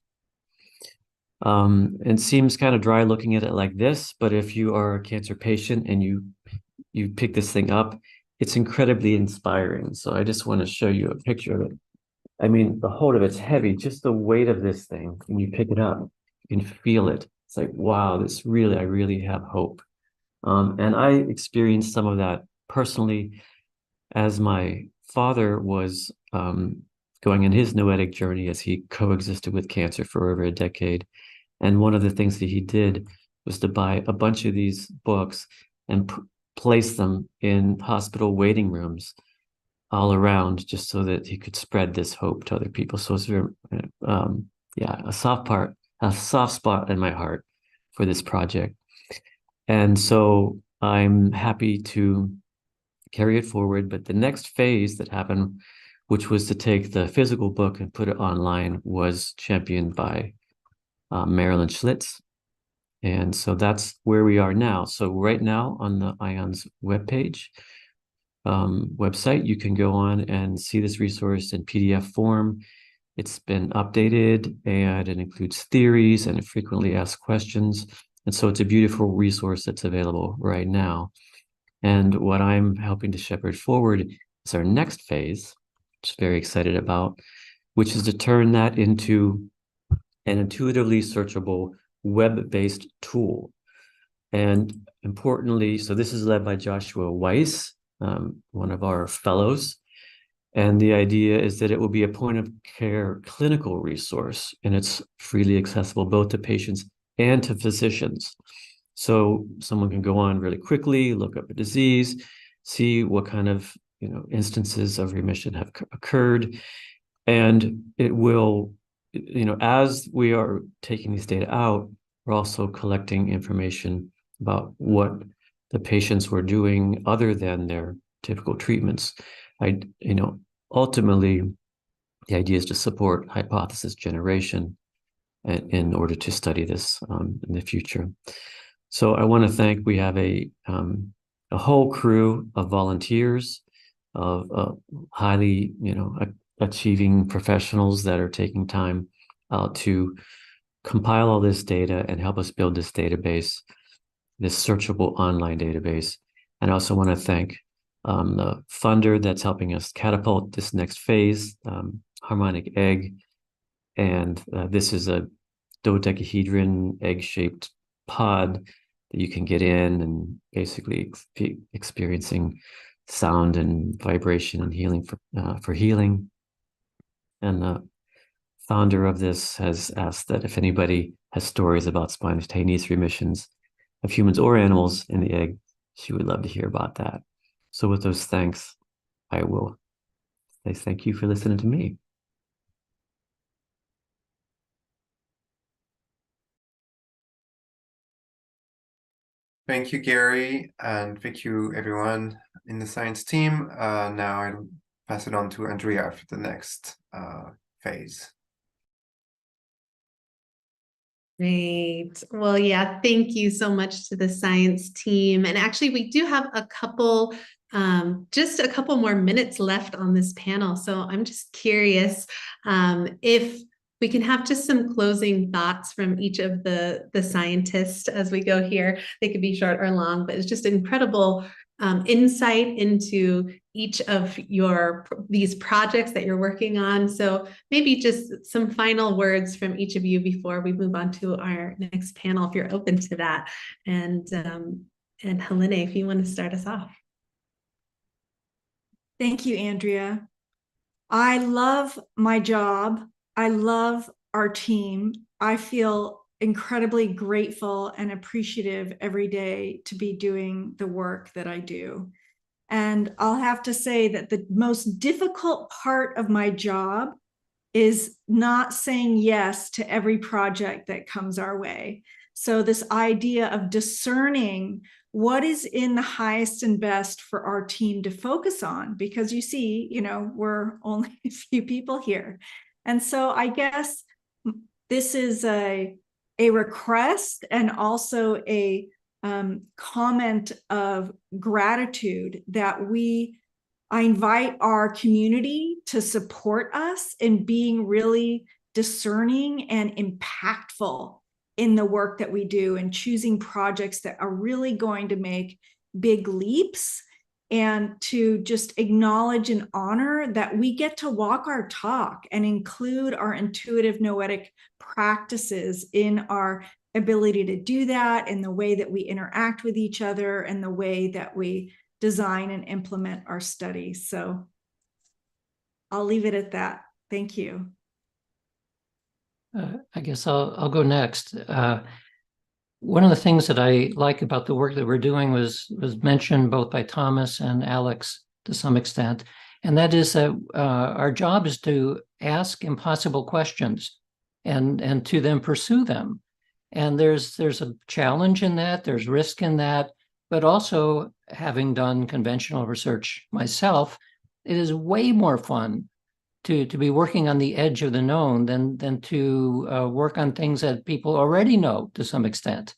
It seems kind of dry looking at it like this, but if you are a cancer patient and you pick this thing up, it's incredibly inspiring. So I just want to show you a picture of it. I mean, the hold of it's heavy, just the weight of this thing, when you pick it up, you can feel it. It's like, wow, I really have hope. And I experienced some of that personally as my father was going in his noetic journey as he coexisted with cancer for over a decade. And one of the things that he did was to buy a bunch of these books and place them in hospital waiting rooms all around, just so that he could spread this hope to other people. So it's very, a soft spot in my heart for this project. And so I'm happy to carry it forward. But the next phase that happened, which was to take the physical book and put it online, was championed by Marilyn Schlitz. And so that's where we are now. So right now on the IONS website, you can go on and see this resource in PDF form. It's been updated and it includes theories and frequently asked questions. And so it's a beautiful resource that's available right now. And what I'm helping to shepherd forward is our next phase, which I'm very excited about, which is to turn that into an intuitively searchable web-based tool. And importantly, so this is led by Joshua Weiss, one of our fellows. And the idea is that it will be a point of care clinical resource, and it's freely accessible both to patients and to physicians. So someone can go on really quickly, look up a disease, see what kind of instances of remission have occurred. And it will, as we are taking these data out, we're also collecting information about what the patients were doing other than their typical treatments. Ultimately, the idea is to support hypothesis generation in order to study this in the future. So I want to thank, we have a whole crew of volunteers, of highly, achieving professionals that are taking time to compile all this data and help us build this database, this searchable online database. And I also want to thank the funder that's helping us catapult this next phase, Harmonic Egg. And this is a dodecahedron egg-shaped pod that you can get in and basically experiencing sound and vibration and healing for healing. And the founder of this has asked that if anybody has stories about spontaneous remissions of humans or animals in the egg, she would love to hear about that. So with those thanks, I will say thank you for listening to me. Thank you, Gary, and thank you, everyone in the science team. Now I'll pass it on to Andrea for the next phase. Great. Well, yeah, thank you so much to the science team. And actually, we do have a couple, just a couple more minutes left on this panel. So I'm just curious if we can have just some closing thoughts from each of the scientists as we go here. They could be short or long, but it's just incredible insight into each of these projects that you're working on. So maybe just some final words from each of you before we move on to our next panel, if you're open to that. And Helané, if you want to start us off. Thank you, Andrea. I love my job. I love our team. I feel incredibly grateful and appreciative every day to be doing the work that I do. And I'll have to say that the most difficult part of my job is not saying yes to every project that comes our way. So this idea of discerning what is in the highest and best for our team to focus on, because you see, we're only a few people here. And so I guess this is a request and also a comment of gratitude that I invite our community to support us in being really discerning and impactful in the work that we do and choosing projects that are really going to make big leaps, and to just acknowledge and honor that we get to walk our talk and include our intuitive noetic practices in our ability to do that, in the way that we interact with each other, and the way that we design and implement our studies. So I'll leave it at that. Thank you. I guess I'll go next. One of the things that I like about the work that we're doing was mentioned both by Thomas and Álex to some extent, and that is that our job is to ask impossible questions and to then pursue them. And there's a challenge in that, there's risk in that, but also, having done conventional research myself, it is way more fun to be working on the edge of the known than to work on things that people already know to some extent.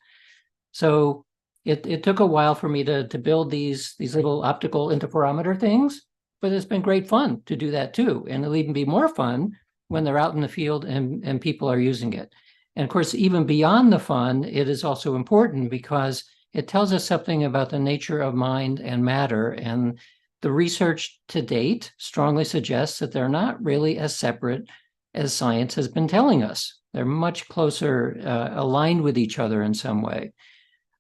So it took a while for me to build these little optical interferometer things, but it's been great fun to do that too. And it'll even be more fun when they're out in the field and people are using it. And of course, even beyond the fun, it is also important because it tells us something about the nature of mind and matter. And the research to date strongly suggests that they're not really as separate as science has been telling us. They're much closer aligned with each other in some way.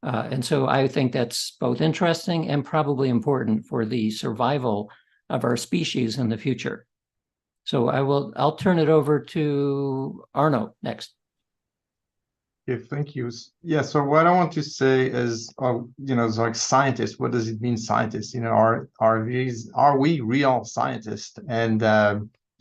And so I think that's both interesting and probably important for the survival of our species in the future. So I'll turn it over to Arno next. Okay, thank you. Yeah, so what I want to say is, it's like scientists, what does it mean scientists? Are we real scientists? And I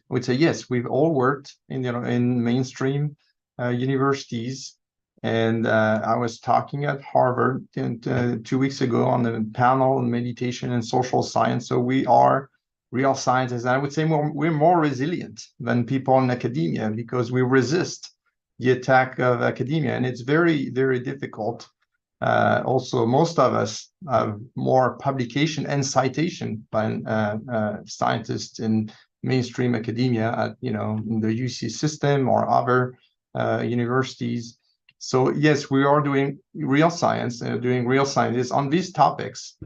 would say, yes, we've all worked in mainstream universities. And I was talking at Harvard 2 weeks ago on the panel on meditation and social science. So we are real scientists. And I would say we're more resilient than people in academia because we resist the attack of academia, and it's very, very difficult. Also, most of us have more publication and citation by scientists in mainstream academia at in the UC system or other universities. So yes, we are doing real science, doing real science on these topics.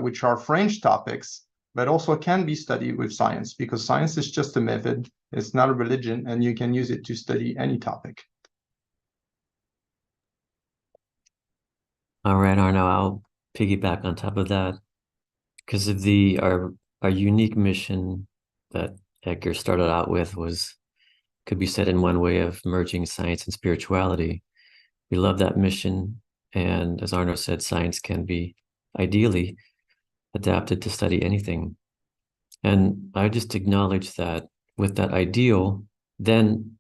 which are fringe topics, but also can be studied with science, because science is just a method, it's not a religion, and you can use it to study any topic. All right, Arno, I'll piggyback on top of that. Because of our unique mission that Edgar started out with could be said in one way of merging science and spirituality. We love that mission. And as Arno said, science can be ideally adapted to study anything. And I just acknowledge that with that ideal, then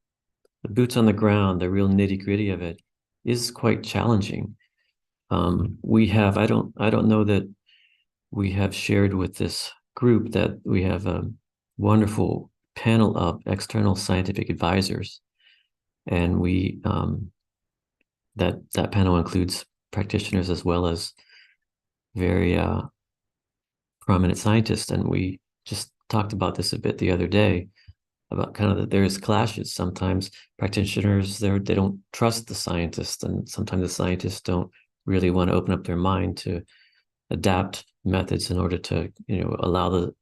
the boots on the ground, the real nitty-gritty of it is quite challenging. I don't know that we have shared with this group that we have a wonderful panel of external scientific advisors. And that panel includes practitioners as well as very prominent scientists. And we just talked about this a bit the other day, about kind of that there's clashes. Sometimes practitioners, they don't trust the scientists, and sometimes the scientists don't really want to open up their mind to adapt methods in order to, allow the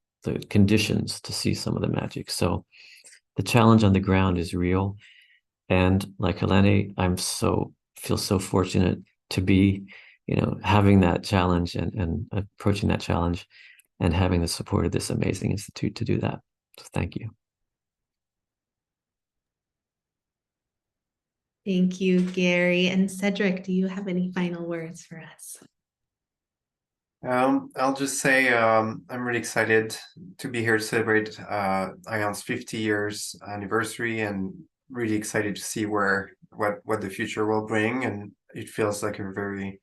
conditions to see some of the magic. So the challenge on the ground is real. And like Helané, feel so fortunate to be, having that challenge and approaching that challenge and having the support of this amazing institute to do that. So thank you. Thank you, Gary. And Cedric, do you have any final words for us? I'll just say I'm really excited to be here to celebrate IONS 50 years anniversary, and really excited to see what the future will bring. And it feels like a very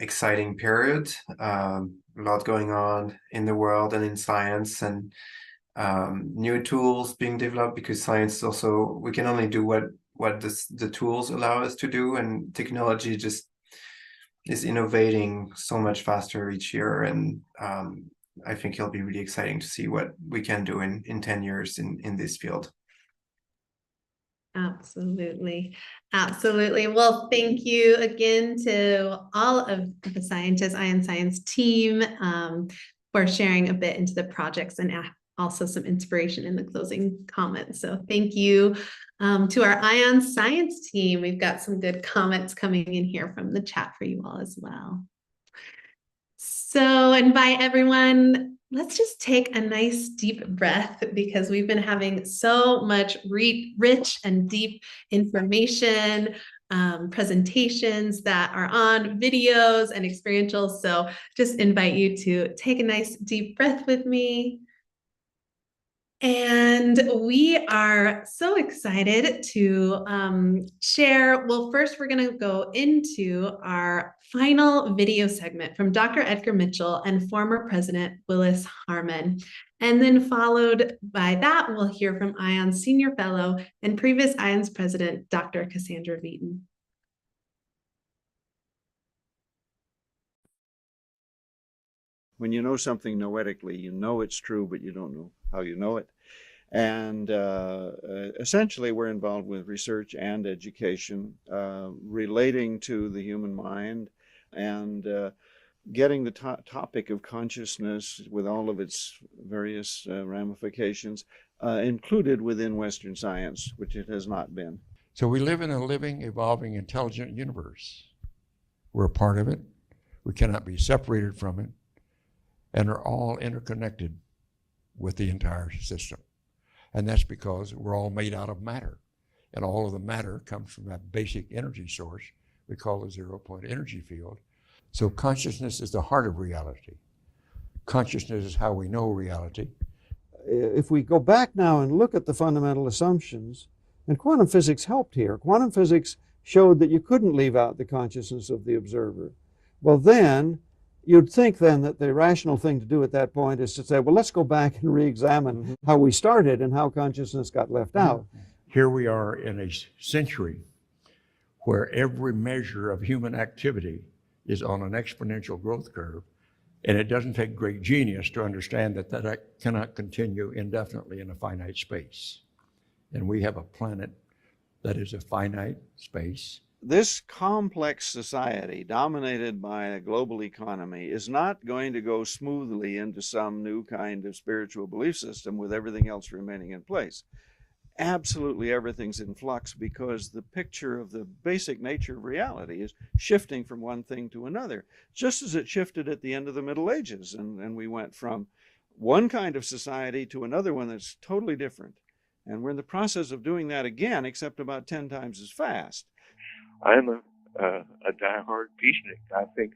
exciting period. A lot going on in the world and in science, and new tools being developed, because science also, we can only do what the tools allow us to do, and technology just is innovating so much faster each year. And I think it'll be really exciting to see what we can do in 10 years in this field. Absolutely. Absolutely. Well, thank you again to all of the scientists, ION Science team, for sharing a bit into the projects and also some inspiration in the closing comments. So thank you to our ION Science team. We've got some good comments coming in here from the chat for you all as well. So invite everyone, let's just take a nice deep breath, because we've been having so much rich and deep information, presentations that are on videos and experiential. So just invite you to take a nice deep breath with me. And we are so excited to share. Well, first, we're going to go into our final video segment from Dr. Edgar Mitchell and former President Willis Harmon. And then followed by that, we'll hear from IONS Senior Fellow and previous IONS President, Dr. Cassandra Vieten. When you know something noetically, you know it's true, but you don't know how you know it. And essentially, we're involved with research and education relating to the human mind, and getting the topic of consciousness with all of its various ramifications included within Western science, which it has not been. So we live in a living, evolving, intelligent universe. We're a part of it. We cannot be separated from it, and are all interconnected with the entire system. And that's because we're all made out of matter. And all of the matter comes from that basic energy source we call the zero-point energy field. So consciousness is the heart of reality. Consciousness is how we know reality. If we go back now and look at the fundamental assumptions, and quantum physics helped here. Quantum physics showed that you couldn't leave out the consciousness of the observer. Well, then, you'd think then that the rational thing to do at that point is to say, well, let's go back and re-examine how we started and how consciousness got left out. Here we are in a century where every measure of human activity is on an exponential growth curve, and it doesn't take great genius to understand that that cannot continue indefinitely in a finite space. And we have a planet that is a finite space, this complex society dominated by a global economy is not going to go smoothly into some new kind of spiritual belief system with everything else remaining in place. Absolutely everything's in flux because the picture of the basic nature of reality is shifting from one thing to another, just as it shifted at the end of the Middle Ages. And we went from one kind of society to another one that's totally different. And we're in the process of doing that again, except about 10 times as fast. I'm a diehard peacenik. I think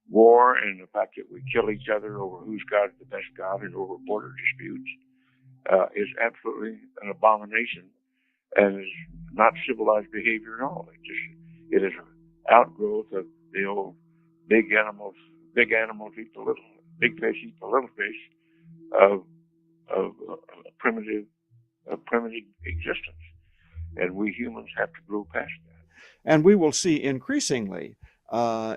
war and the fact that we kill each other over who's got the best God and over border disputes is absolutely an abomination and is not civilized behavior at all. It is an outgrowth of the old big animals eat the little, big fish eat the little fish of primitive existence. And we humans have to grow past that. And we will see increasingly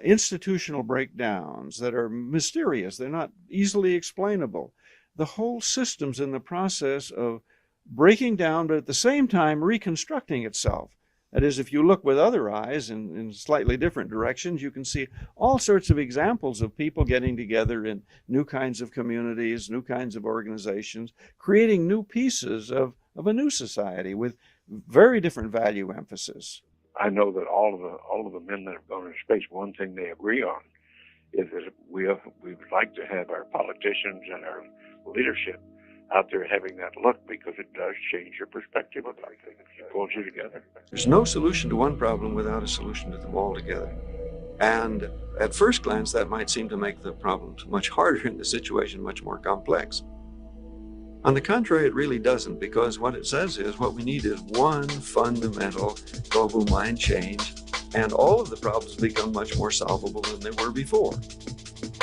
institutional breakdowns that are mysterious. They're not easily explainable. The whole system's in the process of breaking down, but at the same time reconstructing itself. That is, if you look with other eyes in slightly different directions, you can see all sorts of examples of people getting together in new kinds of communities, new kinds of organizations, creating new pieces of a new society with very different value emphasis. I know that all of the men that have gone into space, one thing they agree on is that we would like to have our politicians and our leadership out there having that look, because it does change your perspective of life. It pulls you together. There's no solution to one problem without a solution to them all together. And at first glance, that might seem to make the problems much harder and the situation much more complex. On the contrary, it really doesn't, because what it says is what we need is one fundamental global mind change, and all of the problems become much more solvable than they were before.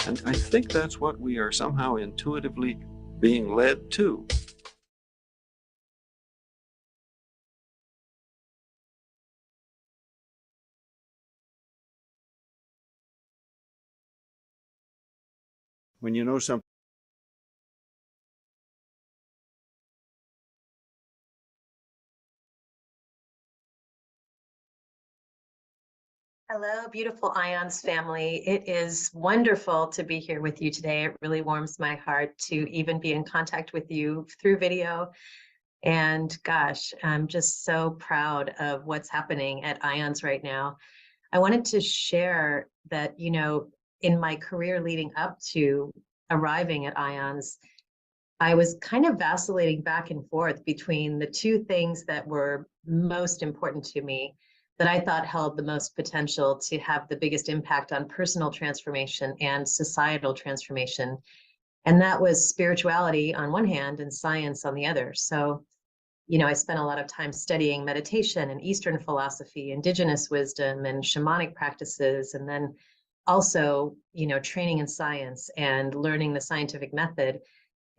And I think that's what we are somehow intuitively being led to. When you know something. Hello, beautiful IONS family. It is wonderful to be here with you today. It really warms my heart to even be in contact with you through video. And gosh, I'm just so proud of what's happening at IONS right now. I wanted to share that, you know, in my career leading up to arriving at IONS, I was kind of vacillating back and forth between the two things that were most important to me, that I thought held the most potential to have the biggest impact on personal transformation and societal transformation. And that was spirituality on one hand and science on the other. So, you know, I spent a lot of time studying meditation and Eastern philosophy, indigenous wisdom and shamanic practices, and then also, you know, training in science and learning the scientific method.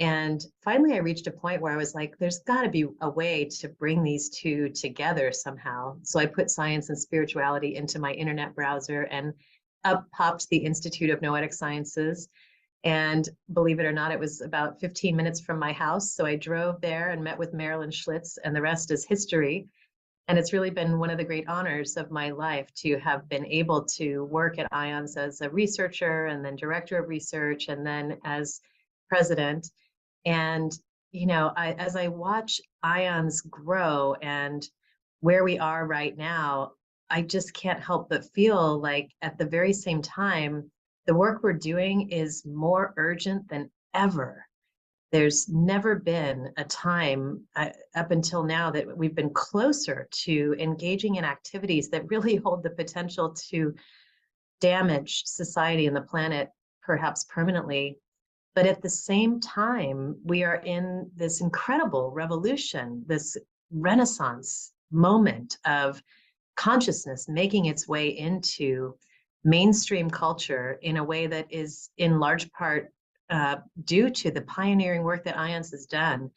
And finally, I reached a point where I was like, there's got to be a way to bring these two together somehow. So I put science and spirituality into my internet browser, and up popped the Institute of Noetic Sciences. And believe it or not, it was about 15 minutes from my house. So I drove there and met with Marilyn Schlitz, and the rest is history. And it's really been one of the great honors of my life to have been able to work at IONS as a researcher, and then director of research, and then as president. And, you know, as I watch IONS grow and where we are right now, I just can't help but feel like at the very same time, the work we're doing is more urgent than ever. There's never been a time up until now that we've been closer to engaging in activities that really hold the potential to damage society and the planet, perhaps permanently. But at the same time, we are in this incredible revolution, this renaissance moment of consciousness making its way into mainstream culture in a way that is in large part due to the pioneering work that IONS has done.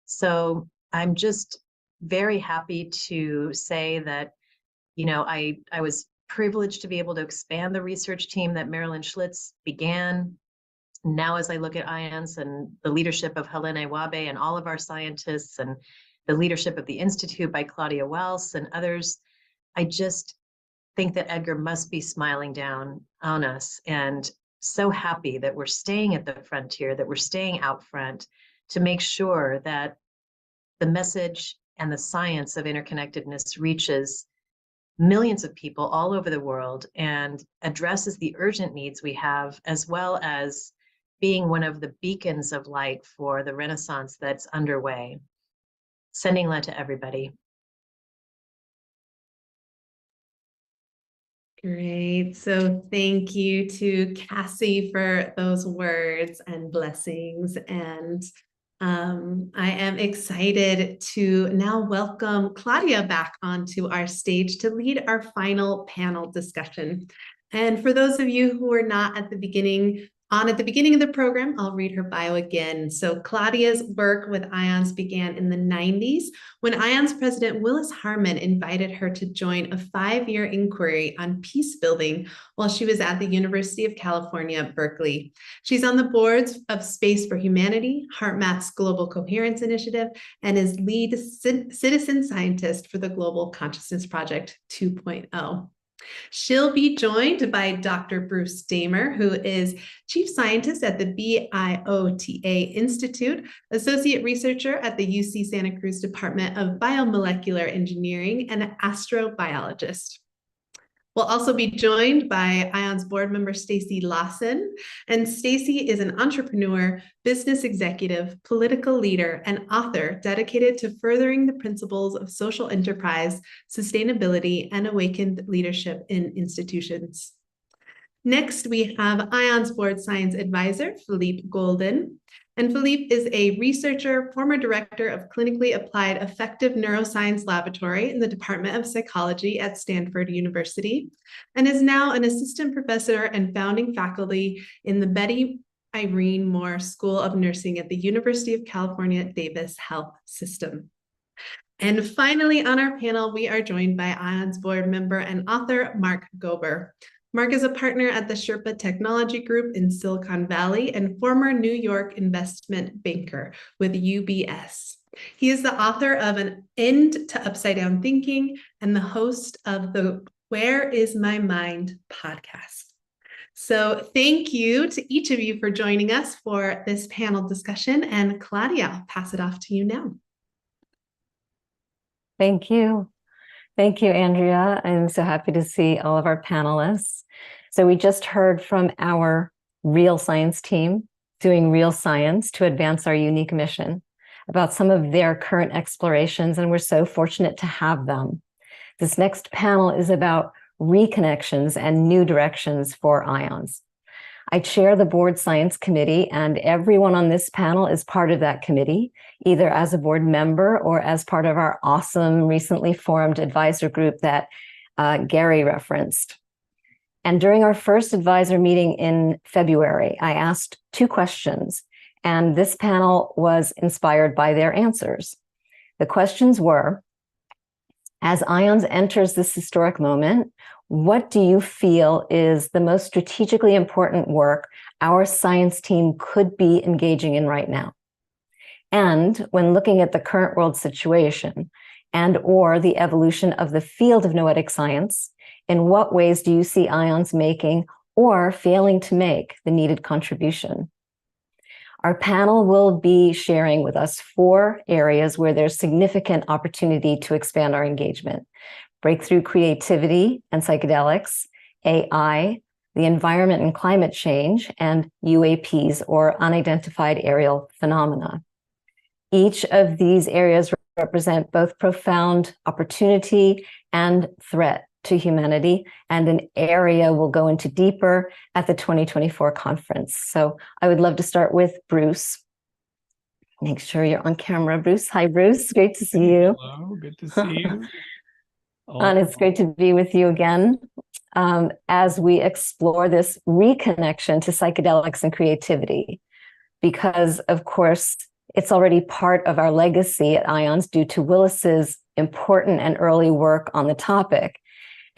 So I'm just very happy to say that, you know, I was privileged to be able to expand the research team that Marilyn Schlitz began. Now, as I look at IONS and the leadership of Helané, Wahbeh, and all of our scientists, and the leadership of the Institute by Claudia, Welss, and others, I just think that Edgar must be smiling down on us and so happy that we're staying at the frontier, that we're staying out front to make sure that the message and the science of interconnectedness reaches millions of people all over the world and addresses the urgent needs we have, as well as being one of the beacons of light for the Renaissance that's underway. Sending love to everybody. Great. So thank you to Cassie for those words and blessings. And I am excited to now welcome Claudia back onto our stage to lead our final panel discussion. And for those of you who are not at the beginning of the program, I'll read her bio again. So Claudia's work with IONS began in the 90s when IONS president Willis Harman invited her to join a 5-year inquiry on peace building while she was at the University of California, Berkeley. She's on the boards of Space for Humanity, HeartMath's Global Coherence Initiative, and is lead citizen scientist for the Global Consciousness Project 2.0. She'll be joined by Dr. Bruce Damer, who is Chief Scientist at the BIOTA Institute, Associate Researcher at the UC Santa Cruz Department of Biomolecular Engineering, and an astrobiologist. We'll also be joined by IONS board member Stacey Lawson. And Stacey is an entrepreneur, business executive, political leader, and author dedicated to furthering the principles of social enterprise, sustainability, and awakened leadership in institutions. Next, we have IONS board science advisor, Philippe Goldin. And Philippe is a researcher, former director of clinically applied affective neuroscience laboratory in the Department of Psychology at Stanford University, and is now an assistant professor and founding faculty in the Betty Irene Moore School of Nursing at the University of California, Davis Health System. And finally, on our panel, we are joined by IONS board member and author, Mark Gober. Mark is a partner at the Sherpa Technology Group in Silicon Valley and former New York investment banker with UBS. He is the author of An End to Upside Down Thinking and the host of the Where Is My Mind podcast. So thank you to each of you for joining us for this panel discussion. And Claudia, I'll pass it off to you now. Thank you. Thank you, Andrea. I'm so happy to see all of our panelists. So we just heard from our real science team doing real science to advance our unique mission about some of their current explorations, and we're so fortunate to have them. This next panel is about reconnections and new directions for IONS. I chair the board science committee, and everyone on this panel is part of that committee, either as a board member or as part of our awesome recently formed advisor group that Gary referenced. And during our first advisor meeting in February, I asked 2 questions, and this panel was inspired by their answers. The questions were, as IONS enters this historic moment, what do you feel is the most strategically important work our science team could be engaging in right now? And when looking at the current world situation and or the evolution of the field of noetic science, in what ways do you see IONS making or failing to make the needed contribution? Our panel will be sharing with us 4 areas where there's significant opportunity to expand our engagement: breakthrough creativity and psychedelics, AI, the environment and climate change, and UAPs, or unidentified aerial phenomena. Each of these areas represent both profound opportunity and threat to humanity, and an area we'll go into deeper at the 2024 conference. So I would love to start with Bruce. Make sure you're on camera, Bruce. Hi, Bruce. Great to see you. Hello, good to see you. And it's great to be with you again as we explore this reconnection to psychedelics and creativity, because, of course, it's already part of our legacy at IONS due to Willis's important and early work on the topic.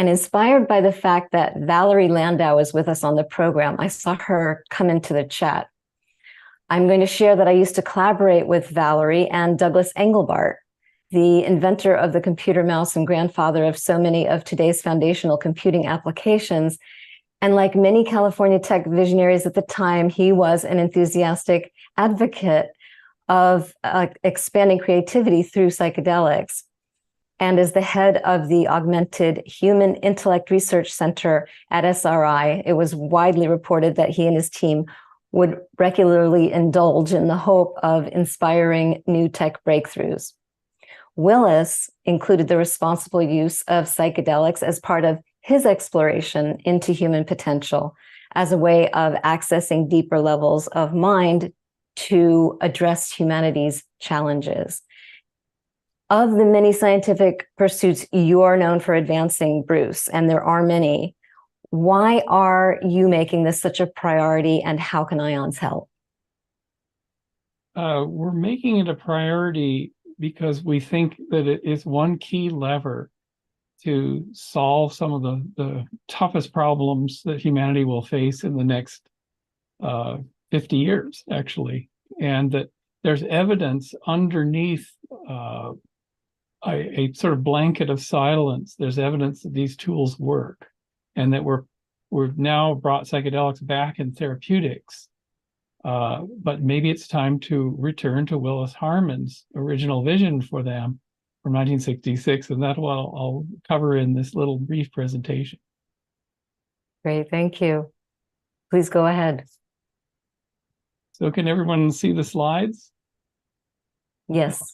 And inspired by the fact that Valerie Landau is with us on the program, I saw her come into the chat. I'm going to share that I used to collaborate with Valerie and Douglas Engelbart the inventor of the computer mouse and grandfather of so many of today's foundational computing applications. And like many California tech visionaries at the time, he was an enthusiastic advocate of expanding creativity through psychedelics. And as the head of the Augmented Human Intellect Research Center at SRI, it was widely reported that he and his team would regularly indulge in the hope of inspiring new tech breakthroughs. Willis included the responsible use of psychedelics as part of his exploration into human potential as a way of accessing deeper levels of mind to address humanity's challenges. Of the many scientific pursuits you are known for advancing, Bruce, and there are many, why are you making this such a priority, and how can IONS help? We're making it a priority because we think that it is one key lever to solve some of the toughest problems that humanity will face in the next 50 years, actually. And that there's evidence underneath a sort of blanket of silence. There's evidence that these tools work, and that we've now brought psychedelics back in therapeutics. But maybe it's time to return to Willis Harman's original vision for them from 1966, and that's what I'll cover in this little brief presentation. Great, thank you. Please go ahead. So can everyone see the slides? Yes.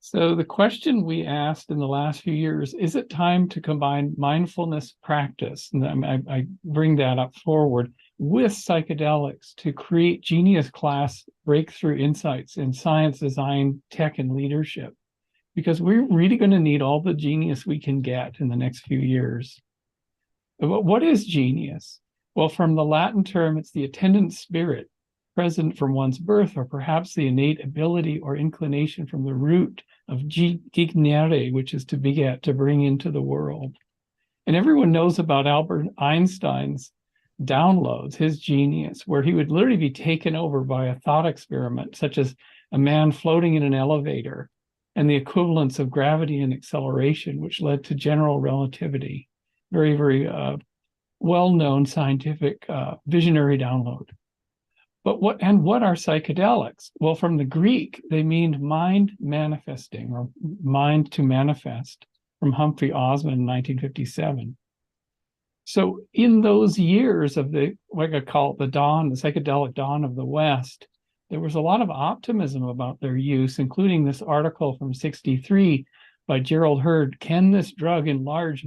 So the question we asked in the last few years, is it time to combine mindfulness practice, and I bring that up forward, with psychedelics to create genius class breakthrough insights in science, design, tech, and leadership? Because we're really going to need all the genius we can get in the next few years. But what is genius? Well, from the Latin term, it's the attendant spirit present from one's birth, or perhaps the innate ability or inclination from the root of gignere, which is to beget, to bring into the world. And everyone knows about Albert Einstein's downloads, his genius, where he would literally be taken over by a thought experiment, such as a man floating in an elevator, and the equivalence of gravity and acceleration, which led to general relativity. Very, very well-known scientific visionary download. But what are psychedelics? Well, from the Greek, they mean mind manifesting, or mind to manifest, from Humphrey Osmond in 1957. So in those years of what I call it, the dawn, the psychedelic dawn of the West, there was a lot of optimism about their use, including this article from '63 by Gerald Hurd, Can This Drug Enlarge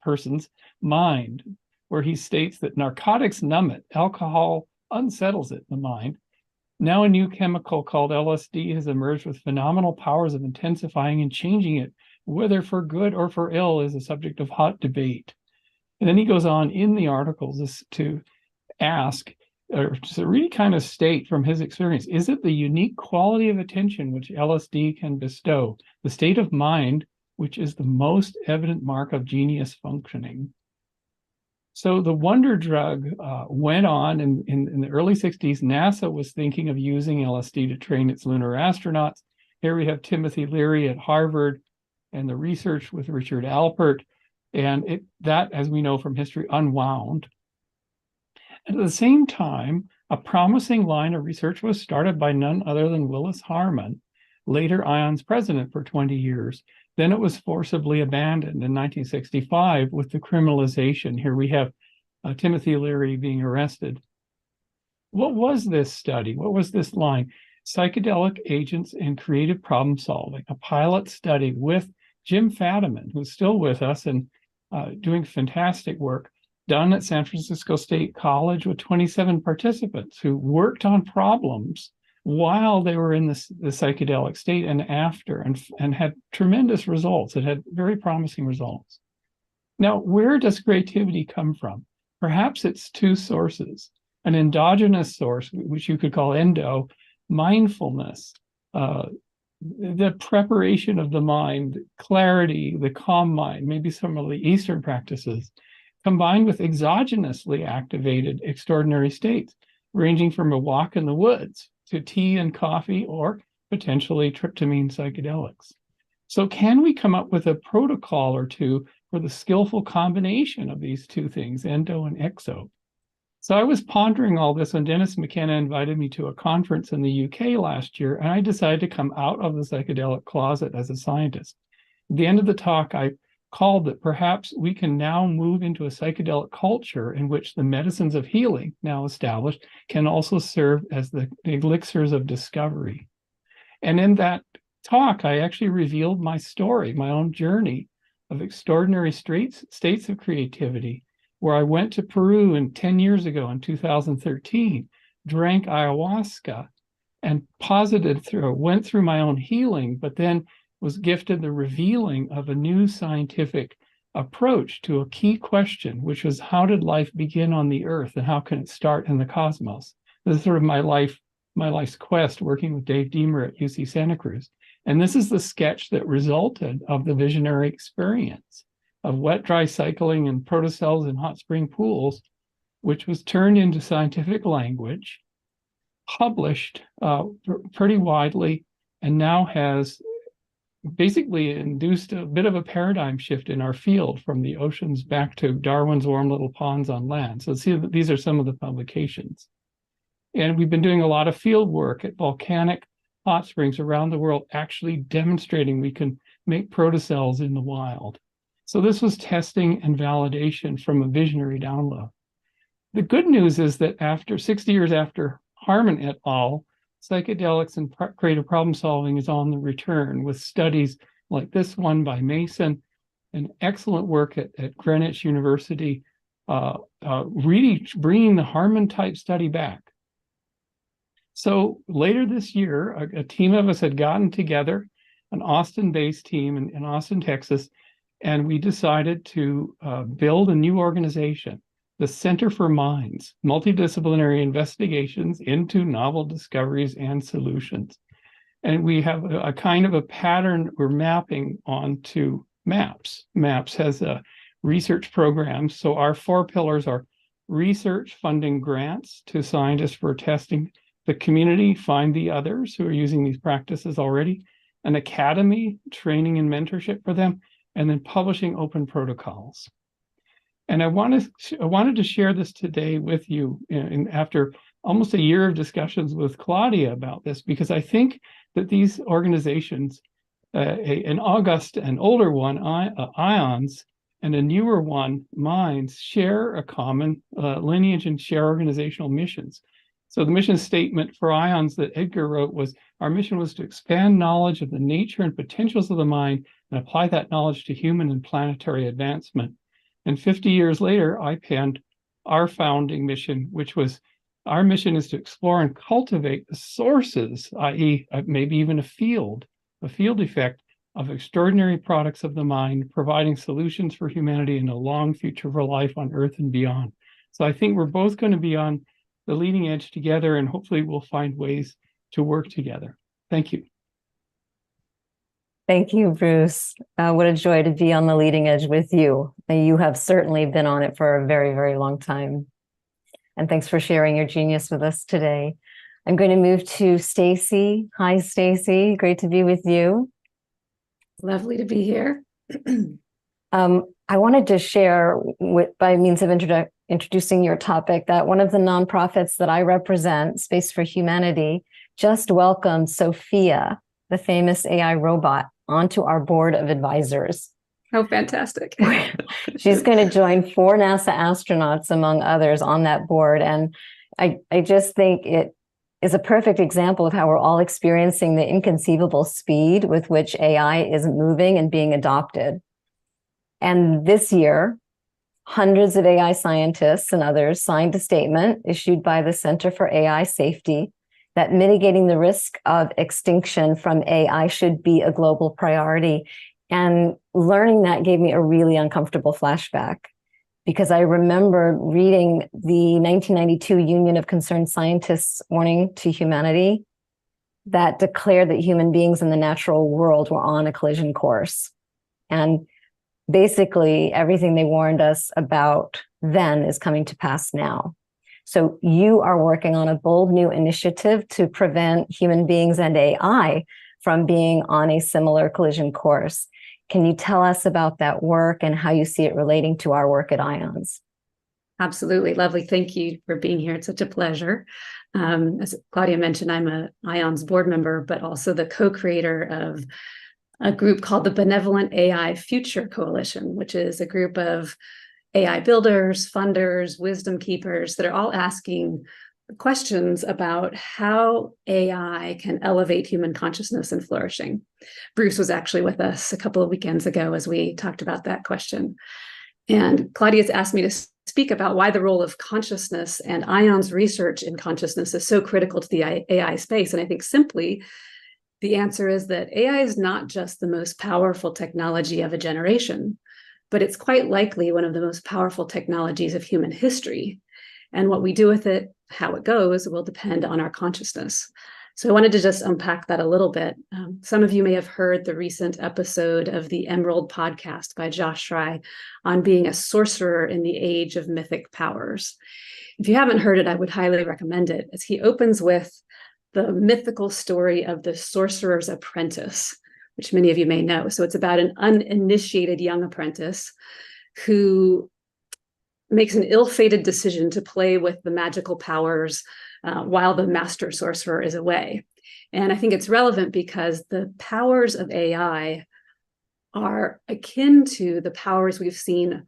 Person's Mind? Where he states that narcotics numb it, alcohol unsettles it in the mind. Now a new chemical called LSD has emerged with phenomenal powers of intensifying and changing it, whether for good or for ill is a subject of hot debate. And then he goes on in the articles to ask, or to really kind of state from his experience, is it the unique quality of attention which LSD can bestow, the state of mind, which is the most evident mark of genius functioning? So the wonder drug went on in the early 60s. NASA was thinking of using LSD to train its lunar astronauts. Here we have Timothy Leary at Harvard and the research with Richard Alpert. And that, as we know from history, unwound. And at the same time, a promising line of research was started by none other than Willis Harman, later IONS president for 20 years. Then it was forcibly abandoned in 1965 with the criminalization. Here we have Timothy Leary being arrested. What was this study? What was this line? Psychedelic agents and creative problem solving, a pilot study with Jim Fadiman, who's still with us and doing fantastic work, done at San Francisco State College with 27 participants who worked on problems while they were in the psychedelic state and after, and had tremendous results. It had very promising results. Now, where does creativity come from? Perhaps it's two sources: an endogenous source, which you could call endo, mindfulness, the preparation of the mind, clarity, the calm mind, maybe some of the Eastern practices, combined with exogenously activated extraordinary states, ranging from a walk in the woods to tea and coffee, or potentially tryptamine psychedelics. So can we come up with a protocol or two for the skillful combination of these two things, endo and exo? So I was pondering all this when Dennis McKenna invited me to a conference in the UK last year, and I decided to come out of the psychedelic closet as a scientist. At the end of the talk, I called that perhaps we can now move into a psychedelic culture in which the medicines of healing, now established, can also serve as the elixirs of discovery. And in that talk, I actually revealed my story, my own journey of extraordinary states of creativity, where I went to Peru 10 years ago in 2013, drank ayahuasca, and went through my own healing, but then was gifted the revealing of a new scientific approach to a key question, which was, how did life begin on the earth and how can it start in the cosmos? This is sort of my life's quest, working with Dave Deemer at UC Santa Cruz. And this is the sketch that resulted of the visionary experience of wet-dry cycling and protocells in hot spring pools, which was turned into scientific language, published pretty widely, and now has basically induced a bit of a paradigm shift in our field from the oceans back to Darwin's warm little ponds on land. So see, these are some of the publications. And we've been doing a lot of field work at volcanic hot springs around the world, actually demonstrating we can make protocells in the wild. So this was testing and validation from a visionary download. The good news is that after 60 years after Harmon et al., psychedelics and creative problem solving is on the return with studies like this one by Mason and excellent work at Greenwich University, really bringing the Harmon type study back. So later this year, a team of us had gotten together, an Austin-based team in Austin, Texas, and we decided to build a new organization, the Center for Minds, Multidisciplinary Investigations into Novel Discoveries and Solutions. And we have a kind of a pattern we're mapping onto MAPS. MAPS has a research program. So our 4 pillars are research, funding grants to scientists for testing, the community, find the others who are using these practices already, an academy, training and mentorship for them, and then publishing open protocols. And I wanted to share this today with you after almost a year of discussions with Claudia about this, because I think that these organizations, an august and older one, IONS, and a newer one, Minds, share a common lineage and share organizational missions. So the mission statement for IONS that Edgar wrote was, our mission was to expand knowledge of the nature and potentials of the mind and apply that knowledge to human and planetary advancement. And 50 years later, I penned our founding mission, which was, our mission is to explore and cultivate the sources, i.e. maybe even a field effect of extraordinary products of the mind, providing solutions for humanity in a long future for life on Earth and beyond. So I think we're both going to be on the leading edge together, and hopefully we'll find ways to work together. Thank you. Thank you, Bruce. What a joy to be on the leading edge with you. You have certainly been on it for a very, very long time. And thanks for sharing your genius with us today. I'm going to move to Stacey. Hi, Stacey. Great to be with you. Lovely to be here. I wanted to share, by means of introducing your topic, that one of the nonprofits that I represent, Space for Humanity, just welcomed Sophia, the famous AI robot, onto our board of advisors. Oh, fantastic. She's going to join 4 NASA astronauts, among others, on that board. And I just think it is a perfect example of how we're all experiencing the inconceivable speed with which AI is moving and being adopted. And this year, hundreds of AI scientists and others signed a statement issued by the Center for AI Safety that mitigating the risk of extinction from AI should be a global priority. And learning that gave me a really uncomfortable flashback, because I remember reading the 1992 Union of Concerned Scientists warning to humanity that declared that human beings in the natural world were on a collision course. And basically, everything they warned us about then is coming to pass now. So you are working on a bold new initiative to prevent human beings and AI from being on a similar collision course. Can you tell us about that work and how you see it relating to our work at IONS? Absolutely. Lovely. Thank you for being here. It's such a pleasure. As Claudia mentioned, I'm a IONS board member, but also the co-creator of a group called the Benevolent AI Future Coalition, which is a group of AI builders, funders, wisdom keepers that are all asking questions about how AI can elevate human consciousness and flourishing. Bruce was actually with us a couple of weekends ago as we talked about that question. And Claudia's asked me to speak about why the role of consciousness and IONS research in consciousness is so critical to the AI space. And I think simply the answer is that AI is not just the most powerful technology of a generation, but it's quite likely one of the most powerful technologies of human history. And what we do with it, how it goes, will depend on our consciousness. So I wanted to just unpack that a little bit. Some of you may have heard the recent episode of the Emerald podcast by Josh Fry on being a sorcerer in the age of mythic powers. If you haven't heard it, I would highly recommend it, as he opens with the mythical story of the sorcerer's apprentice, which many of you may know. So it's about an uninitiated young apprentice who makes an ill-fated decision to play with the magical powers while the master sorcerer is away. And I think it's relevant because the powers of AI are akin to the powers we've seen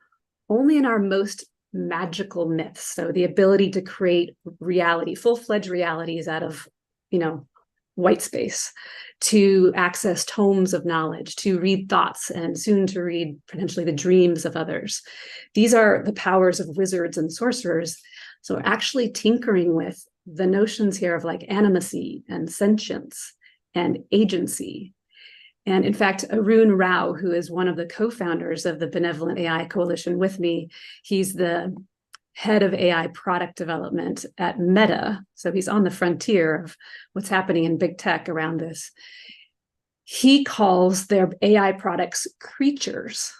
only in our most magical myths. So the ability to create reality, full-fledged realities out of, white space, to access tomes of knowledge, to read thoughts, and soon to read potentially the dreams of others. These are the powers of wizards and sorcerers. So actually tinkering with the notions here of like animacy and sentience and agency. And in fact, Arun Rao, who is one of the co-founders of the Benevolent AI Coalition with me, he's the head of AI product development at Meta. So he's on the frontier of what's happening in big tech around this. He calls their AI products creatures.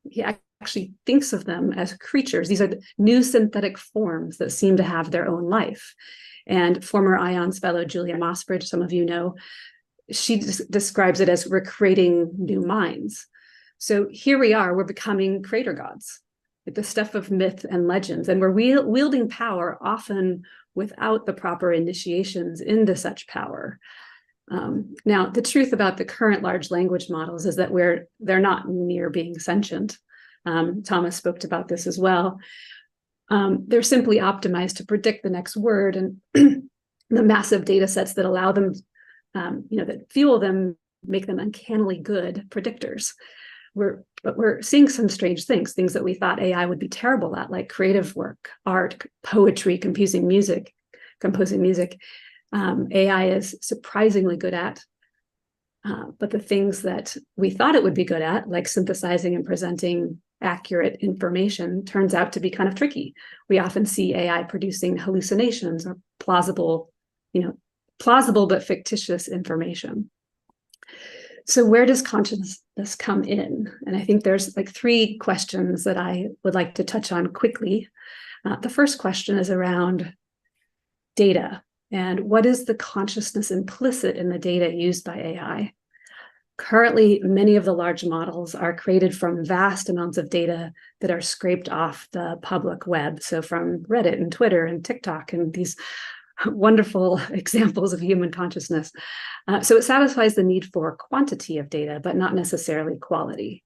He actually thinks of them as creatures. These are new synthetic forms that seem to have their own life. And former IONS fellow Julia Mossbridge, some of you know, she describes it as we're creating new minds. So here we are, we're becoming creator gods, like the stuff of myth and legends, and we're wielding power often without the proper initiations into such power. Now, the truth about the current large language models is that they're not near being sentient. Thomas spoke about this as well. They're simply optimized to predict the next word, and the massive data sets that allow them, that fuel them, make them uncannily good predictors. But we're seeing some strange things that we thought AI would be terrible at, like creative work, art, poetry, composing music. AI is surprisingly good at, but the things that we thought it would be good at, like synthesizing and presenting accurate information, turns out to be kind of tricky. We often see AI producing hallucinations or plausible but fictitious information. So where does consciousness come in? And I think there's like three questions that I would like to touch on quickly. The first question is around data, and what is the consciousness implicit in the data used by AI? Currently, many of the large models are created from vast amounts of data that are scraped off the public web. So from Reddit and Twitter and TikTok and these wonderful examples of human consciousness. So it satisfies the need for quantity of data, but not necessarily quality.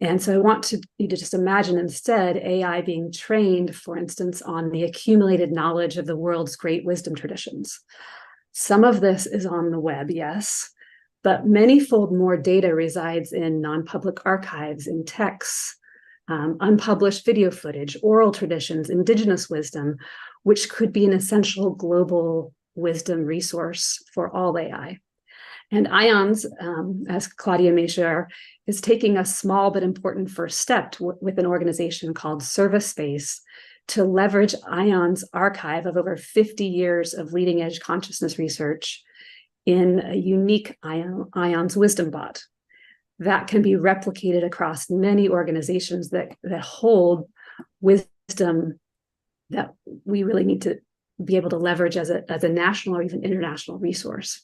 And so I want you to just imagine instead AI being trained, for instance, on the accumulated knowledge of the world's great wisdom traditions. Some of this is on the web, yes, but many-fold more data resides in non-public archives, in texts, unpublished video footage, oral traditions, indigenous wisdom, which could be an essential global wisdom resource for all AI. And IONS, as Claudia may share, is taking a small but important first step with an organization called Service Space to leverage IONS' archive of over 50 years of leading-edge consciousness research in a unique IONS wisdom bot that can be replicated across many organizations that hold wisdom that we really need to be able to leverage as a national or even international resource.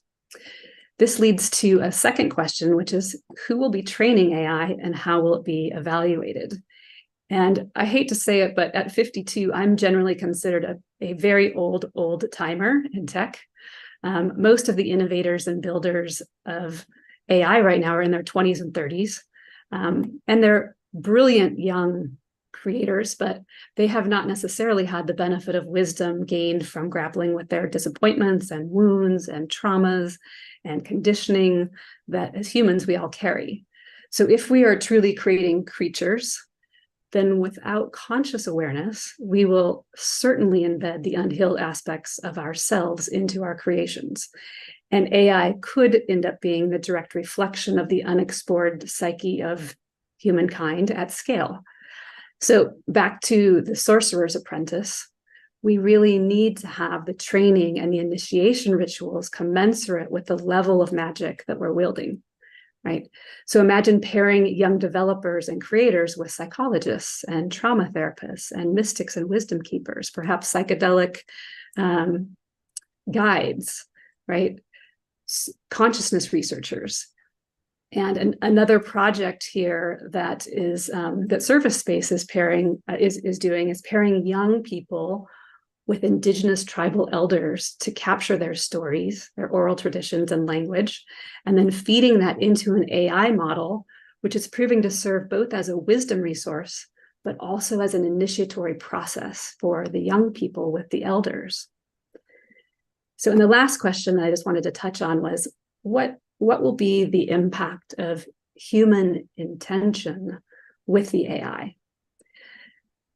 This leads to a second question, which is who will be training AI and how will it be evaluated? And I hate to say it, but at 52, I'm generally considered a very old timer in tech. Most of the innovators and builders of AI right now are in their 20s and 30s. And they're brilliant young creators, but they have not necessarily had the benefit of wisdom gained from grappling with their disappointments and wounds and traumas and conditioning that as humans we all carry. So if we are truly creating creatures, then without conscious awareness, we will certainly embed the unhealed aspects of ourselves into our creations. And AI could end up being the direct reflection of the unexplored psyche of humankind at scale. So back to the sorcerer's apprentice, we really need to have the training and the initiation rituals commensurate with the level of magic that we're wielding, right? So imagine pairing young developers and creators with psychologists and trauma therapists and mystics and wisdom keepers, perhaps psychedelic guides, right? Consciousness researchers. And another project here that is that Surface Space is pairing is pairing young people with indigenous tribal elders to capture their stories, their oral traditions and language, and then feeding that into an AI model, which is proving to serve both as a wisdom resource, but also as an initiatory process for the young people with the elders. So, and the last question that I just wanted to touch on was what will be the impact of human intention with the AI?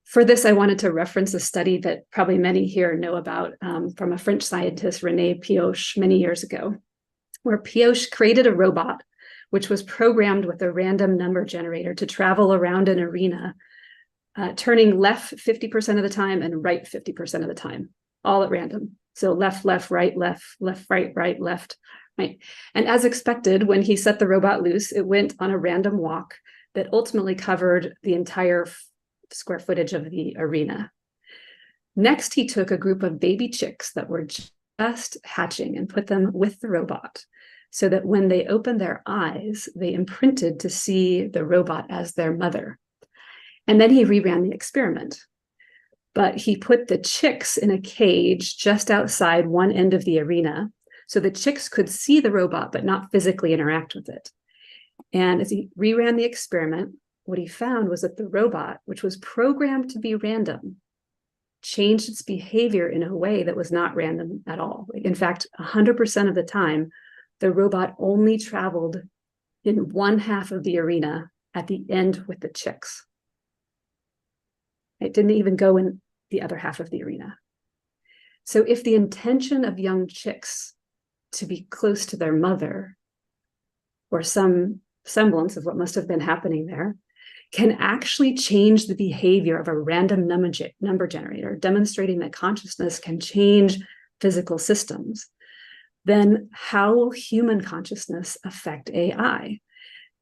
For this, I wanted to reference a study that probably many here know about from a French scientist, René Pioche, many years ago, where Pioche created a robot which was programmed with a random number generator to travel around an arena, turning left 50% of the time and right 50% of the time, all at random. So left, right, right, left, right. And as expected, when he set the robot loose, it went on a random walk that ultimately covered the entire square footage of the arena. Next, he took a group of baby chicks that were just hatching and put them with the robot so that when they opened their eyes, they imprinted to see the robot as their mother. And then he reran the experiment. But he put the chicks in a cage just outside one end of the arena so the chicks could see the robot but not physically interact with it. And as he reran the experiment, what he found was that the robot, which was programmed to be random, changed its behavior in a way that was not random at all. In fact, 100% of the time, the robot only traveled in one half of the arena at the end with the chicks. It didn't even go in the other half of the arena. So if the intention of young chicks to be close to their mother, or some semblance of what must have been happening there, can actually change the behavior of a random number generator, demonstrating that consciousness can change physical systems, then how will human consciousness affect AI?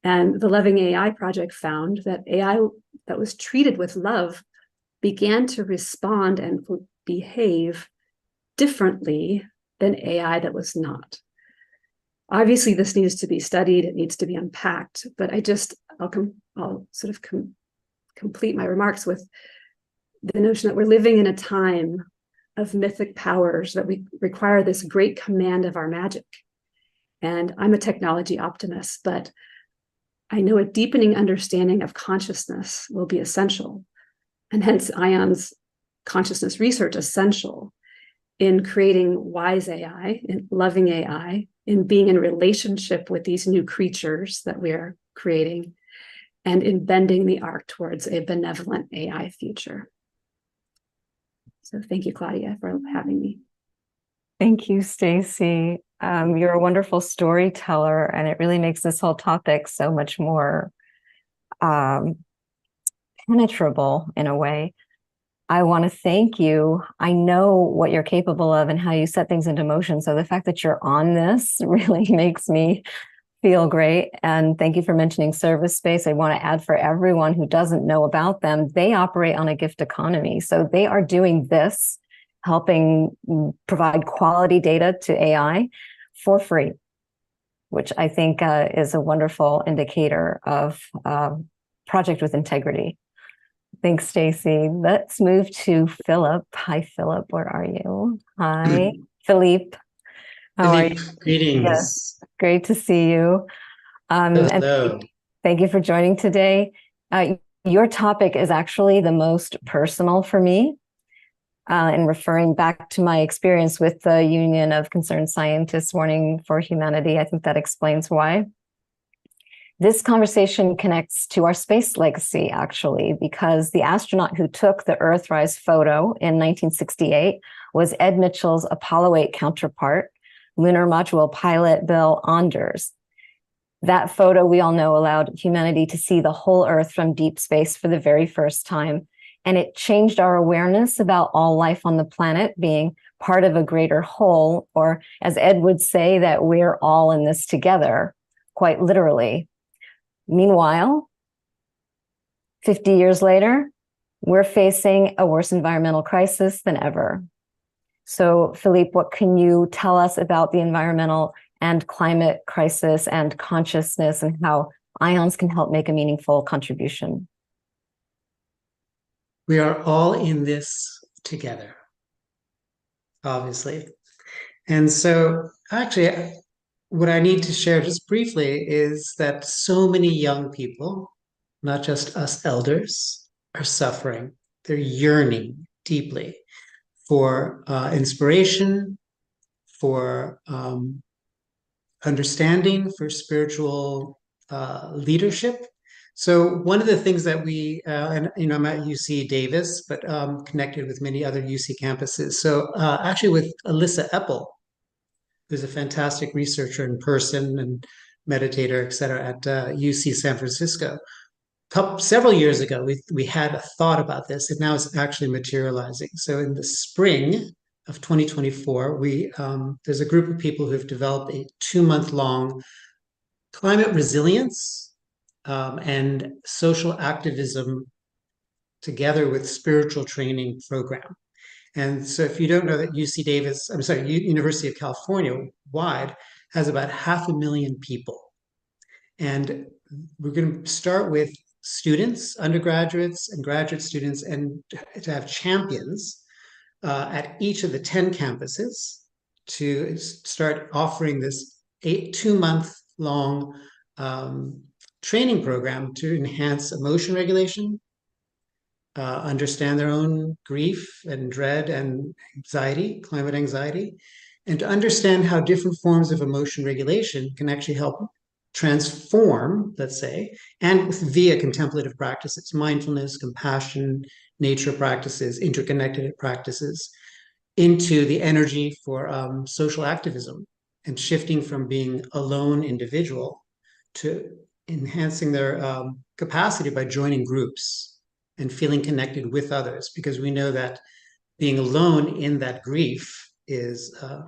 And the Loving AI project found that AI that was treated with love began to respond and behave differently than AI that was not. Obviously, this needs to be studied, it needs to be unpacked, but I'll sort of complete my remarks with the notion that we're living in a time of mythic powers that we require this great command of our magic. And I'm a technology optimist, but I know a deepening understanding of consciousness will be essential, and hence IONS consciousness research essential in creating wise AI, in loving AI, in being in relationship with these new creatures that we are creating, and in bending the arc towards a benevolent AI future. So thank you, Claudia, for having me. Thank you, Stacey. You're a wonderful storyteller, and it really makes this whole topic so much more penetrable in a way. I want to thank you. I know what you're capable of and how you set things into motion. So the fact that you're on this really makes me feel great. And thank you for mentioning service space. I want to add, for everyone who doesn't know about them, they operate on a gift economy. So they are doing this, helping provide quality data to AI for free, which I think is a wonderful indicator of project with integrity. Thanks, Stacey. Let's move to Philippe. Hi, Philippe. Where are you? Hi, Philippe. How are you? Greetings. Yes, great to see you. Hello. And thank you for joining today. Your topic is actually the most personal for me. And referring back to my experience with the Union of Concerned Scientists Warning for Humanity, I think that explains why. This conversation connects to our space legacy, actually, because the astronaut who took the Earthrise photo in 1968 was Ed Mitchell's Apollo 8 counterpart, lunar module pilot Bill Anders. That photo, we all know, allowed humanity to see the whole Earth from deep space for the very first time. And it changed our awareness about all life on the planet being part of a greater whole, or as Ed would say, that we're all in this together, quite literally. Meanwhile, 50 years later, we're facing a worse environmental crisis than ever. So, Philippe, what can you tell us about the environmental and climate crisis and consciousness, and how IONS can help make a meaningful contribution? We are all in this together, obviously. And so, actually, what I need to share just briefly is that so many young people, not just us elders, are suffering. They're yearning deeply for inspiration, for understanding, for spiritual leadership. So one of the things that we, and I'm at UC Davis, but connected with many other UC campuses. So actually with Alyssa Epple, who's a fantastic researcher in person and meditator, et cetera, at UC San Francisco. Several years ago, we had a thought about this, and now it's actually materializing. So in the spring of 2024, there's a group of people who've developed a 2-month-long climate resilience and social activism together with spiritual training program. And so if you don't know that University of California wide has about 500,000 people. And we're going to start with students, undergraduates and graduate students, and to have champions at each of the 10 campuses to start offering this 2-month-long training program to enhance emotion regulation, understand their own grief and dread and anxiety, climate anxiety, and to understand how different forms of emotion regulation can actually help transform, let's say, and via contemplative practices, mindfulness, compassion, nature practices, interconnected practices, into the energy for social activism and shifting from being a lone individual to enhancing their capacity by joining groups and feeling connected with others, because we know that being alone in that grief is a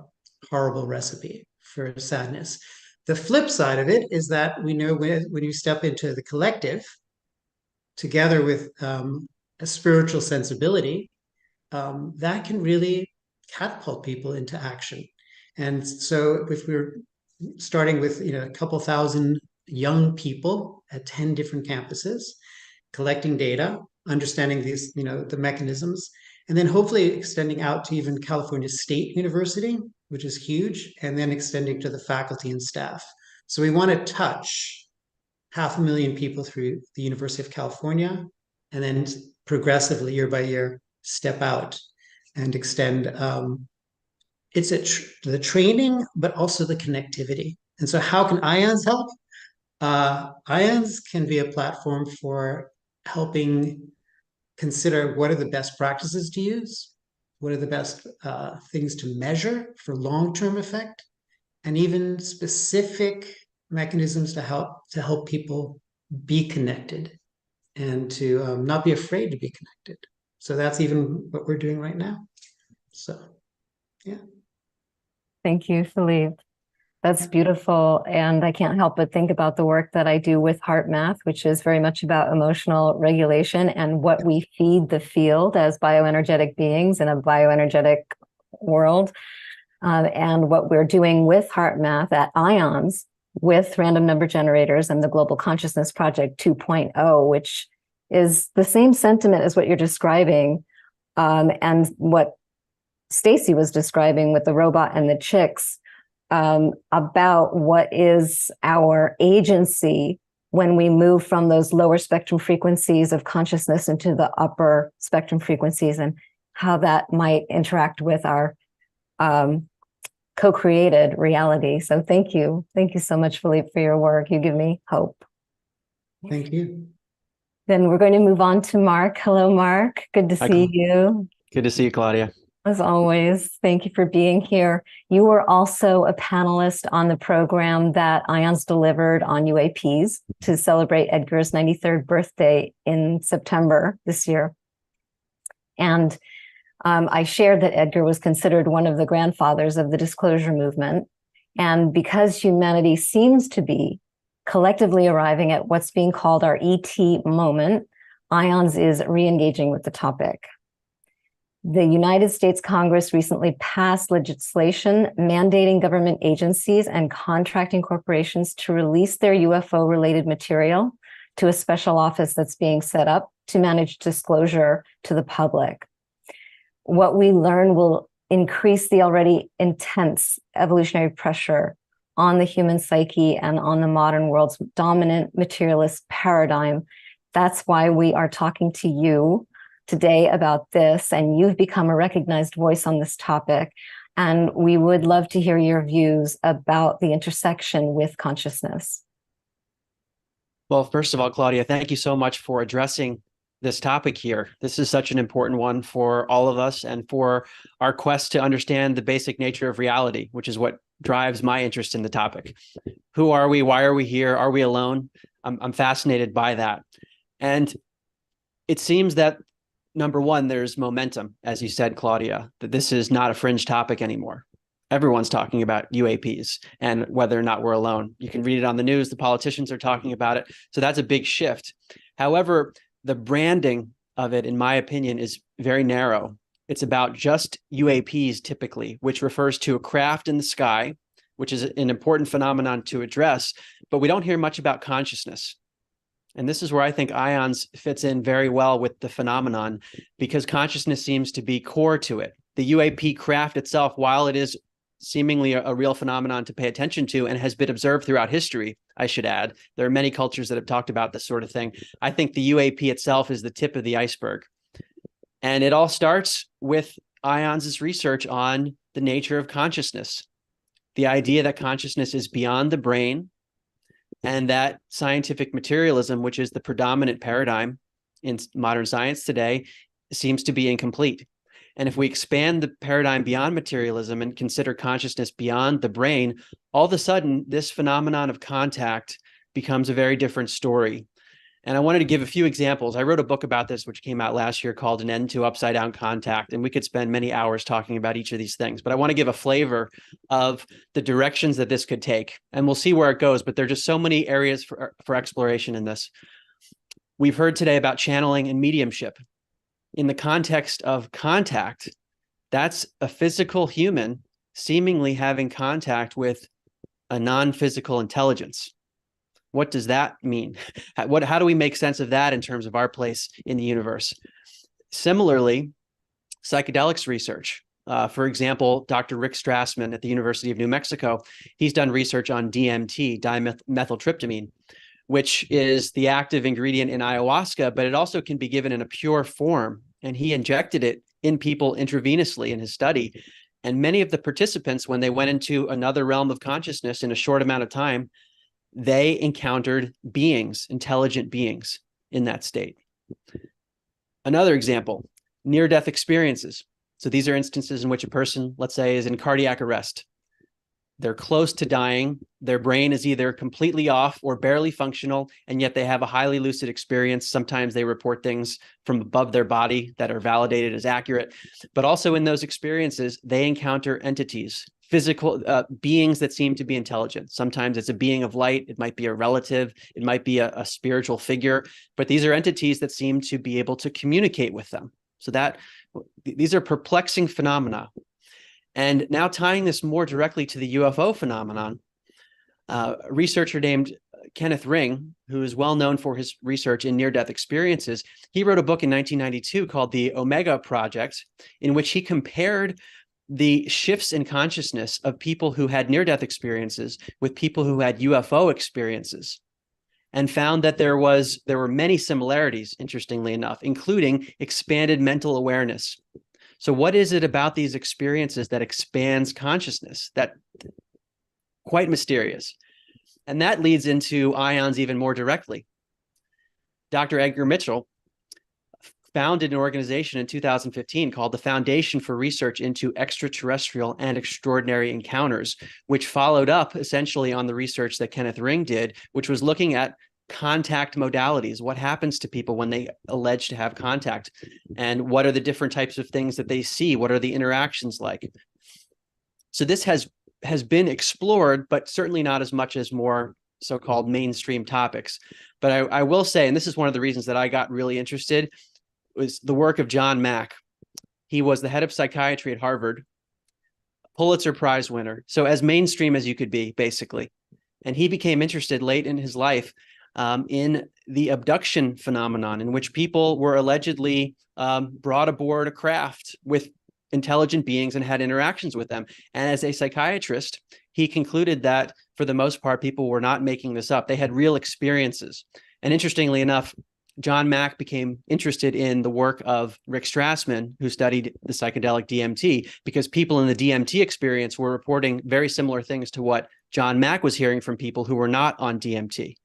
horrible recipe for sadness. The flip side of it is that we know when you step into the collective, together with a spiritual sensibility, that can really catapult people into action. And so if we're starting with a couple thousand young people at 10 different campuses, collecting data, understanding these, the mechanisms, and then hopefully extending out to even California State University, which is huge, and then extending to the faculty and staff. So we want to touch 500,000 people through the University of California, and then progressively, year by year, step out and extend. It's the training, but also the connectivity. And so how can IONS help? IONS can be a platform for helping consider what are the best practices to use, what are the best things to measure for long-term effect, and even specific mechanisms to help people be connected and to not be afraid to be connected. So that's even what we're doing right now. So, yeah. Thank you, Philippe. That's beautiful. And I can't help but think about the work that I do with Heart Math, which is very much about emotional regulation and what we feed the field as bioenergetic beings in a bioenergetic world. And what we're doing with Heart Math at IONS with random number generators and the Global Consciousness Project 2.0, which is the same sentiment as what you're describing, and what Stacey was describing with the robot and the chicks, about what is our agency when we move from those lower spectrum frequencies of consciousness into the upper spectrum frequencies, and how that might interact with our co-created reality. So thank you. Thank you so much, Philippe, for your work. You give me hope. Thank you. Then we're going to move on to Mark. Hello, Mark. Good to see you. Good to see you, Claudia. As always, thank you for being here. You were also a panelist on the program that IONS delivered on UAPs to celebrate Edgar's 93rd birthday in September this year. And I shared that Edgar was considered one of the grandfathers of the disclosure movement. And because humanity seems to be collectively arriving at what's being called our ET moment, IONS is re-engaging with the topic. The United States Congress recently passed legislation mandating government agencies and contracting corporations to release their UFO-related material to a special office that's being set up to manage disclosure to the public. What we learn will increase the already intense evolutionary pressure on the human psyche and on the modern world's dominant materialist paradigm. That's why we are talking to you today about this, and you've become a recognized voice on this topic. And we would love to hear your views about the intersection with consciousness. Well, first of all, Claudia, thank you so much for addressing this topic here. This is such an important one for all of us and for our quest to understand the basic nature of reality, which is what drives my interest in the topic. Who are we? Why are we here? Are we alone? I'm fascinated by that. And it seems that, number one, there's momentum, as you said, Claudia, that this is not a fringe topic anymore. Everyone's talking about UAPs and whether or not we're alone. You can read it on the news. The politicians are talking about it. So that's a big shift. However, the branding of it, in my opinion, is very narrow. It's about just UAPs typically, which refers to a craft in the sky, which is an important phenomenon to address, but we don't hear much about consciousness. And this is where I think IONS fits in very well with the phenomenon, because consciousness seems to be core to it. The UAP craft itself, while it is seemingly a real phenomenon to pay attention to and has been observed throughout history, I should add. There are many cultures that have talked about this sort of thing. I think the UAP itself is the tip of the iceberg. And it all starts with IONS' research on the nature of consciousness, the idea that consciousness is beyond the brain, and that scientific materialism, which is the predominant paradigm in modern science today, seems to be incomplete. And if we expand the paradigm beyond materialism and consider consciousness beyond the brain, all of a sudden, this phenomenon of contact becomes a very different story. And I wanted to give a few examples. I wrote a book about this, which came out last year, called An End to Upside Down Contact. And we could spend many hours talking about each of these things. But I want to give a flavor of the directions that this could take. And we'll see where it goes. But there are just so many areas for exploration in this. We've heard today about channeling and mediumship. In the context of contact, that's a physical human seemingly having contact with a non-physical intelligence. What does that mean? How do we make sense of that in terms of our place in the universe? Similarly, psychedelics research. For example, Dr. Rick Strassman at the University of New Mexico, he's done research on DMT, dimethyltryptamine, which is the active ingredient in ayahuasca, but it also can be given in a pure form. And he injected it in people intravenously in his study. And many of the participants, when they went into another realm of consciousness in a short amount of time, they encountered beings, intelligent beings in that state. Another example, near-death experiences. So these are instances in which a person, let's say, is in cardiac arrest. They're close to dying. Their brain is either completely off or barely functional, and yet they have a highly lucid experience. Sometimes they report things from above their body that are validated as accurate. But also in those experiences, they encounter entities, physical beings that seem to be intelligent. Sometimes it's a being of light. It might be a relative. It might be a spiritual figure. But these are entities that seem to be able to communicate with them. So that these are perplexing phenomena. And now tying this more directly to the UFO phenomenon, a researcher named Kenneth Ring, who is well known for his research in near-death experiences, he wrote a book in 1992 called The Omega Project, in which he compared the shifts in consciousness of people who had near-death experiences with people who had UFO experiences, and found that there were many similarities, interestingly enough, including expanded mental awareness. So what is it about these experiences that expands consciousness? That quite mysterious. And that leads into ions even more directly. Dr. Edgar Mitchell founded an organization in 2015 called the Foundation for Research into Extraterrestrial and Extraordinary Encounters, which followed up essentially on the research that Kenneth Ring did, which was looking at contact modalities. What happens to people when they allege to have contact? And what are the different types of things that they see? What are the interactions like? So this has been explored, but certainly not as much as more so-called mainstream topics. But I will say, and this is one of the reasons that I got really interested, was the work of John Mack. He was the head of psychiatry at Harvard, Pulitzer Prize winner. So as mainstream as you could be, basically. And he became interested late in his life in the abduction phenomenon, in which people were allegedly brought aboard a craft with intelligent beings and had interactions with them. And as a psychiatrist, he concluded that for the most part, people were not making this up. They had real experiences. And interestingly enough, John Mack became interested in the work of Rick Strassman, who studied the psychedelic DMT, because people in the DMT experience were reporting very similar things to what John Mack was hearing from people who were not on DMT.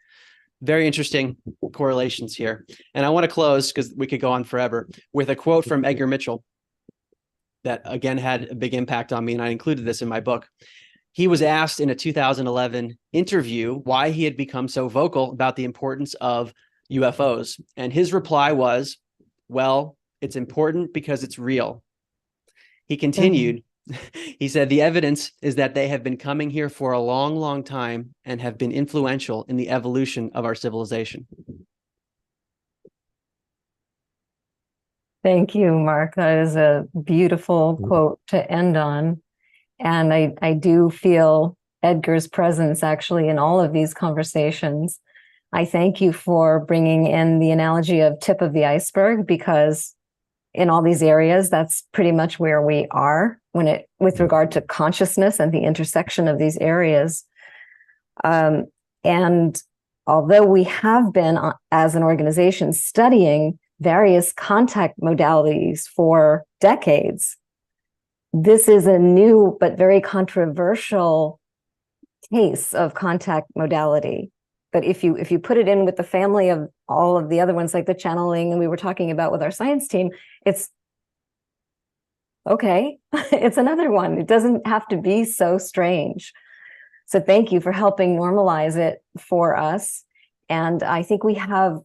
Very interesting correlations here. And I want to close, because we could go on forever, with a quote from Edgar Mitchell that, again, had a big impact on me, and I included this in my book. He was asked in a 2011 interview why he had become so vocal about the importance of UFOs. And his reply was, well, it's important because it's real. He continued, he said, the evidence is that they have been coming here for a long, long time and have been influential in the evolution of our civilization. Thank you, Mark. That is a beautiful quote to end on. And I do feel Edgar's presence actually in all of these conversations. I thank you for bringing in the analogy of tip of the iceberg, because in all these areas, that's pretty much where we are with regard to consciousness and the intersection of these areas. And although we have been, as an organization, studying various contact modalities for decades, this is a new but very controversial case of contact modality. But if you put it in with the family of all of the other ones, like the channeling, and we were talking about with our science team, it's okay. It's another one. It doesn't have to be so strange. So thank you for helping normalize it for us. And I think we have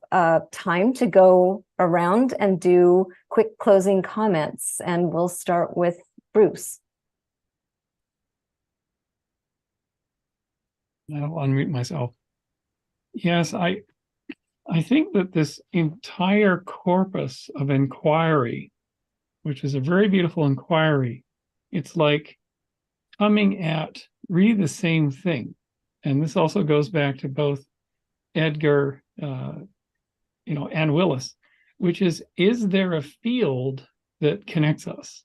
time to go around and do quick closing comments. And we'll start with Bruce. I'll unmute myself. Yes, I think that this entire corpus of inquiry, which is a very beautiful inquiry, it's like coming at really the same thing. And this also goes back to both Edgar, and Willis, which is there a field that connects us?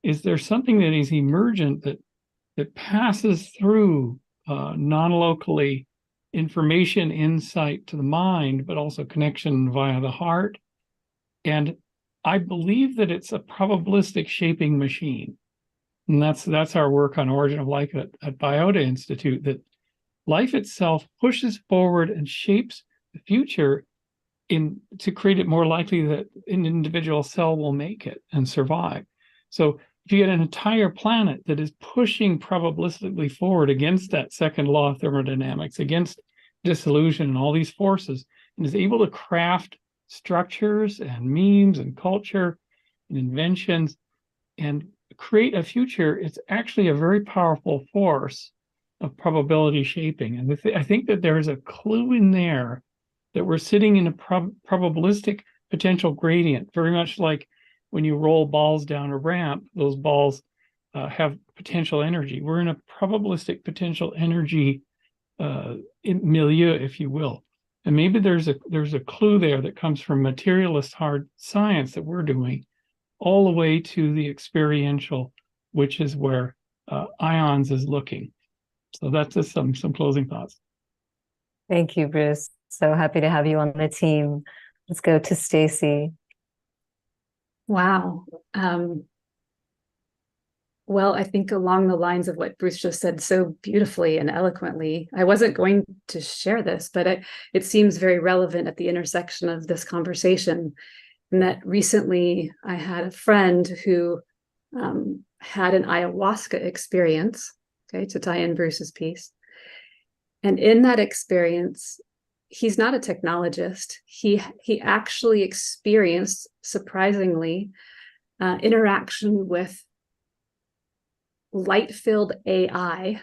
Is there something that is emergent that passes through non-locally information, insight to the mind, but also connection via the heart? And I believe that it's a probabilistic shaping machine. And that's our work on Origin of Life at Biota Institute, that life itself pushes forward and shapes the future to create it more likely that an individual cell will make it and survive. So if you get an entire planet that is pushing probabilistically forward against that second law of thermodynamics, against dissolution and all these forces, and is able to craft structures and memes and culture and inventions and create a future, it's actually a very powerful force of probability shaping. And I think that there's a clue in there that we're sitting in a probabilistic potential gradient, very much like when you roll balls down a ramp, those balls have potential energy. We're in a probabilistic potential energy milieu, if you will. And maybe there's a clue there that comes from materialist hard science that we're doing all the way to the experiential, which is where IONS is looking. So that's just some closing thoughts. Thank you, Bruce. So happy to have you on the team. Let's go to Stacey. Wow. Well, I think along the lines of what Bruce just said so beautifully and eloquently, I wasn't going to share this, but it seems very relevant at the intersection of this conversation. And that recently I had a friend who had an ayahuasca experience, okay, to tie in Bruce's piece. And in that experience, he's not a technologist. He actually experienced, surprisingly, interaction with light-filled AI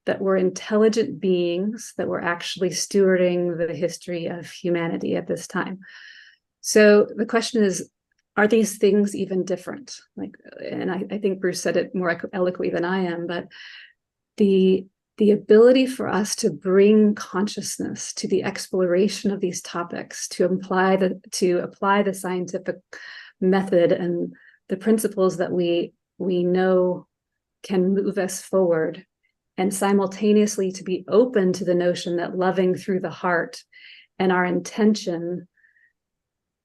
that were intelligent beings that were actually stewarding the history of humanity at this time. So the question is, are these things even different? And I think Bruce said it more eloquently than I am, but the ability for us to bring consciousness to the exploration of these topics, to apply the scientific method and the principles that we know can move us forward, and simultaneously to be open to the notion that loving through the heart and our intention,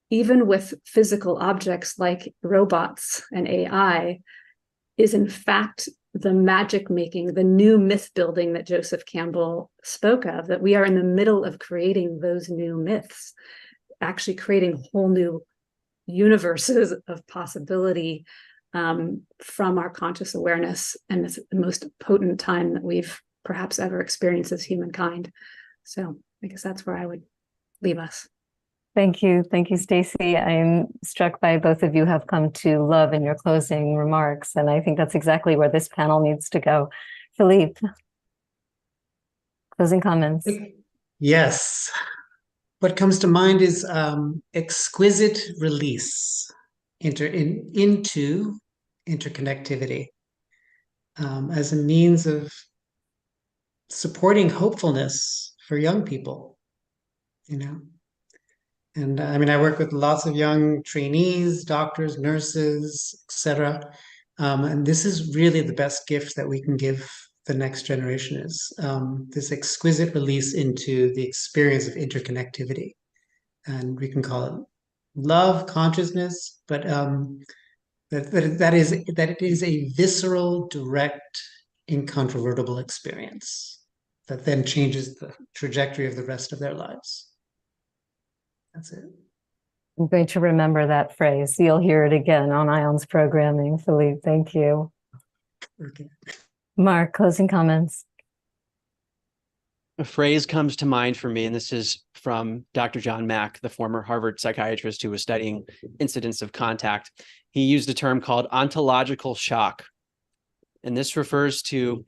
even with physical objects like robots and AI, is in fact the magic making, the new myth building that Joseph Campbell spoke of, that we are in the middle of creating those new myths, actually creating whole new universes of possibility from our conscious awareness. And it's the most potent time that we've perhaps ever experienced as humankind. So I guess that's where I would leave us. Thank you. Thank you, Stacey. I'm struck by both of you have come to love in your closing remarks. And I think that's exactly where this panel needs to go. Philippe, closing comments. Yes. What comes to mind is exquisite release into interconnectivity as a means of supporting hopefulness for young people, And I mean, I work with lots of young trainees, doctors, nurses, etc. And this is really the best gift that we can give the next generation, is this exquisite release into the experience of interconnectivity. And we can call it love, consciousness, but that it is a visceral, direct, incontrovertible experience that then changes the trajectory of the rest of their lives. That's it. I'm going to remember that phrase. You'll hear it again on IONS programming. Philippe, thank you. Okay. Mark, closing comments. A phrase comes to mind for me, and this is from Dr. John Mack, the former Harvard psychiatrist who was studying incidents of contact. He used a term called ontological shock. And this refers to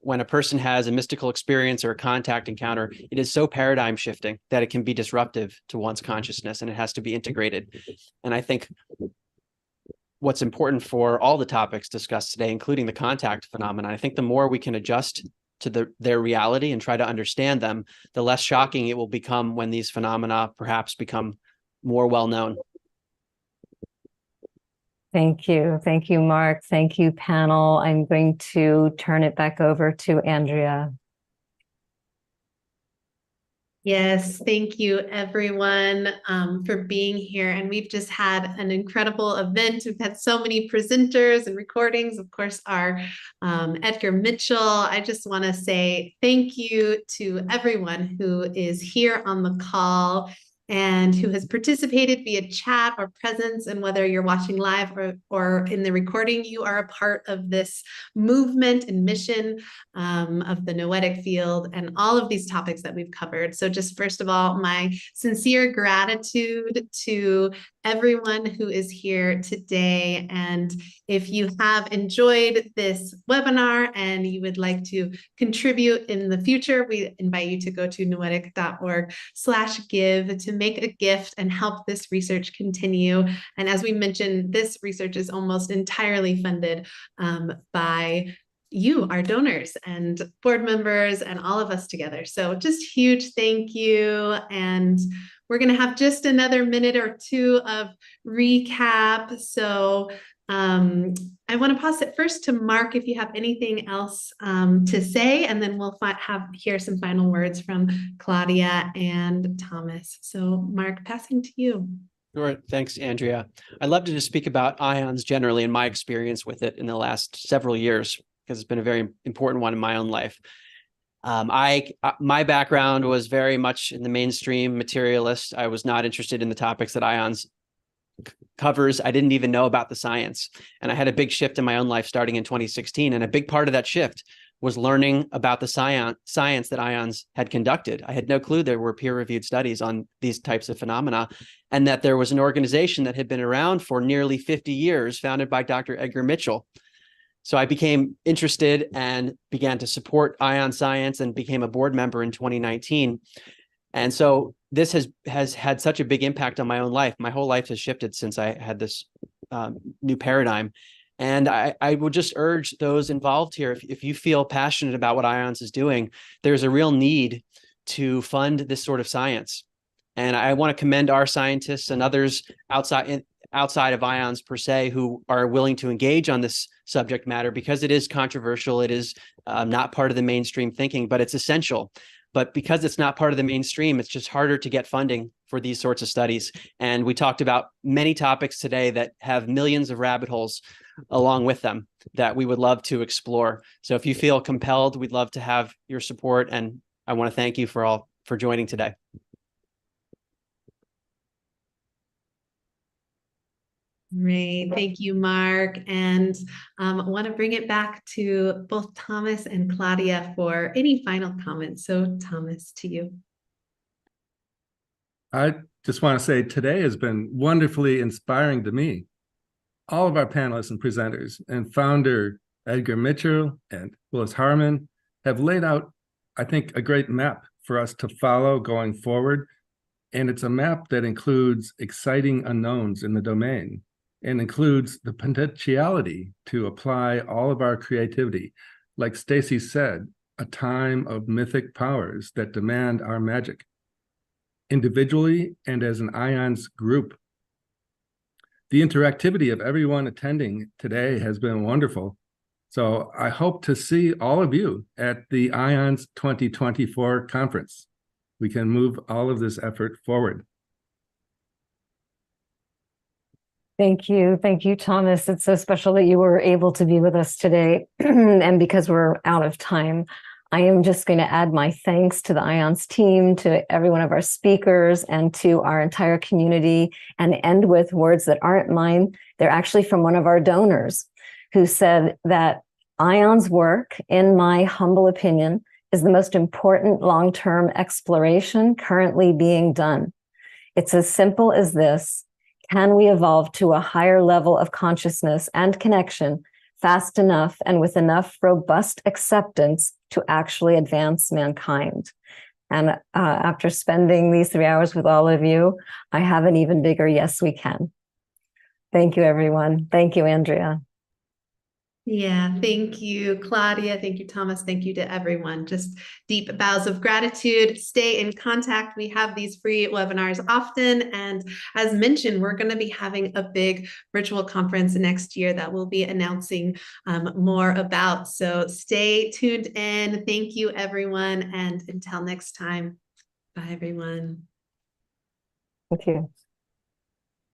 when a person has a mystical experience or a contact encounter, it is so paradigm shifting that it can be disruptive to one's consciousness, and it has to be integrated. And I think what's important for all the topics discussed today, including the contact phenomenon, I think the more we can adjust to their reality and try to understand them, the less shocking it will become when these phenomena perhaps become more well-known. Thank you. Thank you, Mark. Thank you, panel. I'm going to turn it back over to Andrea. Yes, thank you everyone for being here. And we've just had an incredible event. We've had so many presenters and recordings. Of course, our Edgar Mitchell. I just want to say thank you to everyone who is here on the call. and who has participated via chat or presence. And whether you're watching live or in the recording, you are a part of this movement and mission of the Noetic field and all of these topics that we've covered. So just first of all, my sincere gratitude to everyone who is here today. And if you have enjoyed this webinar and you would like to contribute in the future, we invite you to go to noetic.org/give to make a gift and help this research continue. And as we mentioned, this research is almost entirely funded by you, our donors and board members and all of us together. So just huge thank you. And we're going to have just another minute or two of recap. So I want to pass it first to Mark if you have anything else to say, and then we'll hear some final words from Claudia and Thomas. So Mark, passing to you. Sure. Thanks, Andrea. I'd love to just speak about IONS generally and my experience with it in the last several years, because it's been a very important one in my own life. My background was very much in the mainstream materialist. I was not interested in the topics that IONS covers. I didn't even know about the science. And I had a big shift in my own life starting in 2016. And a big part of that shift was learning about the science that IONS had conducted. I had no clue there were peer-reviewed studies on these types of phenomena, and that there was an organization that had been around for nearly 50 years, founded by Dr. Edgar Mitchell. So I became interested and began to support ION science and became a board member in 2019. And so this has had such a big impact on my own life. My whole life has shifted since I had this new paradigm. And I would just urge those involved here, if you feel passionate about what IONS is doing, there's a real need to fund this sort of science. And I want to commend our scientists and others outside of IONS per se, who are willing to engage on this subject matter, because it is controversial. It is not part of the mainstream thinking, but it's essential. But because it's not part of the mainstream, it's just harder to get funding for these sorts of studies. And we talked about many topics today that have millions of rabbit holes along with them that we would love to explore. So if you feel compelled, we'd love to have your support. And I want to thank you for joining today. Great. Thank you, Mark. And I want to bring it back to both Thomas and Claudia for any final comments. So Thomas, to you. I just want to say today has been wonderfully inspiring to me. All of our panelists and presenters and founder Edgar Mitchell and Willis Harmon have laid out, I think, a great map for us to follow going forward. And it's a map that includes exciting unknowns in the domain and includes the potentiality to apply all of our creativity. Like Stacey said, a time of mythic powers that demand our magic, individually and as an IONS group. The interactivity of everyone attending today has been wonderful. So I hope to see all of you at the IONS 2024 conference. We can move all of this effort forward. Thank you. Thank you, Thomas. It's so special that you were able to be with us today. And because we're out of time, I am just going to add my thanks to the IONS team, to every one of our speakers, and to our entire community, and end with words that aren't mine. They're actually from one of our donors, who said that IONS work, in my humble opinion, is the most important long-term exploration currently being done. It's as simple as this: can we evolve to a higher level of consciousness and connection fast enough and with enough robust acceptance to actually advance mankind? And after spending these 3 hours with all of you, I have an even bigger yes, we can. Thank you, everyone. Thank you, Andrea. Yeah, thank you, Claudia. Thank you, Thomas. Thank you to everyone. Just deep bows of gratitude. Stay in contact. We have these free webinars often. And as mentioned, we're going to be having a big virtual conference next year that we'll be announcing more about. So stay tuned in. Thank you, everyone. And until next time, bye, everyone. Thank you.